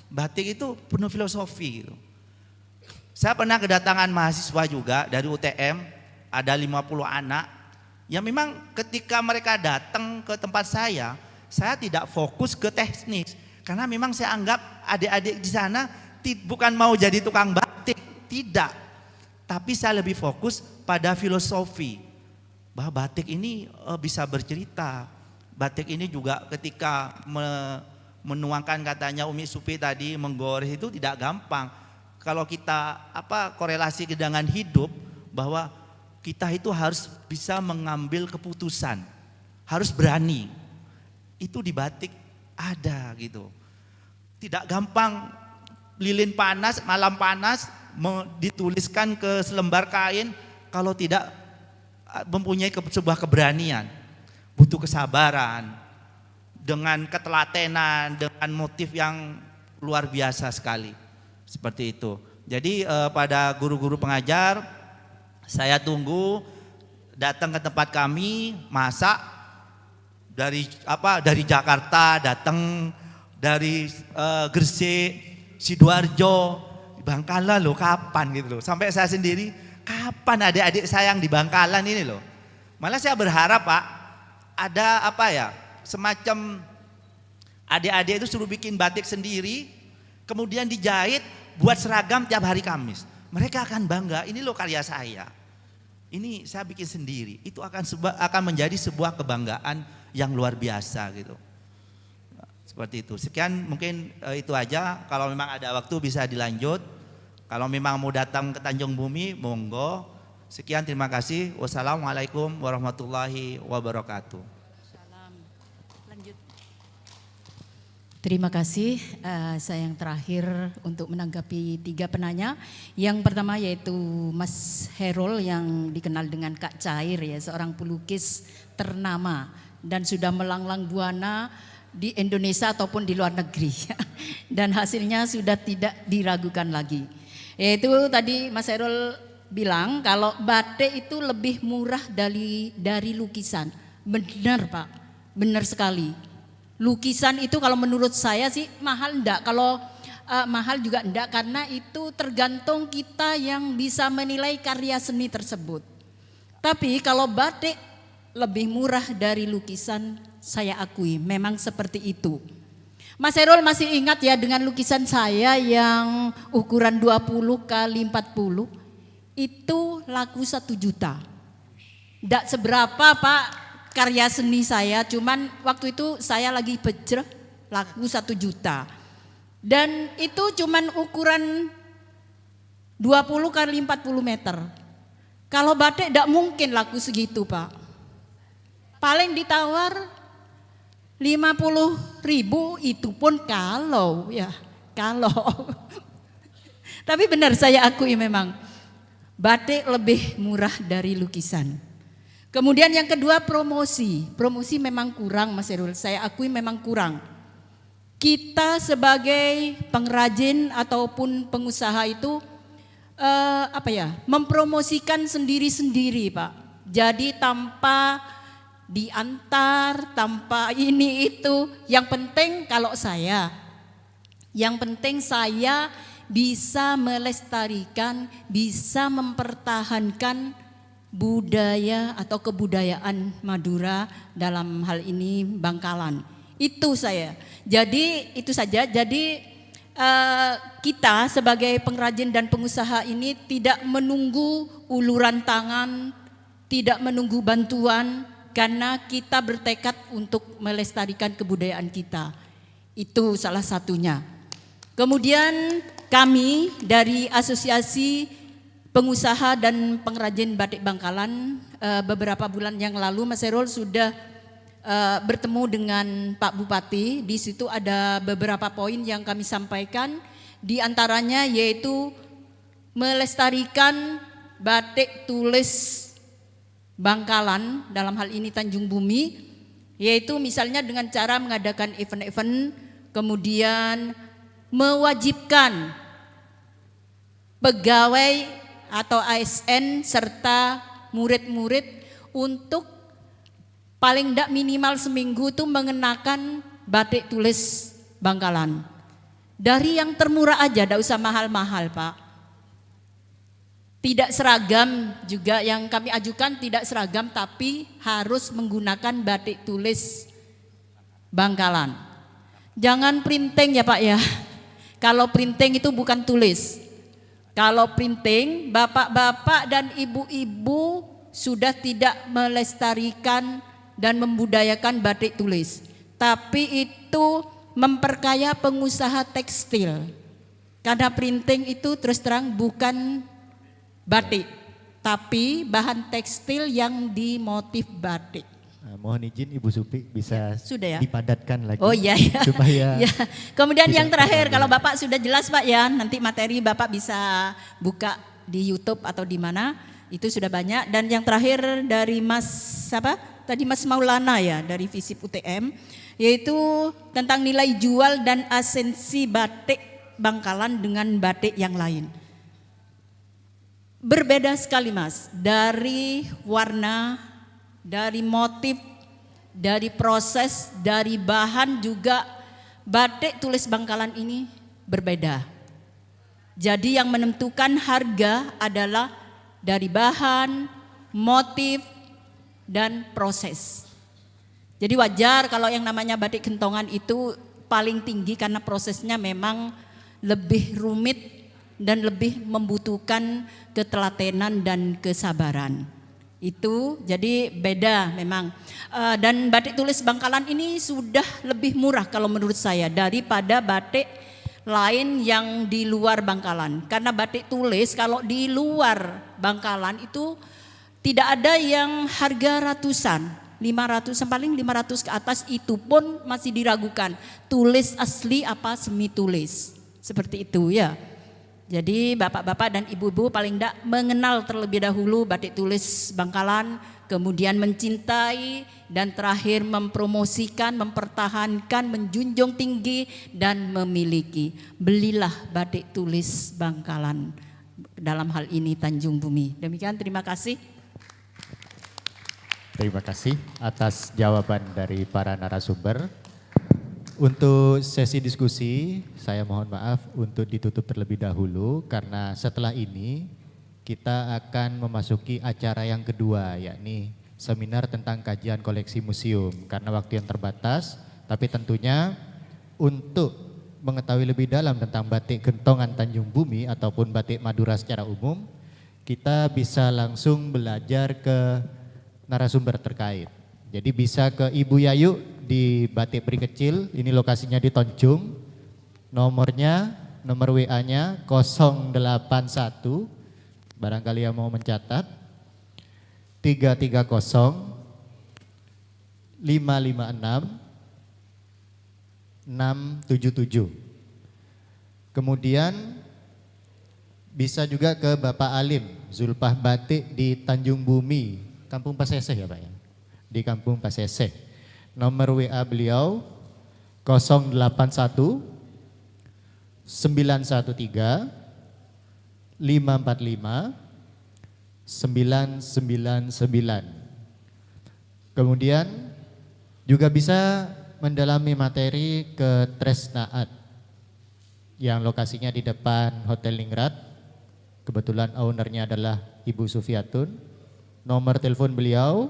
batik itu penuh filosofi gitu. Saya pernah kedatangan mahasiswa juga dari UTM, ada 50 anak. Ya memang ketika mereka datang ke tempat saya tidak fokus ke teknis. Karena memang saya anggap adik-adik di sana bukan mau jadi tukang batik, tidak. Tapi saya lebih fokus pada filosofi. Bahwa batik ini bisa bercerita. Batik ini juga ketika menuangkan katanya Umi Supi tadi, menggores itu tidak gampang. Kalau kita korelasi dengan hidup, bahwa kita itu harus bisa mengambil keputusan, harus berani. Itu di batik ada gitu. Tidak gampang, lilin panas, malam panas dituliskan ke selembar kain kalau tidak mempunyai sebuah keberanian. Butuh kesabaran, dengan ketelatenan, dengan motif yang luar biasa sekali. Seperti itu. Jadi pada guru-guru pengajar, saya tunggu datang ke tempat kami, masak dari Jakarta datang, dari Gresik, Sidoarjo, Bangkalan loh, kapan gitu loh. Sampai saya sendiri, kapan adik-adik saya yang di Bangkalan ini loh. Malah saya berharap Pak, ada semacam adik-adik itu suruh bikin batik sendiri, kemudian dijahit buat seragam tiap hari Kamis. Mereka akan bangga, ini loh karya saya. Ini saya bikin sendiri. Itu akan menjadi sebuah kebanggaan yang luar biasa gitu. Seperti itu. Sekian mungkin itu aja. Kalau memang ada waktu bisa dilanjut. Kalau memang mau datang ke Tanjung Bumi, monggo. Sekian, terima kasih. Wassalamualaikum warahmatullahi wabarakatuh. Terima kasih. Saya yang terakhir untuk menanggapi 3 penanya. Yang pertama yaitu Mas Herul yang dikenal dengan Kak Cair, ya, seorang pelukis ternama dan sudah melanglang buana di Indonesia ataupun di luar negeri. Dan hasilnya sudah tidak diragukan lagi. Yaitu tadi Mas Herul bilang kalau batik itu lebih murah dari lukisan. Benar Pak, benar sekali. Lukisan itu kalau menurut saya sih mahal enggak, kalau mahal juga enggak, karena itu tergantung kita yang bisa menilai karya seni tersebut. Tapi kalau batik lebih murah dari lukisan, saya akui memang seperti itu. Mas Herul masih ingat ya dengan lukisan saya yang ukuran 20 kali 40 itu laku 1 juta. Enggak seberapa Pak karya seni saya, cuman waktu itu saya lagi pejreh, laku 1 juta. Dan itu cuman ukuran 20 kali 40 meter. Kalau batik tidak mungkin laku segitu Pak. Paling ditawar 50.000, itu pun kalau. Tapi benar saya akui memang batik lebih murah dari lukisan. Kemudian yang kedua promosi memang kurang Mas Herul, saya akui memang kurang. Kita sebagai pengrajin ataupun pengusaha itu mempromosikan sendiri-sendiri Pak. Jadi tanpa diantar, tanpa ini itu. Yang penting saya bisa melestarikan, bisa mempertahankan budaya atau kebudayaan Madura, dalam hal ini Bangkalan. Itu saya. Jadi itu saja. Jadi kita sebagai pengrajin dan pengusaha ini tidak menunggu uluran tangan, tidak menunggu bantuan, karena kita bertekad untuk melestarikan kebudayaan kita. Itu salah satunya. Kemudian kami dari Asosiasi Pengusaha dan Pengrajin Batik Bangkalan beberapa bulan yang lalu Mas Herul sudah bertemu dengan Pak Bupati. Di situ ada beberapa poin yang kami sampaikan, di antaranya yaitu melestarikan batik tulis Bangkalan, dalam hal ini Tanjung Bumi, yaitu misalnya dengan cara mengadakan event-event, kemudian mewajibkan pegawai atau ASN serta murid-murid untuk paling tidak minimal seminggu itu mengenakan batik tulis Bangkalan. Dari yang termurah aja, tidak usah mahal-mahal Pak. Tidak seragam juga yang kami ajukan, tidak seragam tapi harus menggunakan batik tulis Bangkalan. Jangan printing ya Pak ya. Kalau printing itu bukan tulis. Kalau printing, bapak-bapak dan ibu-ibu sudah tidak melestarikan dan membudayakan batik tulis. Tapi itu memperkaya pengusaha tekstil. Karena printing itu terus terang bukan batik, tapi bahan tekstil yang dimotif batik. Nah, mohon izin Ibu Supi bisa Sudah ya? dipadatkan lagi. Oh iya ya. Supaya ya. Kemudian yang tidak terakhir, terlalu- kalau Bapak sudah jelas Pak ya, nanti materi Bapak bisa buka di YouTube atau di mana, itu sudah banyak. Dan yang terakhir dari Mas apa? Tadi Mas Maulana ya, dari Visip UTM, yaitu tentang nilai jual dan esensi batik Bangkalan dengan batik yang lain. Berbeda sekali Mas, dari warna, dari motif, dari proses, dari bahan juga batik tulis Bangkalan ini berbeda. Jadi yang menentukan harga adalah dari bahan, motif, dan proses. Jadi wajar kalau yang namanya batik gentongan itu paling tinggi karena prosesnya memang lebih rumit dan lebih membutuhkan ketelatenan dan kesabaran. Itu jadi beda memang. Dan batik tulis Bangkalan ini sudah lebih murah kalau menurut saya daripada batik lain yang di luar Bangkalan. Karena batik tulis kalau di luar Bangkalan itu tidak ada yang harga ratusan, 500, paling 500 ke atas, itu pun masih diragukan. Tulis asli apa semi tulis. Seperti itu ya. Jadi bapak-bapak dan ibu-ibu paling tidak mengenal terlebih dahulu batik tulis Bangkalan, kemudian mencintai dan terakhir mempromosikan, mempertahankan, menjunjung tinggi dan memiliki. Belilah batik tulis Bangkalan, dalam hal ini Tanjung Bumi. Demikian, terima kasih. Terima kasih atas jawaban dari para narasumber. Untuk sesi diskusi, saya mohon maaf untuk ditutup terlebih dahulu karena setelah ini kita akan memasuki acara yang kedua, yakni seminar tentang kajian koleksi museum. Karena waktu yang terbatas, tapi tentunya untuk mengetahui lebih dalam tentang batik gentongan Tanjung Bumi ataupun batik Madura secara umum, kita bisa langsung belajar ke narasumber terkait. Jadi bisa ke Ibu Yayu di Batik Peri Kecil, ini lokasinya di Tonjung. Nomornya, nomor WA-nya 081, barangkali yang mau mencatat, 330 556 677. Kemudian bisa juga ke Bapak Alim, Zulpah Batik di Tanjung Bumi, Kampung Paseseh ya Pak ya? Di Kampung Paseseh. Nomor WA beliau 081 913 545 999. Kemudian juga bisa mendalami materi ke Tresnaat yang lokasinya di depan Hotel Ningrat. Kebetulan ownernya adalah Ibu Sufiatun. Nomor telepon beliau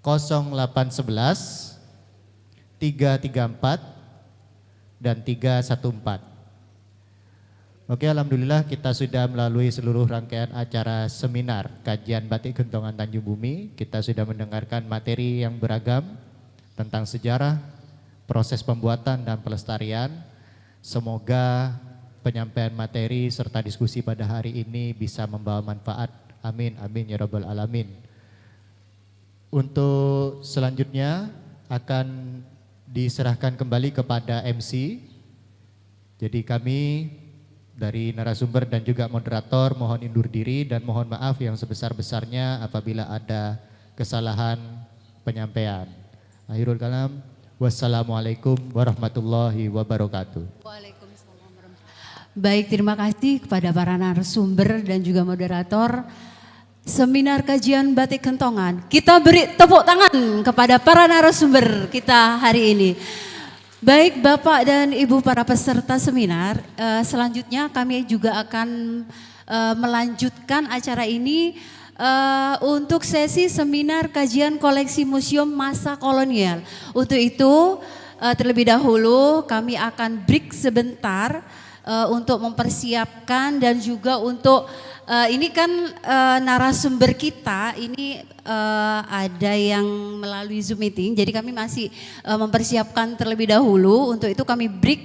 0811 334 dan 314. Oke, alhamdulillah kita sudah melalui seluruh rangkaian acara seminar kajian batik gentongan Tanjung Bumi. Kita sudah mendengarkan materi yang beragam tentang sejarah, proses pembuatan dan pelestarian. Semoga penyampaian materi serta diskusi pada hari ini bisa membawa manfaat. Amin, amin ya rabbal alamin. Untuk selanjutnya akan diserahkan kembali kepada MC. Jadi kami dari narasumber dan juga moderator mohon undur diri dan mohon maaf yang sebesar-besarnya apabila ada kesalahan penyampaian. Akhirul kalam, wassalamualaikum warahmatullahi wabarakatuh. Waalaikumsalam. Baik, terima kasih kepada para narasumber dan juga moderator seminar kajian batik kentongan. Kita beri tepuk tangan kepada para narasumber kita hari ini. Baik Bapak dan Ibu para peserta seminar, selanjutnya kami juga akan melanjutkan acara ini untuk sesi seminar kajian koleksi museum masa kolonial. Untuk itu terlebih dahulu kami akan break sebentar untuk mempersiapkan dan juga untuk ini kan narasumber kita ini ada yang melalui Zoom meeting, jadi kami masih mempersiapkan terlebih dahulu. Untuk itu kami break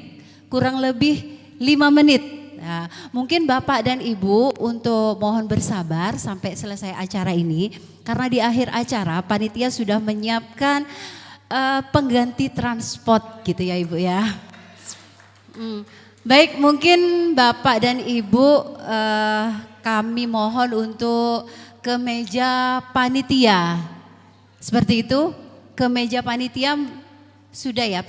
kurang lebih 5 menit. Nah, mungkin Bapak dan Ibu untuk mohon bersabar sampai selesai acara ini, karena di akhir acara panitia sudah menyiapkan pengganti transport gitu ya Ibu ya. Baik, mungkin Bapak dan Ibu kami mohon untuk ke meja panitia. Seperti itu, ke meja panitia sudah ya.